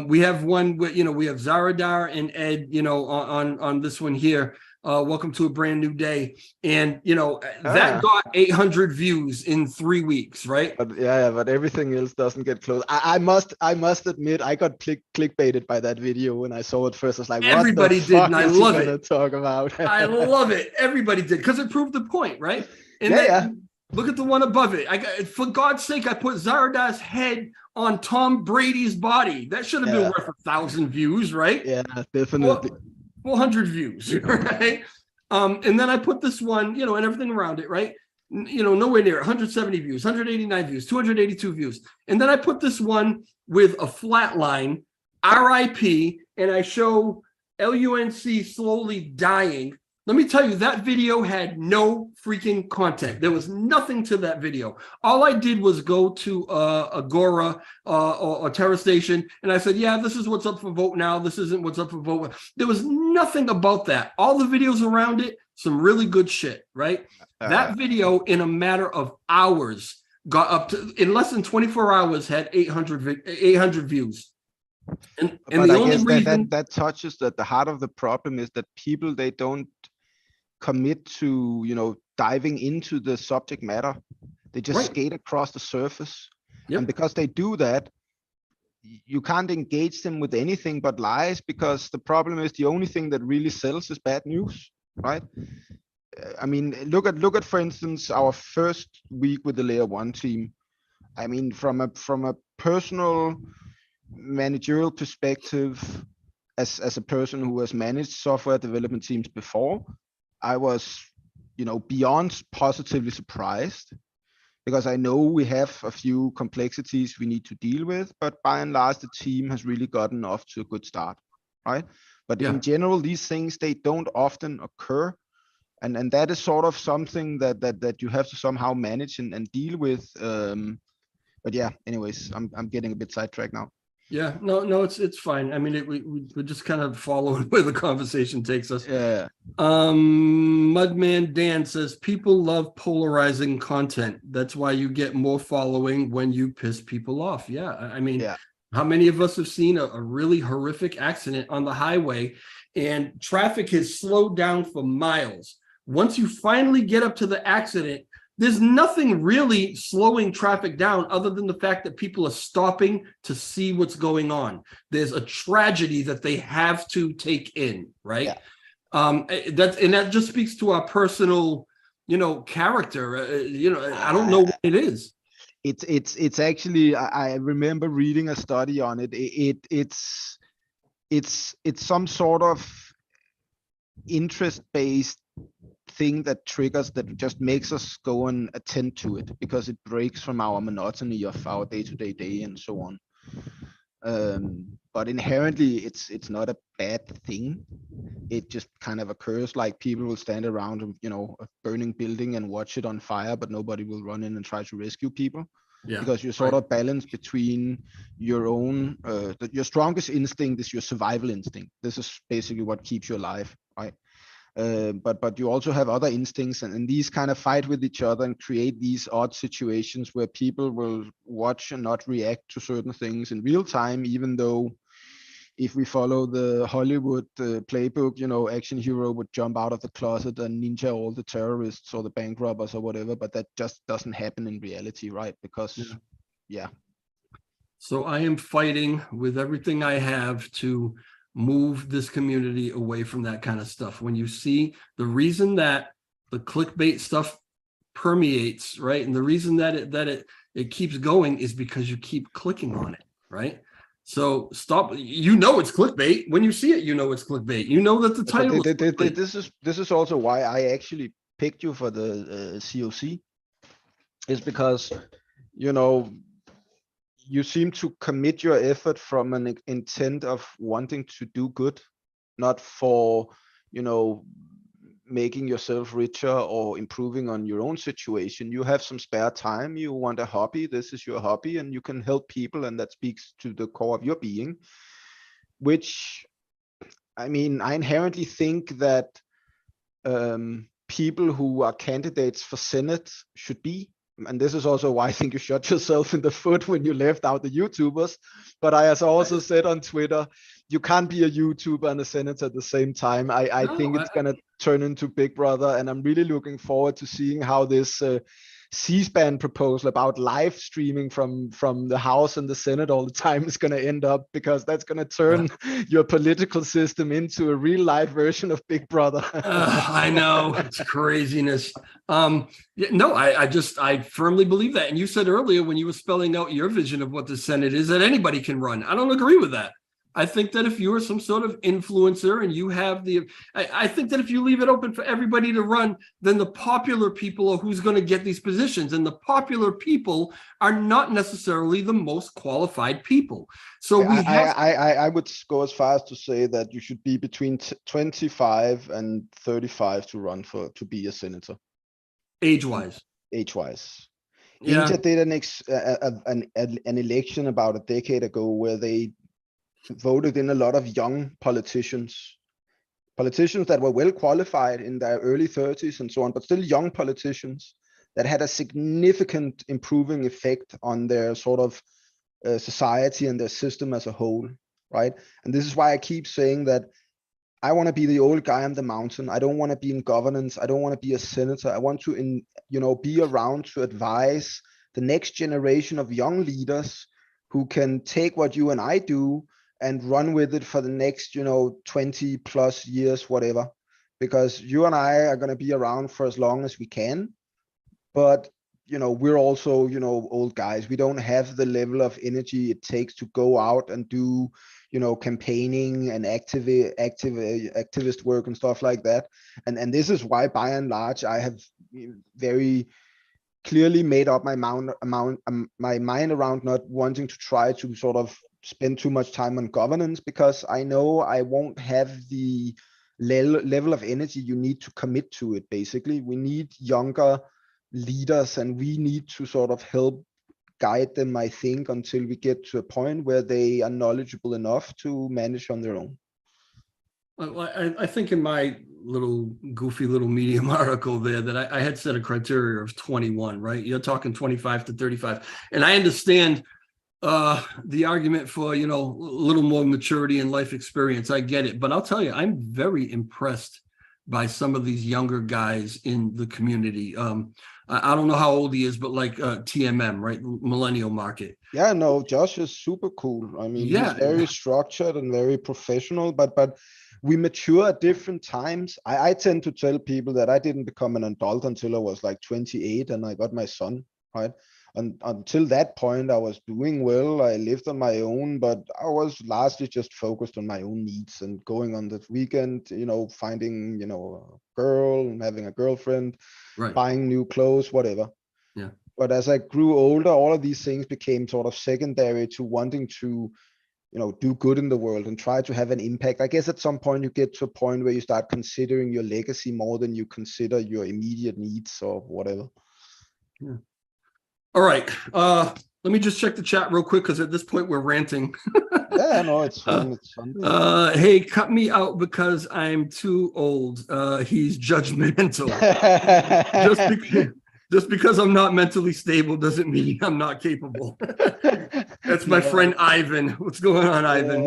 We have one with, we have Zaradar and Ed, on this one here. Welcome to a brand new day. And, that got 800 views in 3 weeks, right? But but everything else doesn't get close. I must admit, I got clickbaited by that video when I saw it first. I was like, everybody what the fuck did, and I is love he it. Talk about? I love it. Everybody did, because it proved the point, right? And look at the one above it. For God's sake, I put Zaradar's head on Tom Brady's body. That should have been worth 1,000 views, right? Yeah, definitely. 400 views, right? And then I put this one, and everything around it, right? Nowhere near 170 views, 189 views, 282 views. And then I put this one with a flat line, RIP, and I show LUNC slowly dying. Let me tell you, that video had no freaking content. There was nothing to that video. All I did was go to Agora or Terra Station, and I said, yeah, this is what's up for vote now. This isn't what's up for vote. There was nothing about that. All the videos around it, some really good shit, right? That video, in a matter of hours, got up to, in less than 24 hours, had 800 views. And but the only reason that touches that the heart of the problem is that people, they don't commit to diving into the subject matter. They just skate across the surface. And because they do that, you can't engage them with anything but lies, because the problem is the only thing that really sells is bad news, right? I mean, look at for instance our first week with the layer 1 team. I mean, from a personal managerial perspective, as a person who has managed software development teams before, I was, beyond positively surprised, because I know we have a few complexities we need to deal with, but by and large, the team has really gotten off to a good start, right? But in general, these things, they don't often occur. And that is sort of something that you have to somehow manage and deal with. But yeah, anyways, I'm getting a bit sidetracked now. Yeah, no, it's fine. I mean, we're just kind of following where the conversation takes us. Yeah. Mudman Dan says, people love polarizing content. That's why you get more following when you piss people off. Yeah, I mean, how many of us have seen a really horrific accident on the highway, and traffic has slowed down for miles? Once you finally get up to the accident, there's nothing really slowing traffic down other than the fact that people are stopping to see what's going on. There's a tragedy that they have to take in, right? That just speaks to our personal, character. I don't know what it is. It's actually, I remember reading a study on it. It's some sort of interest-based thing that triggers, that just makes us go and attend to it, because it breaks from our monotony of our day-to-day day and so on. But inherently, it's not a bad thing. It just kind of occurs. Like, people will stand around, a burning building and watch it on fire, but nobody will run in and try to rescue people. Because you're sort of balanced between your own, your strongest instinct is your survival instinct. This is basically what keeps you alive, right? But you also have other instincts, and these kind of fight with each other and create these odd situations where people will watch and not react to certain things in real time, even though if we follow the Hollywood playbook, action hero would jump out of the closet and ninja all the terrorists or the bank robbers or whatever, but that just doesn't happen in reality, right? Because yeah. So I am fighting with everything I have to move this community away from that kind of stuff. When you see the reason that the clickbait stuff permeates, right? And the reason that it keeps going is because you keep clicking on it, right? So stop. It's clickbait. When you see it, it's clickbait. You know that the title is clickbait. This is also why I actually picked you for the COC, is because you seem to commit your effort from an intent of wanting to do good, not for making yourself richer or improving on your own situation. You have some spare time, you want a hobby, this is your hobby, and you can help people, and that speaks to the core of your being, which I inherently think that people who are candidates for Senate should be. And this is also why I think you shot yourself in the foot when you left out the YouTubers. But I also said on Twitter, you can't be a YouTuber and a senator at the same time. I think it's going to turn into Big Brother. And I'm really looking forward to seeing how this C-SPAN proposal about live streaming from the House and the Senate all the time is going to end up, because that's going to turn your political system into a real life version of Big Brother. I know, it's craziness. I firmly believe that. And you said earlier when you were spelling out your vision of what the Senate is, that anybody can run. I don't agree with that. I think that if you're some sort of influencer and you have I think that if you leave it open for everybody to run, then the popular people are who's going to get these positions. And the popular people are not necessarily the most qualified people. So I would go as far as to say that you should be between 25 and 35 to run to be a senator. Age-wise. Yeah. India did an election about a decade ago where they voted in a lot of young politicians that were well qualified in their early 30s and so on, but still young politicians that had a significant improving effect on their sort of society and their system as a whole, right? And this is why I keep saying that I want to be the old guy on the mountain. I don't want to be in governance. I don't want to be a senator. I want to be around to advise the next generation of young leaders who can take what you and I do and run with it for the next 20 plus years, whatever, because you and I are going to be around for as long as we can. But we're also old guys. We don't have the level of energy it takes to go out and do campaigning and activist work and stuff like that. And this is why, by and large, I have very clearly made up my mind around not wanting to try to sort of spend too much time on governance, because I know I won't have the level of energy you need to commit to it. Basically, we need younger leaders, and we need to sort of help guide them, I think, until we get to a point where they are knowledgeable enough to manage on their own. I think in my goofy little Medium article there that I had set a criteria of 21, right? You're talking 25 to 35. And I understand the argument for, a little more maturity and life experience. I get it. But I'll tell you, I'm very impressed by some of these younger guys in the community. I don't know how old he is, but like TMM, right? Millennial Market. Yeah, no, Josh is super cool. He's very structured and very professional, but we mature at different times. I tend to tell people that I didn't become an adult until I was like 28 and I got my son, right? And until that point, I was doing well. I lived on my own, but I was largely just focused on my own needs and going on the weekend, finding, a girl and having a girlfriend, right, buying new clothes, whatever. Yeah. But as I grew older, all of these things became sort of secondary to wanting to, do good in the world and try to have an impact. I guess at some point you get to a point where you start considering your legacy more than you consider your immediate needs or whatever. Yeah. All right. Let me just check the chat real quick, because at this point we're ranting. Yeah, no, it's fun. It's fun. Hey, cut me out because I'm too old. He's judgmental. Just because I'm not mentally stable doesn't mean I'm not capable. That's my No, friend Ivan. What's going on, Ivan?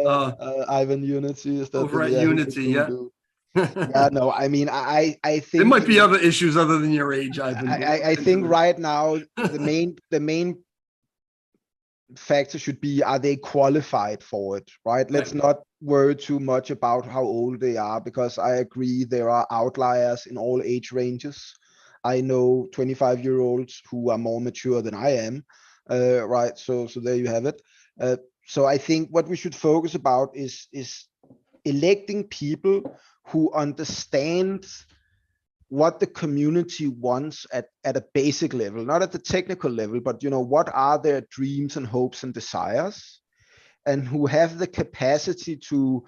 Ivan Unity, is that Over at yeah, he's a Unity, cool yeah. dude. Yeah, no, I mean, I There think, might be other issues other than your age, Ivan, but we'll I get into think it. right now the main factor should be, are they qualified for it, right? Let's Right. not worry too much about how old they are, because I agree there are outliers in all age ranges. I know 25-year-olds who are more mature than I am, right? So there you have it. So I think what we should focus about is electing people who understand what the community wants at a basic level, not at the technical level, but what are their dreams and hopes and desires, and who have the capacity to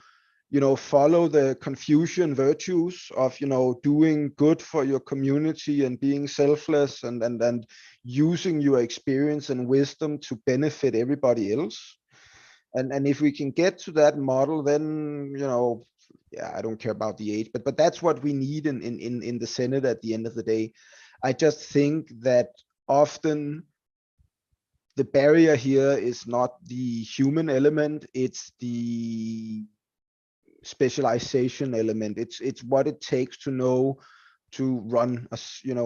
follow the Confucian virtues of doing good for your community and being selfless, and using your experience and wisdom to benefit everybody else. And if we can get to that model, then yeah, I don't care about the age, but that's what we need in the Senate at the end of the day. I just think that often the barrier here is not the human element, it's the specialization element. It's what it takes to know to run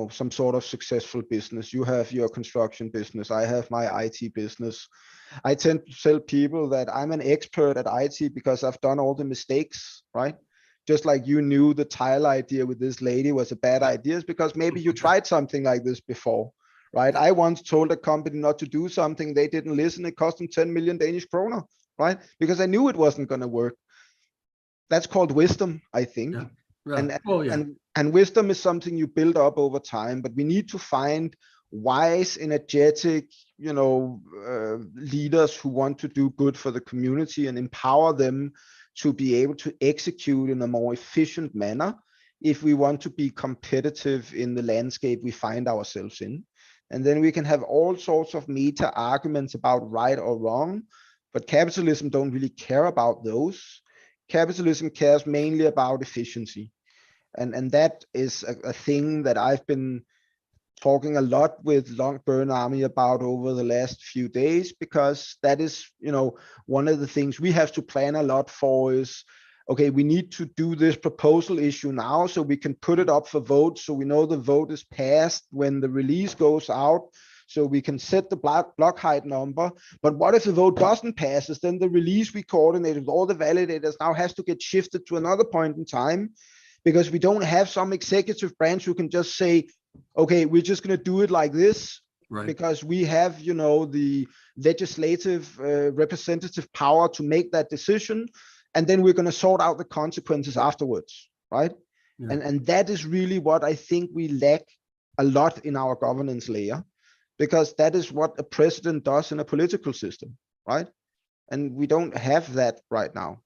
some sort of successful business. You have your construction business, I have my IT business. I tend to tell people that I'm an expert at IT because I've done all the mistakes, right? Just like you knew the tile idea with this lady was a bad idea, is because maybe you tried something like this before, right? I once told a company not to do something, they didn't listen, it cost them 10 million Danish kroner, right? Because I knew it wasn't going to work. That's called wisdom, I think. Yeah. Yeah. And Oh, yeah. and wisdom is something you build up over time, but we need to find wise, energetic, leaders who want to do good for the community and empower them to be able to execute in a more efficient manner if we want to be competitive in the landscape we find ourselves in. And then we can have all sorts of meta arguments about right or wrong, but capitalism don't really care about those. Capitalism cares mainly about efficiency. And that is a thing that I've been talking a lot with Long Burn Army about over the last few days, because that is, one of the things we have to plan a lot for is, okay, we need to do this proposal issue now so we can put it up for vote, so we know the vote is passed when the release goes out, so we can set the block height number. But what if the vote doesn't pass? Then the release we coordinated with all the validators now has to get shifted to another point in time, because we don't have some executive branch who can just say, okay, we're just going to do it like this, Right. because we have, the legislative representative power to make that decision, and then we're going to sort out the consequences afterwards, right? Yeah. And that is really what I think we lack a lot in our governance layer, because that is what a president does in a political system, right? And we don't have that right now.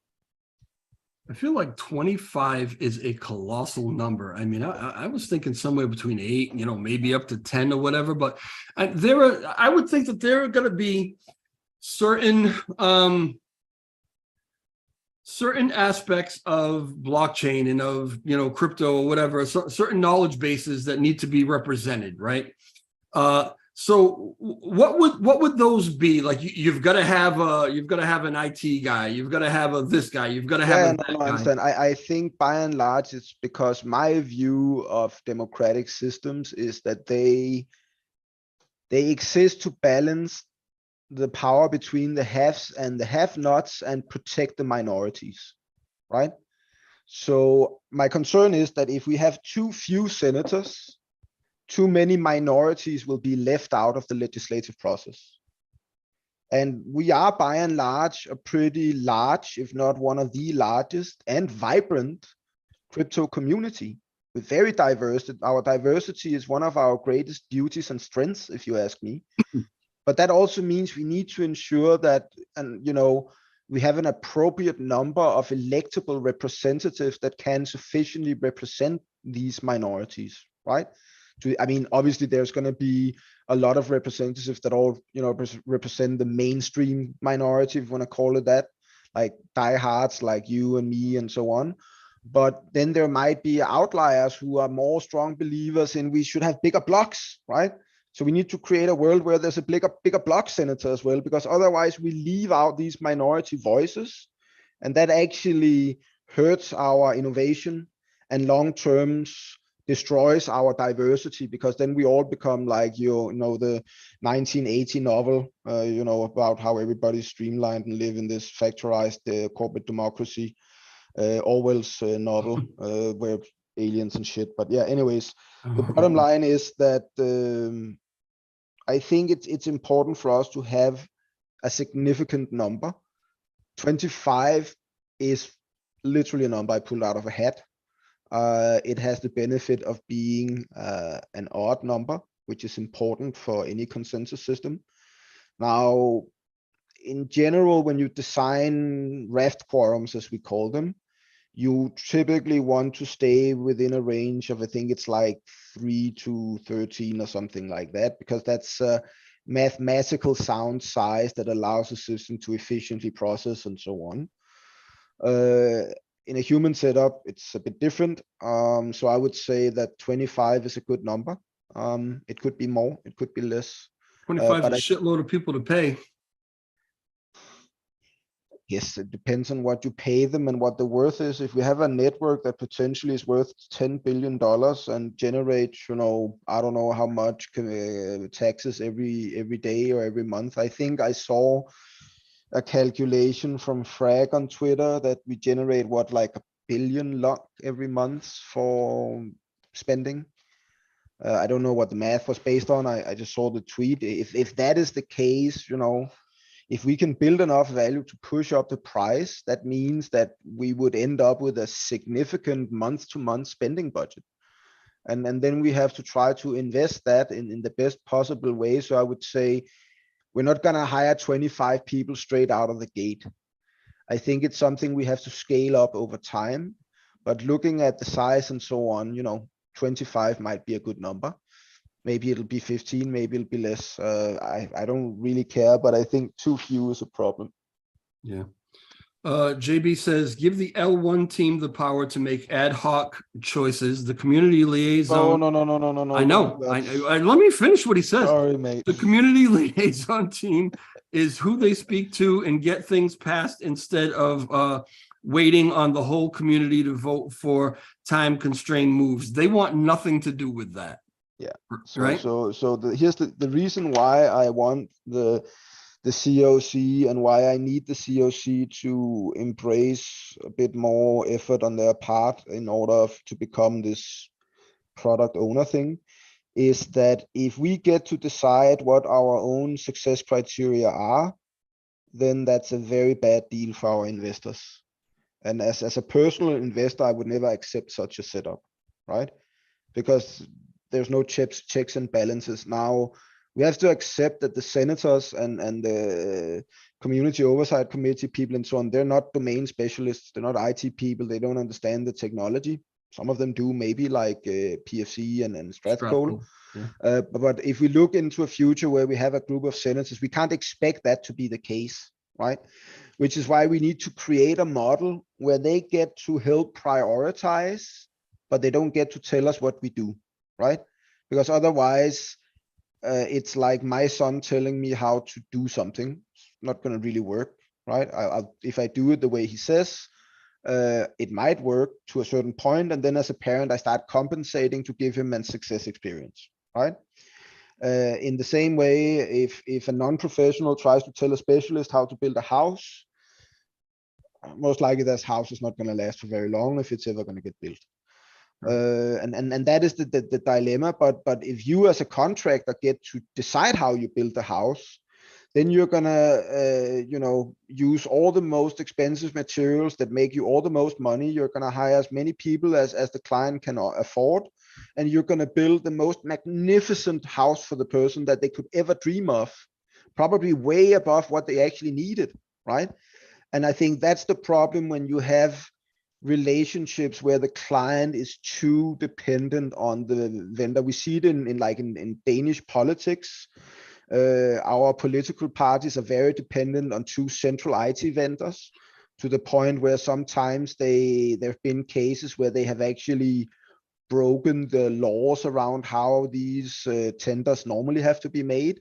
I feel like 25 is a colossal number. I mean, I was thinking somewhere between 8, maybe up to 10 or whatever. But I would think that there are going to be certain aspects of blockchain and of crypto or whatever, certain knowledge bases that need to be represented, right? So what would those be? Like you've got to have an IT guy, you've got to have this guy, you've got to have that No, I guy. understand. I think by and large it's because my view of democratic systems is that they exist to balance the power between the haves and the have-nots and protect the minorities, right? So my concern is that if we have too few senators, too many minorities will be left out of the legislative process. And we are by and large a pretty large, if not one of the largest and vibrant crypto community with very diverse. Our diversity is one of our greatest beauties and strengths, if you ask me. But that also means we need to ensure that, and we have an appropriate number of electable representatives that can sufficiently represent these minorities, right? I mean, obviously there's going to be a lot of representatives that all, represent the mainstream minority, if you want to call it that, like diehards like you and me and so on. But then there might be outliers who are more strong believers in we should have bigger blocks, right? So we need to create a world where there's a bigger block senator as well, because otherwise we leave out these minority voices, and that actually hurts our innovation and long terms destroys our diversity, because then we all become like the 1980 novel, about how everybody's streamlined and live in this factorized corporate democracy, Orwell's novel, where aliens and shit. But yeah, anyways, the bottom line is that I think it's important for us to have a significant number. 25 is literally a number I pulled out of a hat. It has the benefit of being an odd number, which is important for any consensus system. Now, in general, when you design raft quorums, as we call them, you typically want to stay within a range of, I think it's like 3 to 13 or something like that, because that's a mathematical sound size that allows the system to efficiently process and so on. In a human setup, it's a bit different. So I would say that 25 is a good number. It could be more, it could be less. 25 is a shitload of people to pay. Yes, it depends on what you pay them and what the worth is. If we have a network that potentially is worth $10 billion and generates, I don't know how much taxes every day or every month. I think I saw a calculation from Frag on Twitter that we generate like $1 billion every month for spending. I don't know what the math was based on. I just saw the tweet. If that is the case, if we can build enough value to push up the price, that means that we would end up with a significant month-to-month spending budget. And then we have to try to invest that in the best possible way. So I would say we're not going to hire 25 people straight out of the gate. I think it's something we have to scale up over time. But looking at the size and so on, 25 might be a good number. Maybe it'll be 15, maybe it'll be less. I don't really care, but I think too few is a problem. Yeah. JB says, give the L1 team the power to make ad hoc choices. The community liaison. No. I know. Let me finish what he says. Sorry, mate. The community liaison team is who they speak to and get things passed instead of waiting on the whole community to vote for time-constrained moves. They want nothing to do with that. Yeah. Right. Here's the reason why I want the COC and why I need the COC to embrace a bit more effort on their part in order to become this product owner thing, is that if we get to decide what our own success criteria are, then that's a very bad deal for our investors. And as a personal investor, I would never accept such a setup, right? Because there's no checks and balances. Now, we have to accept that the senators and the community oversight committee people and so on, they're not domain specialists. They're not IT people. They don't understand the technology. Some of them do, maybe like PFC and Stratcol. Yeah. But if we look into a future where we have a group of senators, we can't expect that to be the case, right? Which is why we need to create a model where they get to help prioritize, but they don't get to tell us what we do, right? Because otherwise, it's like my son telling me how to do something. It's not going to really work, right? If I do it the way he says, it might work to a certain point, and then as a parent, I start compensating to give him a success experience, right? In the same way, if a non-professional tries to tell a specialist how to build a house, most likely that house is not going to last for very long if it's ever going to get built. And that is the dilemma. But if you as a contractor get to decide how you build the house, then you're gonna use all the most expensive materials that make you all the most money. You're gonna hire as many people as the client can afford, and you're gonna build the most magnificent house for the person that they could ever dream of, probably way above what they actually needed, right? And I think that's the problem when you have relationships where the client is too dependent on the vendor. We see it in Danish politics. Our political parties are very dependent on two central IT vendors. to the point where sometimes there have been cases where they have actually broken the laws around how these tenders normally have to be made,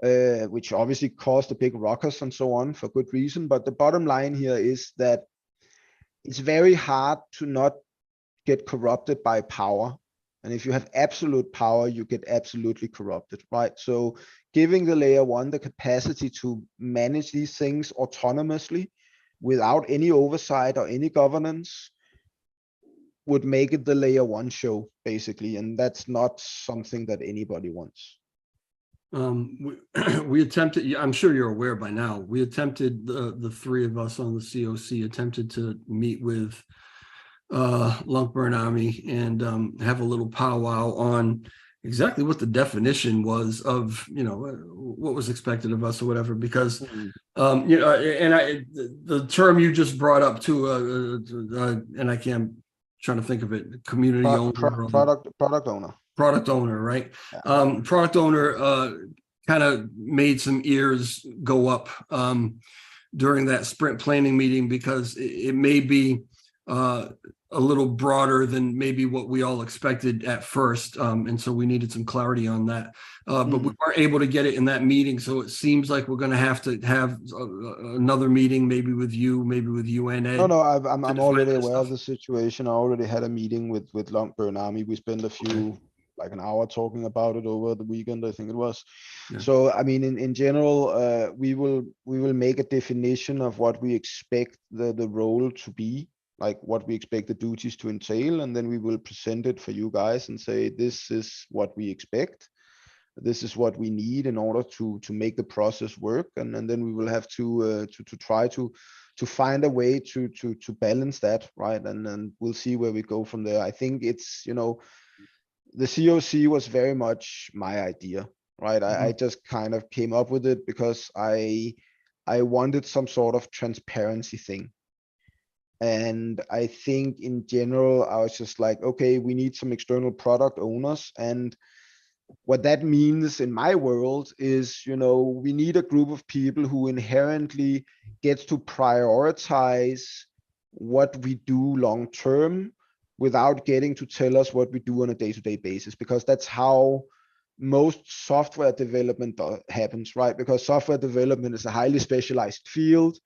which obviously caused a big ruckus and so on for good reason. But the bottom line here is that it's very hard to not get corrupted by power. And if you have absolute power, you get absolutely corrupted, right? So giving the layer one the capacity to manage these things autonomously without any oversight or any governance would make it the layer one show, basically. And that's not something that anybody wants. We attempted, I'm sure you're aware by now, we attempted, the three of us on the COC attempted to meet with Lunkburn Army and have a little powwow on exactly what the definition was of, what was expected of us or whatever, because and the term you just brought up too, and I can't, trying to think of it, community owner, product owner, right? Yeah. Product owner kind of made some ears go up during that sprint planning meeting, because it may be a little broader than maybe what we all expected at first. And so we needed some clarity on that. But we weren't able to get it in that meeting. So it seems like we're going to have another meeting, maybe with you and Ed. No, I'm already aware of the situation. I already had a meeting with Lunkburn Army. We spent like an hour talking about it over the weekend, I think it was. Yeah. So, I mean, in general, we will make a definition of what we expect the role to be, like what we expect the duties to entail, and then we will present it for you guys and say, this is what we expect. This is what we need in order to make the process work. And then we will have to try to find a way to balance that, right? And then we'll see where we go from there. I think it's, the COC was very much my idea, right? I just kind of came up with it because I wanted some sort of transparency thing. And I think in general, I was just like, okay, we need some external product owners. And what that means in my world is, we need a group of people who inherently gets to prioritize what we do long term without getting to tell us what we do on a day-to-day basis, because that's how most software development happens, right? Because software development is a highly specialized field.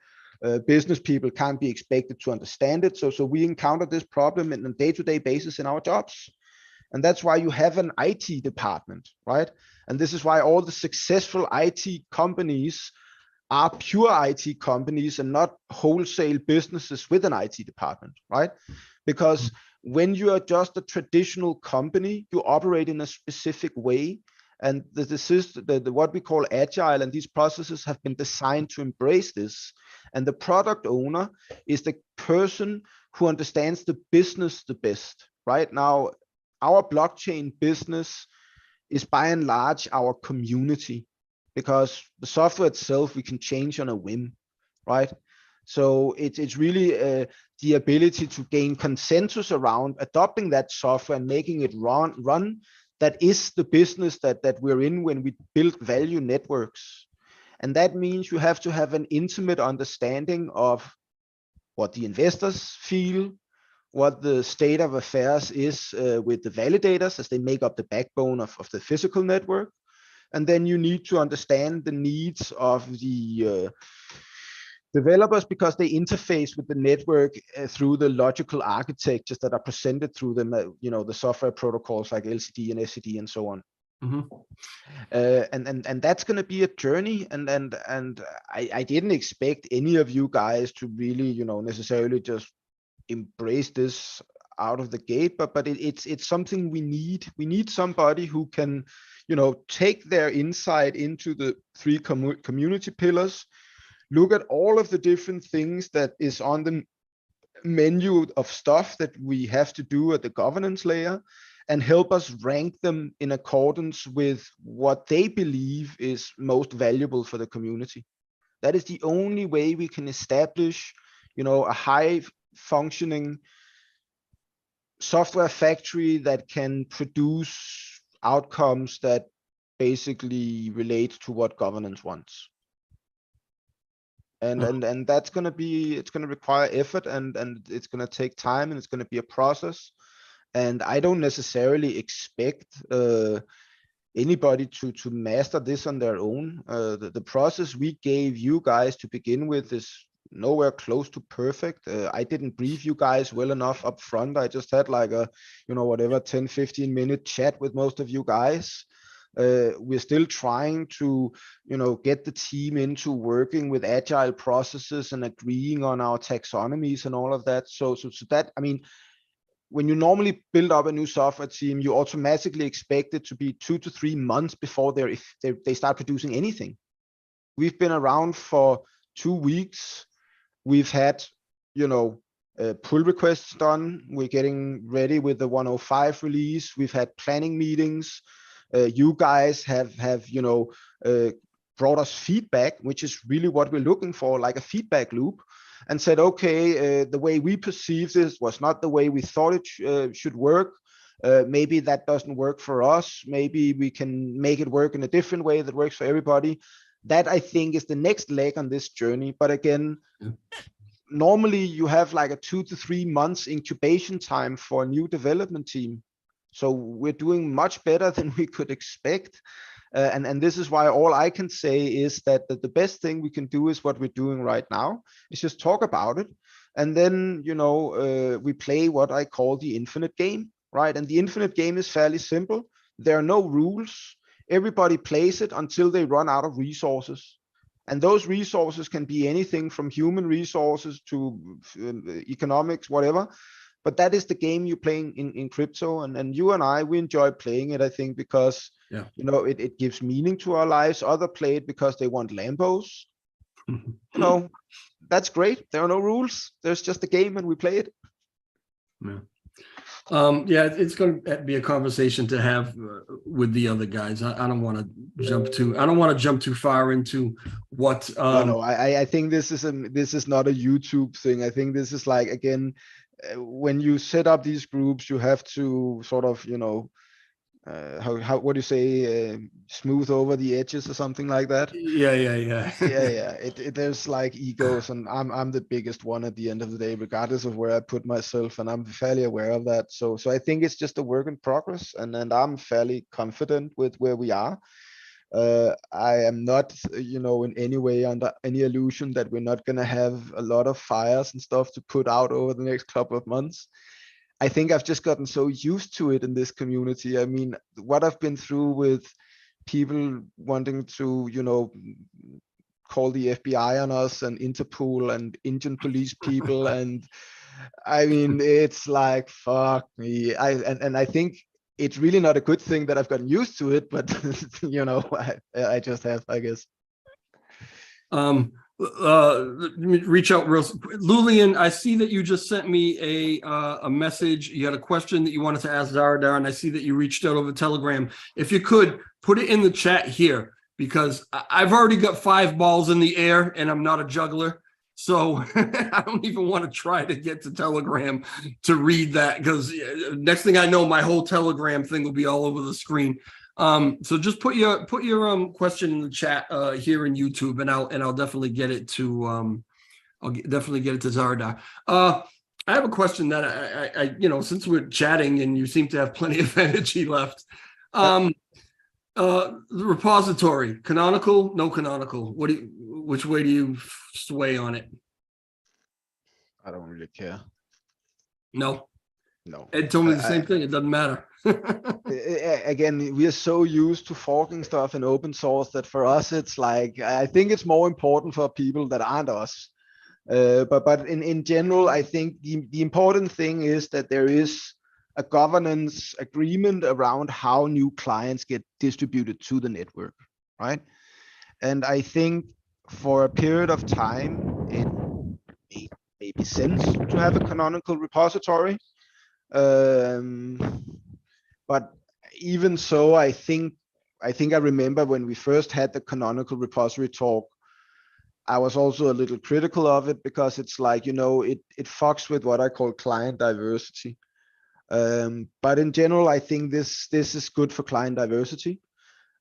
Business people can't be expected to understand it. So we encounter this problem on a day-to-day basis in our jobs. And that's why you have an IT department, right? And this is why all the successful IT companies are pure IT companies and not wholesale businesses with an IT department, right? Because when you are just a traditional company, you operate in a specific way. And what we call agile, and these processes have been designed to embrace this. And the product owner is the person who understands the business the best. Right now, our blockchain business is by and large our community, because the software itself we can change on a whim, right? So it's really the ability to gain consensus around adopting that software and making it run. That is the business that we're in when we build value networks. And that means you have to have an intimate understanding of what the investors feel, what the state of affairs is with the validators as they make up the backbone of the physical network. And then you need to understand the needs of the developers, because they interface with the network through the logical architectures that are presented through them, the software protocols like LCD and SCD and so on. And that's going to be a journey. And I didn't expect any of you guys to really, necessarily just embrace this out of the gate, but it's something we need. We need somebody who can, take their insight into the three community pillars, look at all of the different things that is on the menu of stuff that we have to do at the governance layer, and help us rank them in accordance with what they believe is most valuable for the community. That is the only way we can establish, a high functioning software factory that can produce outcomes that basically relate to what governance wants. And that's going to be, it's going to require effort, and it's going to take time, and it's going to be a process. And I don't necessarily expect anybody to master this on their own. The process we gave you guys to begin with is nowhere close to perfect. I didn't brief you guys well enough up front. I just had like a, whatever, 10-15 minute chat with most of you guys. We're still trying to, get the team into working with agile processes and agreeing on our taxonomies and all of that. So that, I mean, when you normally build up a new software team, you automatically expect it to be 2 to 3 months before they start producing anything. We've been around for 2 weeks. We've had, pull requests done. We're getting ready with the 105 release. We've had planning meetings. You guys have brought us feedback, which is really what we're looking for, like a feedback loop, and said, okay, the way we perceive this was not the way we thought it should work. Maybe that doesn't work for us. Maybe we can make it work in a different way that works for everybody. That, I think, is the next leg on this journey. But again, normally you have like a 2 to 3 months incubation time for a new development team. So we're doing much better than we could expect. And this is why all I can say is that the best thing we can do is what we're doing right now, is just talk about it. And then, we play what I call the infinite game, right? And the infinite game is fairly simple. There are no rules. Everybody plays it until they run out of resources. And those resources can be anything from human resources to economics, whatever. But that is the game you're playing in crypto. And you and I, we enjoy playing it, I think, because it gives meaning to our lives. Others play it because they want Lambos. That's great. There are no rules. There's just a game and we play it. It's going to be a conversation to have with the other guys. I don't want to jump too far into what. No, I think this is not a YouTube thing. I think this is like, again, when you set up these groups, you have to sort of, what do you say, smooth over the edges or something like that. Yeah. There's like egos, and I'm the biggest one at the end of the day, regardless of where I put myself, and I'm fairly aware of that. So I think it's just a work in progress, and I'm fairly confident with where we are. I am not, in any way under any illusion that we're not going to have a lot of fires and stuff to put out over the next couple of months. I think I've just gotten so used to it in this community. I mean, what I've been through with people wanting to, call the FBI on us, and Interpol and Indian police people. And I mean, it's like, fuck me. I think it's really not a good thing that I've gotten used to it, but I just have, I guess. Let me reach out real. Lulian, I see that you just sent me a message. You had a question that you wanted to ask Zaradar, and I see that you reached out over Telegram. If you could put it in the chat here, because I've already got 5 balls in the air and I'm not a juggler. So I don't even want to try to get to Telegram to read that, because next thing I know, my whole Telegram thing will be all over the screen. So just put your question in the chat here in YouTube, and I'll definitely get it to Zaradar. I have a question that I since we're chatting and you seem to have plenty of energy left. The repository, canonical, no canonical. Which way do you sway on it? I don't really care. No. Ed told me the same thing. It doesn't matter. Again, we are so used to forking stuff in open source that for us, it's like, I think it's more important for people that aren't us. But in general, I think the important thing is that there is a governance agreement around how new clients get distributed to the network, right? And I think for a period of time, it made maybe sense to have a canonical repository. But even so, I think I remember when we first had the canonical repository talk, I was also a little critical of it, because it's like, it fucks with what I call client diversity. But in general, I think this is good for client diversity.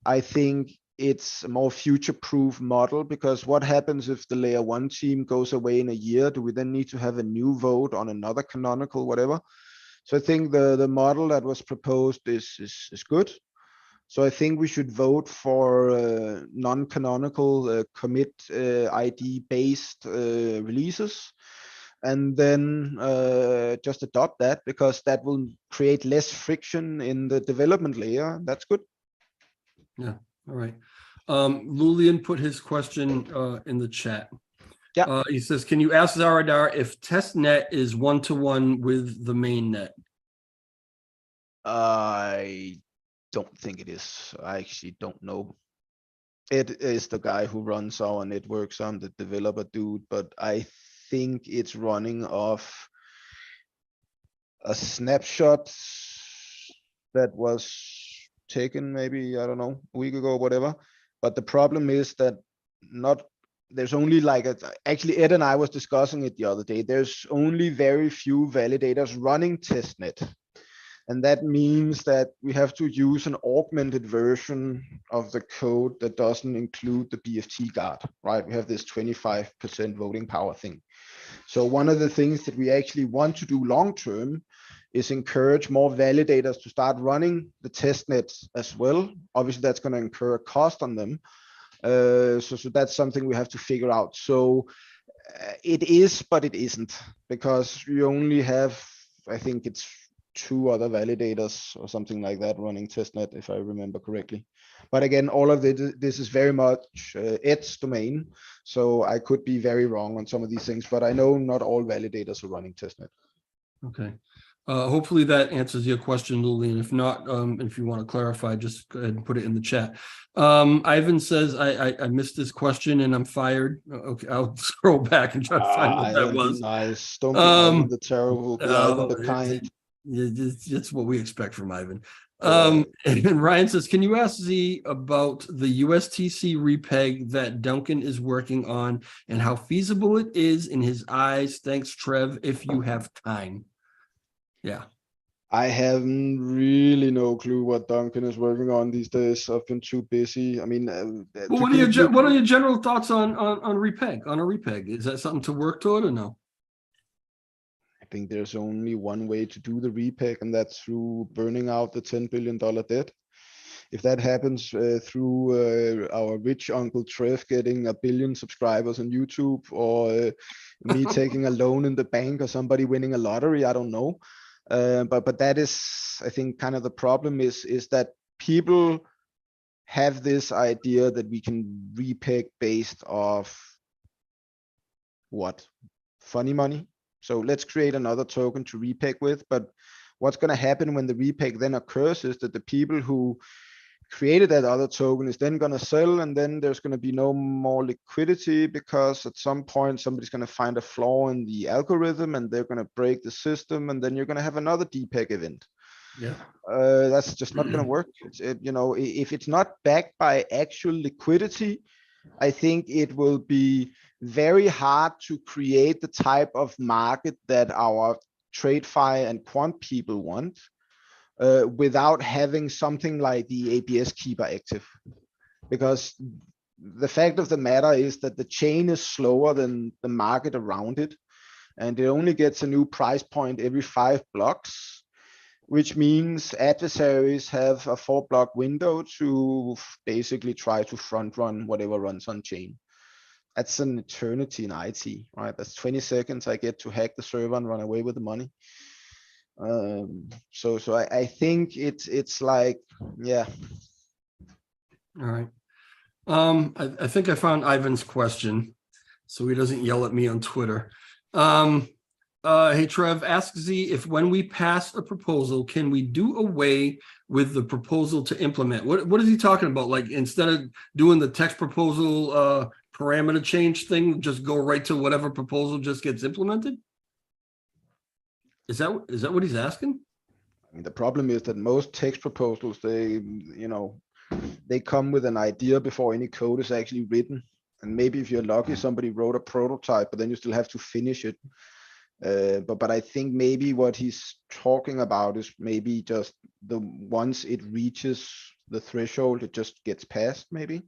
I think it's a more future-proof model, because what happens if the layer one team goes away in a year? Do we then need to have a new vote on another canonical, whatever? So I think the model that was proposed is good. So I think we should vote for non-canonical commit ID based releases, and then just adopt that, because that will create less friction in the development layer. That's good. Yeah. All right. Lulian put his question in the chat. Yeah. He says, can you ask Zaradar if testnet is one-to-one with the mainnet? I don't think it is. I actually don't know. It is the guy who runs our networks. I'm the developer dude, but I think it's running off a snapshot that was taken maybe, I don't know, a week ago, whatever. But the problem is that there's only like actually Ed and I was discussing it the other day. There's only very few validators running testnet. And that means that we have to use an augmented version of the code that doesn't include the BFT guard, right? We have this 25% voting power thing. So one of the things that we actually want to do long-term is encourage more validators to start running the testnets as well. Obviously, that's going to incur a cost on them. So that's something we have to figure out. So it is, but it isn't, because you only have, I think it's 2 other validators or something like that running testnet, if I remember correctly. But again, all of this is very much Ed's domain, so I could be very wrong on some of these things, but I know not all validators are running testnet. Okay. Hopefully that answers your question, Lulian. If not, if you want to clarify, just go ahead and put it in the chat. Ivan says, I missed this question and I'm fired. Okay, I'll scroll back and try to find what that Ivan, was. be nice. Don't be Ivan the terrible, be Ivan the kind. It's what we expect from Ivan. And Ryan says, can you ask Z about the USTC repeg that Duncan is working on and how feasible it is in his eyes? Thanks, Trev, if you have time. Yeah. I haven't really no clue what Duncan is working on these days. I've been too busy. I mean, Well, what are your general thoughts on repeg, on a repeg? Is that something to work toward or no? I think there's only one way to do the repeg, and that's through burning out the $10 billion debt. If that happens through our rich uncle Trev getting 1 billion subscribers on YouTube, or me taking a loan in the bank, or somebody winning a lottery, I don't know. But that is, I think, kind of the problem is that people have this idea that we can repeg based off what? Funny money. So let's create another token to repeg with. But what's going to happen when the repeg then occurs is that the people who created that other token is then going to sell, and then there's going to be no more liquidity, because at some point somebody's going to find a flaw in the algorithm and they're going to break the system, and then you're going to have another depeg event. Yeah. That's just not going to work. If it's not backed by actual liquidity, I think it will be very hard to create the type of market that our TradeFi and quant people want. Without having something like the ABS keeper active. Because the fact of the matter is that the chain is slower than the market around it. And it only gets a new price point every 5 blocks, which means adversaries have a 4-block window to basically try to front run whatever runs on chain. That's an eternity in IT, right? That's 20 seconds I get to hack the server and run away with the money. So I think it's like, yeah. All right. I think I found Ivan's question, so he doesn't yell at me on Twitter. Hey Trev, ask Z if when we pass a proposal, can we do away with the proposal to implement? What is he talking about? Like, instead of doing the text proposal parameter change thing, just go right to whatever proposal just gets implemented? Is that what he's asking? I mean, the problem is that most text proposals, they come with an idea before any code is actually written. And maybe if you're lucky, somebody wrote a prototype, but then you still have to finish it. But I think maybe what he's talking about is maybe just once it reaches the threshold, it just gets passed, maybe.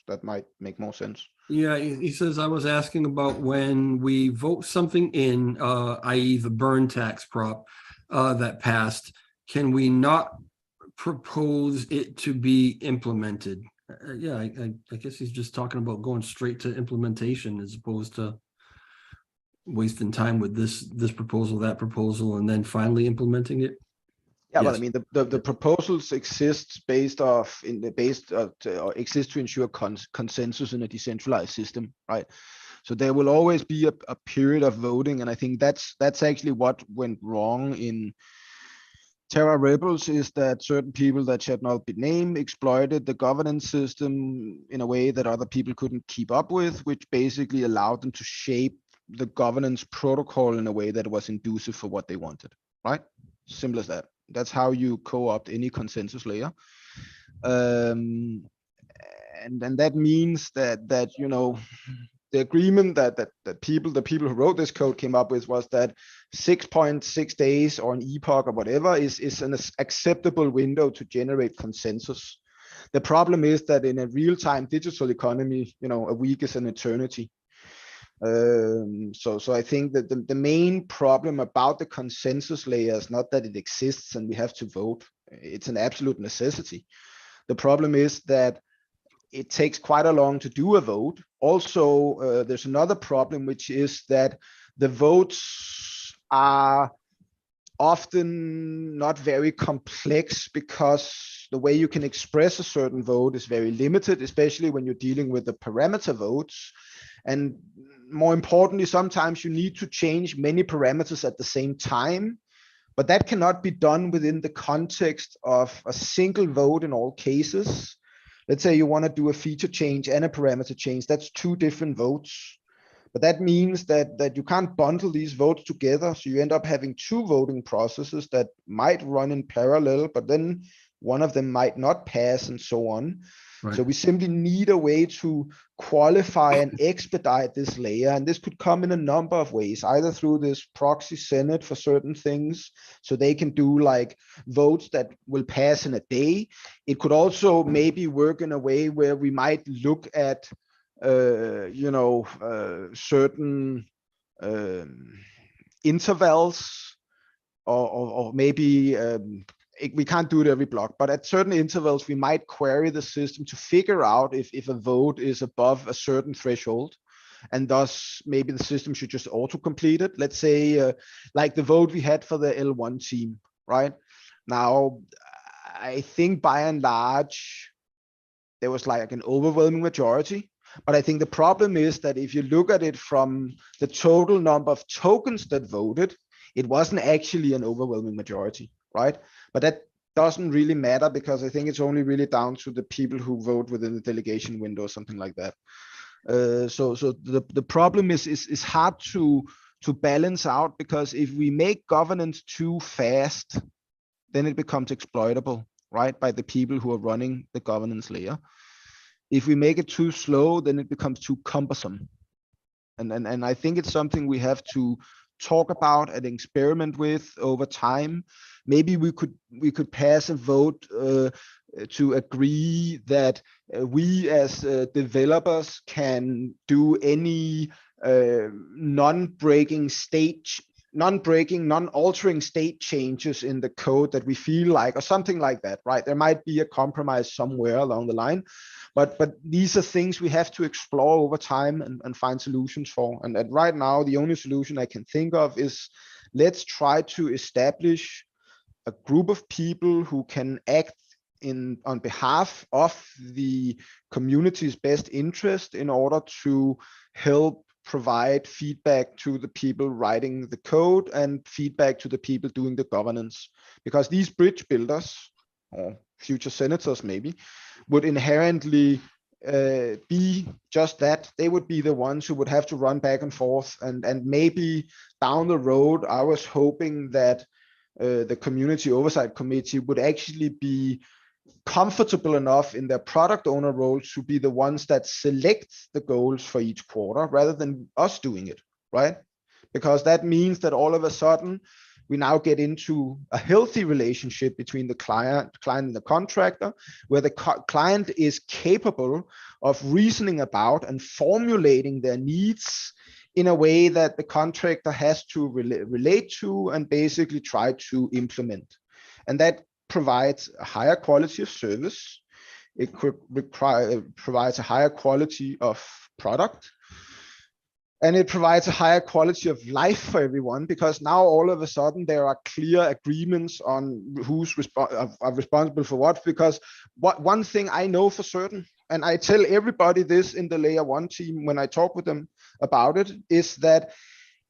That might make more sense. Yeah, he says, I was asking about when we vote something in, i.e. the burn tax prop that passed, can we not propose it to be implemented? Yeah, I guess he's just talking about going straight to implementation as opposed to wasting time with this proposal, that proposal, and then finally implementing it. Yeah, Yes. but I mean, the proposals exist exist to ensure consensus in a decentralized system, right? So there will always be a period of voting, and I think that's actually what went wrong in Terra Rebels, is that certain people that should not be named exploited the governance system in a way that other people couldn't keep up with, which basically allowed them to shape the governance protocol in a way that was inducive for what they wanted, right? Simple as that. That's how you co-opt any consensus layer. And that means that the agreement that the people who wrote this code came up with was that 6.6 days or an epoch or whatever is an acceptable window to generate consensus. The problem is that in a real-time digital economy, a week is an eternity. So I think that the main problem about the consensus layer is not that it exists and we have to vote. It's an absolute necessity. The problem is that it takes quite a long to do a vote. Also, there's another problem, which is that the votes are often not very complex because the way you can express a certain vote is very limited, especially when you're dealing with the parameter votes. And more importantly, sometimes you need to change many parameters at the same time, but that cannot be done within the context of a single vote in all cases. Let's say you want to do a feature change and a parameter change. That's two different votes. But that means that you can't bundle these votes together. So you end up having two voting processes that might run in parallel, but then one of them might not pass and so on. Right. So we simply need a way to qualify and expedite this layer. And this could come in a number of ways, either through this proxy senate for certain things, so they can do like votes that will pass in a day. It could also maybe work in a way where we might look at certain intervals, or maybe we can't do it every block, but at certain intervals, we might query the system to figure out if a vote is above a certain threshold. And thus, maybe the system should just auto-complete it. Let's say, like the vote we had for the L1 team, right? Now, I think by and large, there was like an overwhelming majority. But I think the problem is that if you look at it from the total number of tokens that voted, it wasn't actually an overwhelming majority, right? But that doesn't really matter, because I think it's only really down to the people who vote within the delegation window or something like that. So the problem is hard to balance out, because if we make governance too fast, then it becomes exploitable, right, by the people who are running the governance layer. If we make it too slow, then it becomes too cumbersome. And I think it's something we have to talk about and experiment with over time. Maybe we could pass a vote to agree that we as developers can do any non-altering state changes in the code that we feel like, or something like that, right? There might be a compromise somewhere along the line, but these are things we have to explore over time and find solutions for. And right now, the only solution I can think of is, let's try to establish a group of people who can act on behalf of the community's best interest in order to help provide feedback to the people writing the code and feedback to the people doing the governance. Because these bridge builders, or future senators maybe, would inherently be just that. They would be the ones who would have to run back and forth. And maybe down the road, I was hoping that the community oversight committee would actually be comfortable enough in their product owner role to be the ones that select the goals for each quarter, rather than us doing it, right? Because that means that all of a sudden we now get into a healthy relationship between the client and the contractor, where the client is capable of reasoning about and formulating their needs in a way that the contractor has to relate to and basically try to implement. And that provides a higher quality of service. It provides a higher quality of product. And it provides a higher quality of life for everyone, because now all of a sudden there are clear agreements on who's responsible for what. Because one thing I know for certain, and I tell everybody this in the layer 1 team when I talk with them about it, is that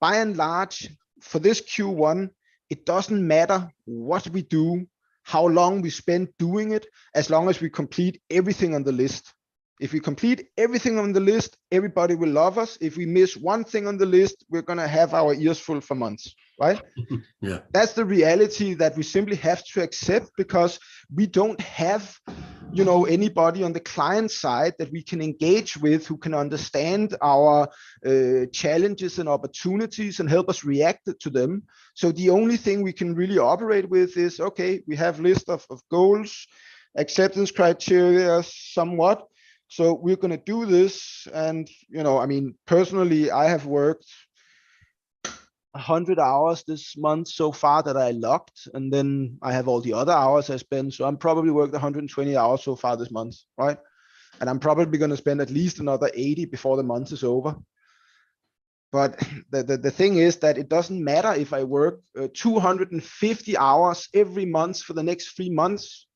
by and large, for this Q1, it doesn't matter what we do, how long we spend doing it, as long as we complete everything on the list. If we complete everything on the list, everybody will love us. If we miss one thing on the list, we're going to have our ears full for months, right? Yeah. That's the reality that we simply have to accept, because we don't have, anybody on the client side that we can engage with who can understand our challenges and opportunities and help us react to them. So the only thing we can really operate with is, okay, we have list of goals, acceptance criteria somewhat. So we're going to do this. And, personally, I have worked 100 hours this month so far that I logged. And then I have all the other hours I spent. So I'm probably worked 120 hours so far this month, right? And I'm probably going to spend at least another 80 before the month is over. But the thing is that it doesn't matter if I work 250 hours every month for the next 3 months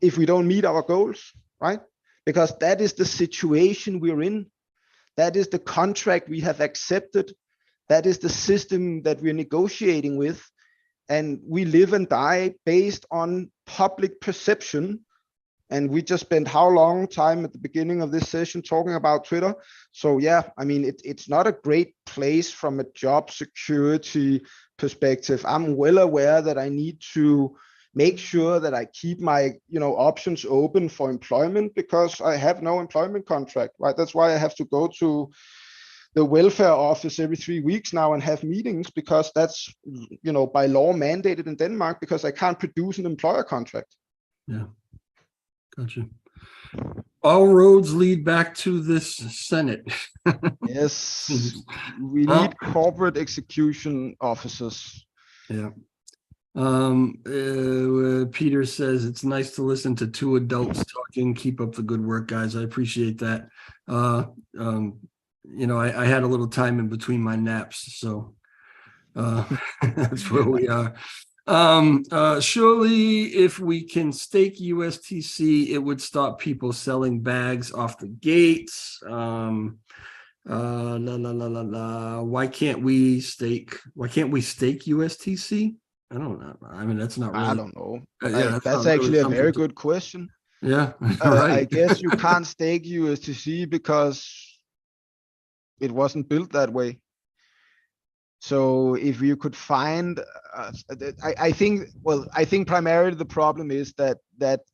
if we don't meet our goals, right? Because that is the situation we're in. That is the contract we have accepted. That is the system that we're negotiating with. And we live and die based on public perception. And we just spent how long time at the beginning of this session talking about Twitter. So yeah, it's not a great place from a job security perspective. I'm well aware that I need to make sure that I keep my options open for employment, because I have no employment contract, right? That's why I have to go to the welfare office every 3 weeks now and have meetings, because that's by law mandated in Denmark, because I can't produce an employer contract. Yeah, gotcha. All roads lead back to this Senate. Yes, we need corporate execution officers. Yeah. Peter says it's nice to listen to 2 adults talking. Keep up the good work, guys. I appreciate that. I had a little time in between my naps, so that's where we are. Surely if we can stake USTC, it would stop people selling bags off the gates. Why can't we stake USTC? I don't know. That's not really. I don't know. Yeah, that's actually a very good question. Yeah, right. I guess you can't stake USTC because it wasn't built that way. So if you could find, I think primarily the problem is that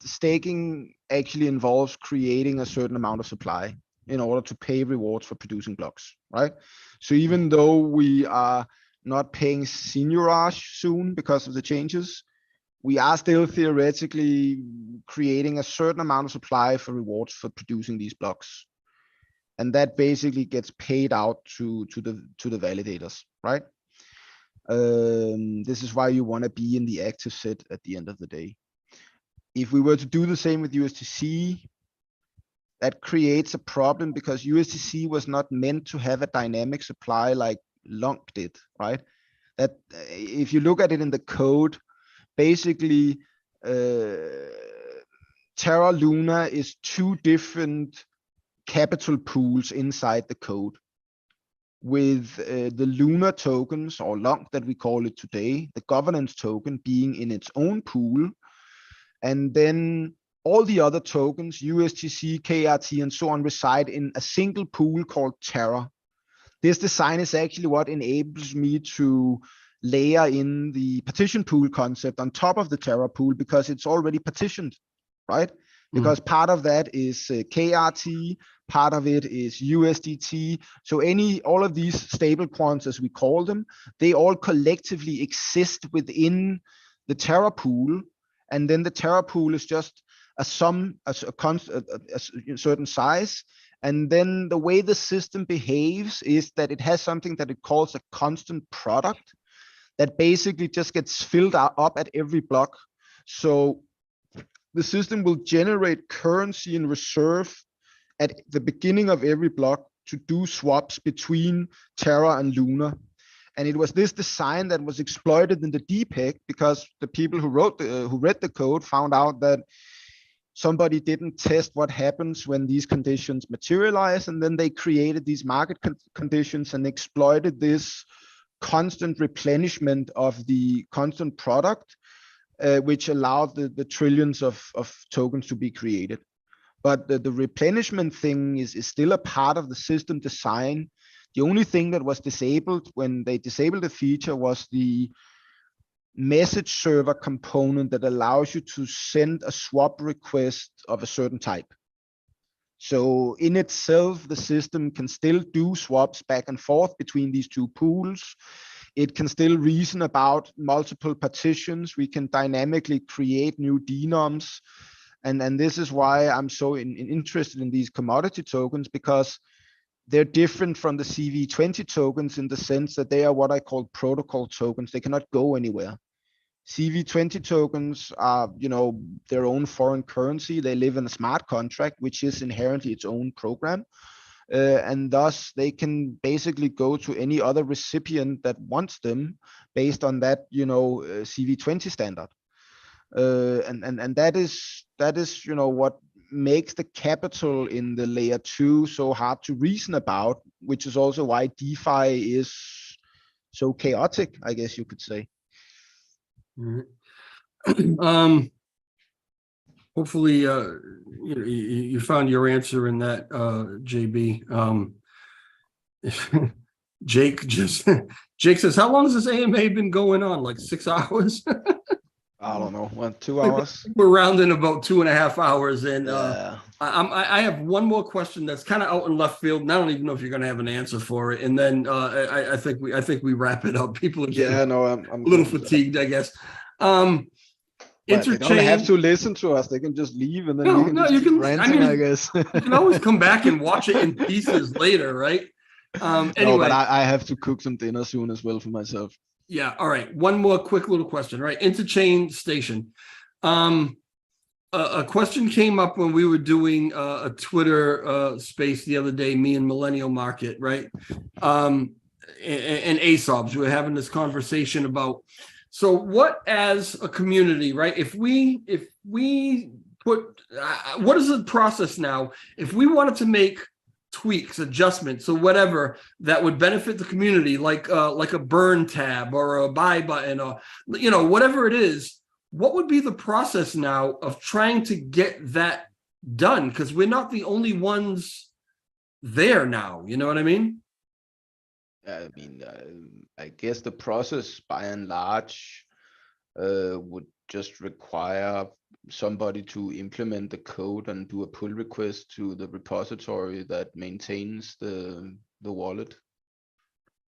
staking actually involves creating a certain amount of supply in order to pay rewards for producing blocks, right? So even though we are not paying seigniorage soon because of the changes, we are still theoretically creating a certain amount of supply for rewards for producing these blocks. And that basically gets paid out to the validators, right? This is why you want to be in the active set at the end of the day. If we were to do the same with USDC, that creates a problem, because USDC was not meant to have a dynamic supply like Long did, right? That if you look at it in the code, basically Terra Luna is 2 different capital pools inside the code, with the Luna tokens, or Long that we call it today, the governance token being in its own pool, and then all the other tokens, USTC, KRT, and so on, reside in a single pool called Terra. This design is actually what enables me to layer in the partition pool concept on top of the Terra pool, because it's already partitioned, right? because part of that is KRT, part of it is USDT. So all of these stable coins, as we call them, they all collectively exist within the Terra pool, and then the Terra pool is just a sum, a certain size. And then the way the system behaves is that it has something that it calls a constant product that basically just gets filled up at every block. So the system will generate currency in reserve at the beginning of every block to do swaps between Terra and Luna. And it was this design that was exploited in the DPEG, because the people who read the code found out that somebody didn't test what happens when these conditions materialize, and then they created these market conditions and exploited this constant replenishment of the constant product, which allowed the trillions of tokens to be created. But the replenishment thing is still a part of the system design. The only thing that was disabled when they disabled the feature was the message server component that allows you to send a swap request of a certain type. So in itself, the system can still do swaps back and forth between these two pools. It can still reason about multiple partitions. We can dynamically create new denoms. And this is why I'm so interested in these commodity tokens, because they're different from the CV20 tokens in the sense that they are what I call protocol tokens. They cannot go anywhere. CV20 tokens are, their own foreign currency. They live in a smart contract, which is inherently its own program. And thus they can basically go to any other recipient that wants them based on that, CV20 standard. And that is, what makes the capital in the layer 2 so hard to reason about, which is also why DeFi is so chaotic, I guess you could say. Hopefully you found your answer in that, JB. Jake says, how long has this AMA been going on? Like 6 hours? I don't know, 2 hours. We're rounding about 2.5 hours, and yeah. I have one more question that's kind of out in left field, and I don't even know if you're going to have an answer for it. And then I think we wrap it up. People are getting I'm a little fatigued, I guess. They don't have to listen to us. They can just leave, and then you can ranting, I guess. You can always come back and watch it in pieces later, right? Anyway, no, but I have to cook some dinner soon as well for myself. Yeah. All right. One more quick little question, right? Interchain station. A question came up when we were doing a Twitter space the other day, me and Millennial Market, right? And ASOBs, we were having this conversation about, so what as a community, right? If we put, what is the process now? If we wanted to make tweaks, adjustments, or whatever that would benefit the community, like a burn tab or a buy button, or whatever it is, what would be the process now of trying to get that done? Because we're not the only ones there now. You know what I mean? I guess the process by and large would just require somebody to implement the code and do a pull request to the repository that maintains the wallet.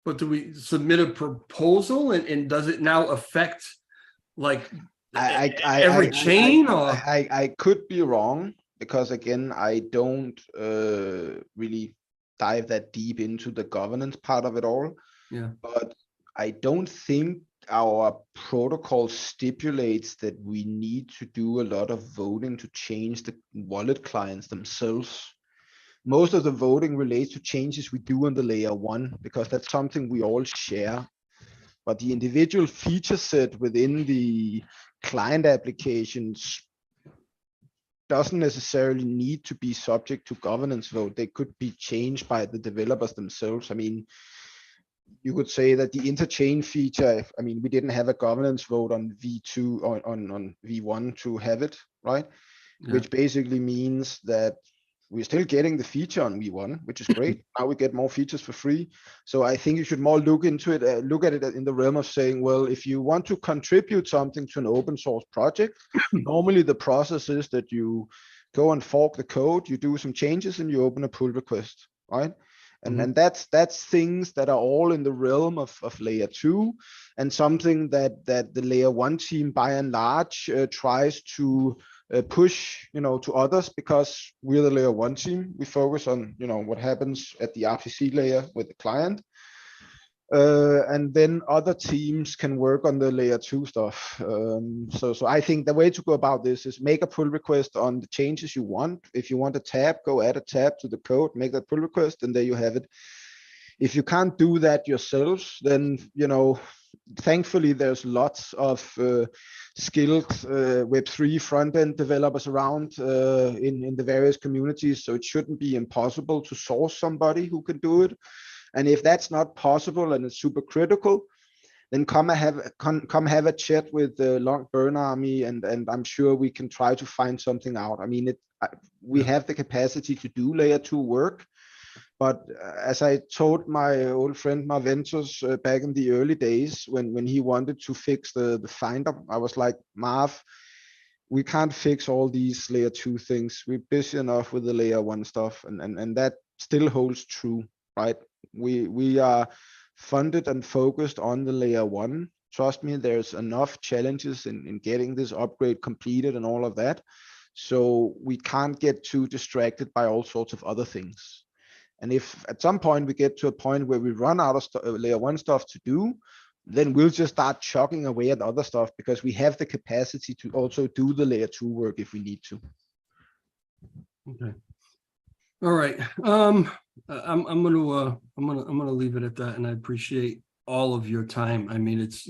But do we submit a proposal, and does it now affect like every chain? I could be wrong, because again, I don't really dive that deep into the governance part of it all. Yeah. But I don't think our protocol stipulates that we need to do a lot of voting to change the wallet clients themselves. Most of the voting relates to changes we do on the layer 1, because that's something we all share. But the individual feature set within the client applications doesn't necessarily need to be subject to governance vote. They could be changed by the developers themselves. I mean, you could say that the interchain feature, we didn't have a governance vote on V2 on V1 to have it, right? Yeah. Which basically means that we're still getting the feature on V1, which is great. Now we get more features for free. So I think you should more look into it, look at it in the realm of saying, well, if you want to contribute something to an open source project, normally the process is that you go and fork the code, you do some changes, and you open a pull request, right? And that's things that are all in the realm of layer 2, and something that the layer 1 team by and large tries to push, to others, because we're the layer 1 team. We focus on, what happens at the RPC layer with the client. And then other teams can work on the layer 2 stuff. So I think the way to go about this is make a pull request on the changes you want. If you want a tab, go add a tab to the code, make that pull request, and there you have it. If you can't do that yourselves, then, thankfully there's lots of skilled Web3 front-end developers around in the various communities. So it shouldn't be impossible to source somebody who can do it. And if that's not possible and it's super critical, then come have a chat with the Long Burn Army, and I'm sure we can try to find something out. I mean, we have the capacity to do layer 2 work, but as I told my old friend Marventus back in the early days, when he wanted to fix the finder, I was like, Marv, we can't fix all these layer 2 things. We're busy enough with the layer 1 stuff, and that still holds true, right? We are funded and focused on the layer 1. Trust me, there's enough challenges in getting this upgrade completed and all of that. So we can't get too distracted by all sorts of other things. And if at some point we get to a point where we run out of layer 1 stuff to do, then we'll just start chucking away at other stuff, because we have the capacity to also do the layer 2 work if we need to. Okay. All right. I'm gonna leave it at that, and I appreciate all of your time. I mean, it's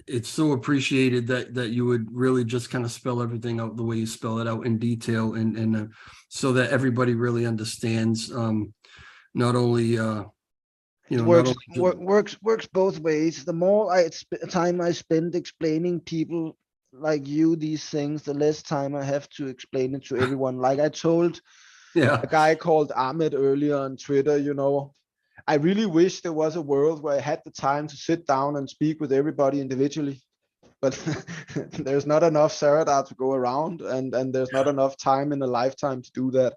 it's so appreciated that you would really just kind of spell everything out the way you spell it out in detail, and so that everybody really understands. Not only works both ways. The more time I spend explaining people like you these things, the less time I have to explain it to everyone. Like I told a guy called Ahmed earlier on Twitter, I really wish there was a world where I had the time to sit down and speak with everybody individually, but there's not enough Zaradar to go around, and there's not enough time in a lifetime to do that.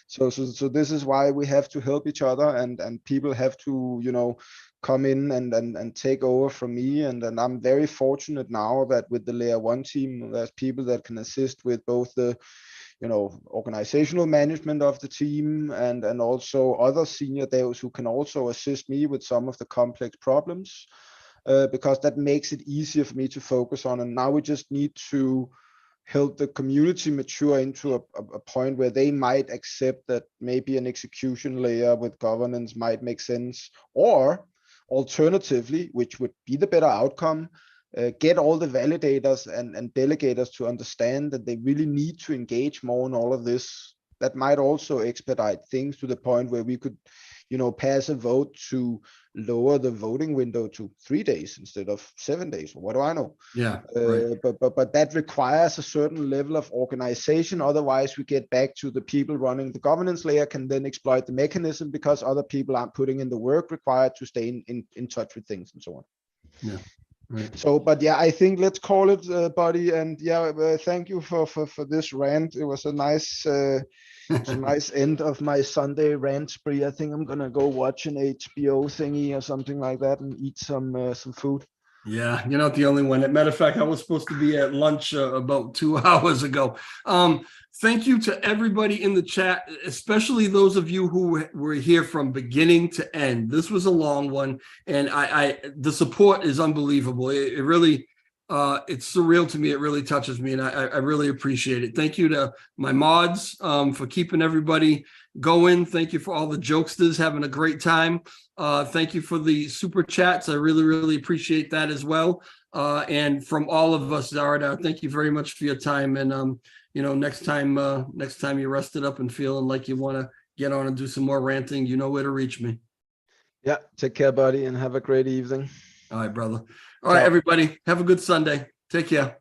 So this is why we have to help each other, and people have to, come in and take over from me. And I'm very fortunate now that with the layer 1 team, there's people that can assist with both the organizational management of the team, and also other senior devs who can also assist me with some of the complex problems, because that makes it easier for me to focus on. And now we just need to help the community mature into a point where they might accept that maybe an execution layer with governance might make sense, or alternatively, which would be the better outcome, get all the validators and delegators to understand that they really need to engage more in all of this. That might also expedite things to the point where we could, pass a vote to lower the voting window to 3 days instead of 7 days, or what do I know? Yeah. Right. But that requires a certain level of organization. Otherwise, we get back to the people running the governance layer can then exploit the mechanism, because other people aren't putting in the work required to stay in touch with things and so on. Yeah. Right. So, but yeah, I think let's call it, buddy. And yeah, thank you for this rant. It was a nice, nice end of my Sunday rant spree. I think I'm gonna go watch an HBO thingy or something like that and eat some food. Yeah, you're not the only one. As a matter of fact, I was supposed to be at lunch about 2 hours ago. Thank you to everybody in the chat, especially those of you who were here from beginning to end. This was a long one, and the support is unbelievable. It really, it's surreal to me. It really touches me, and I really appreciate it. Thank you to my mods for keeping everybody going. Thank you for all the jokesters having a great time. Thank you for the super chats. I really, really appreciate that as well. And from all of us, Zaradar, thank you very much for your time. And next time you're rested up and feeling like you want to get on and do some more ranting, you know where to reach me. Yeah, take care, buddy, and have a great evening. All right, brother. All right, everybody, have a good Sunday. Take care.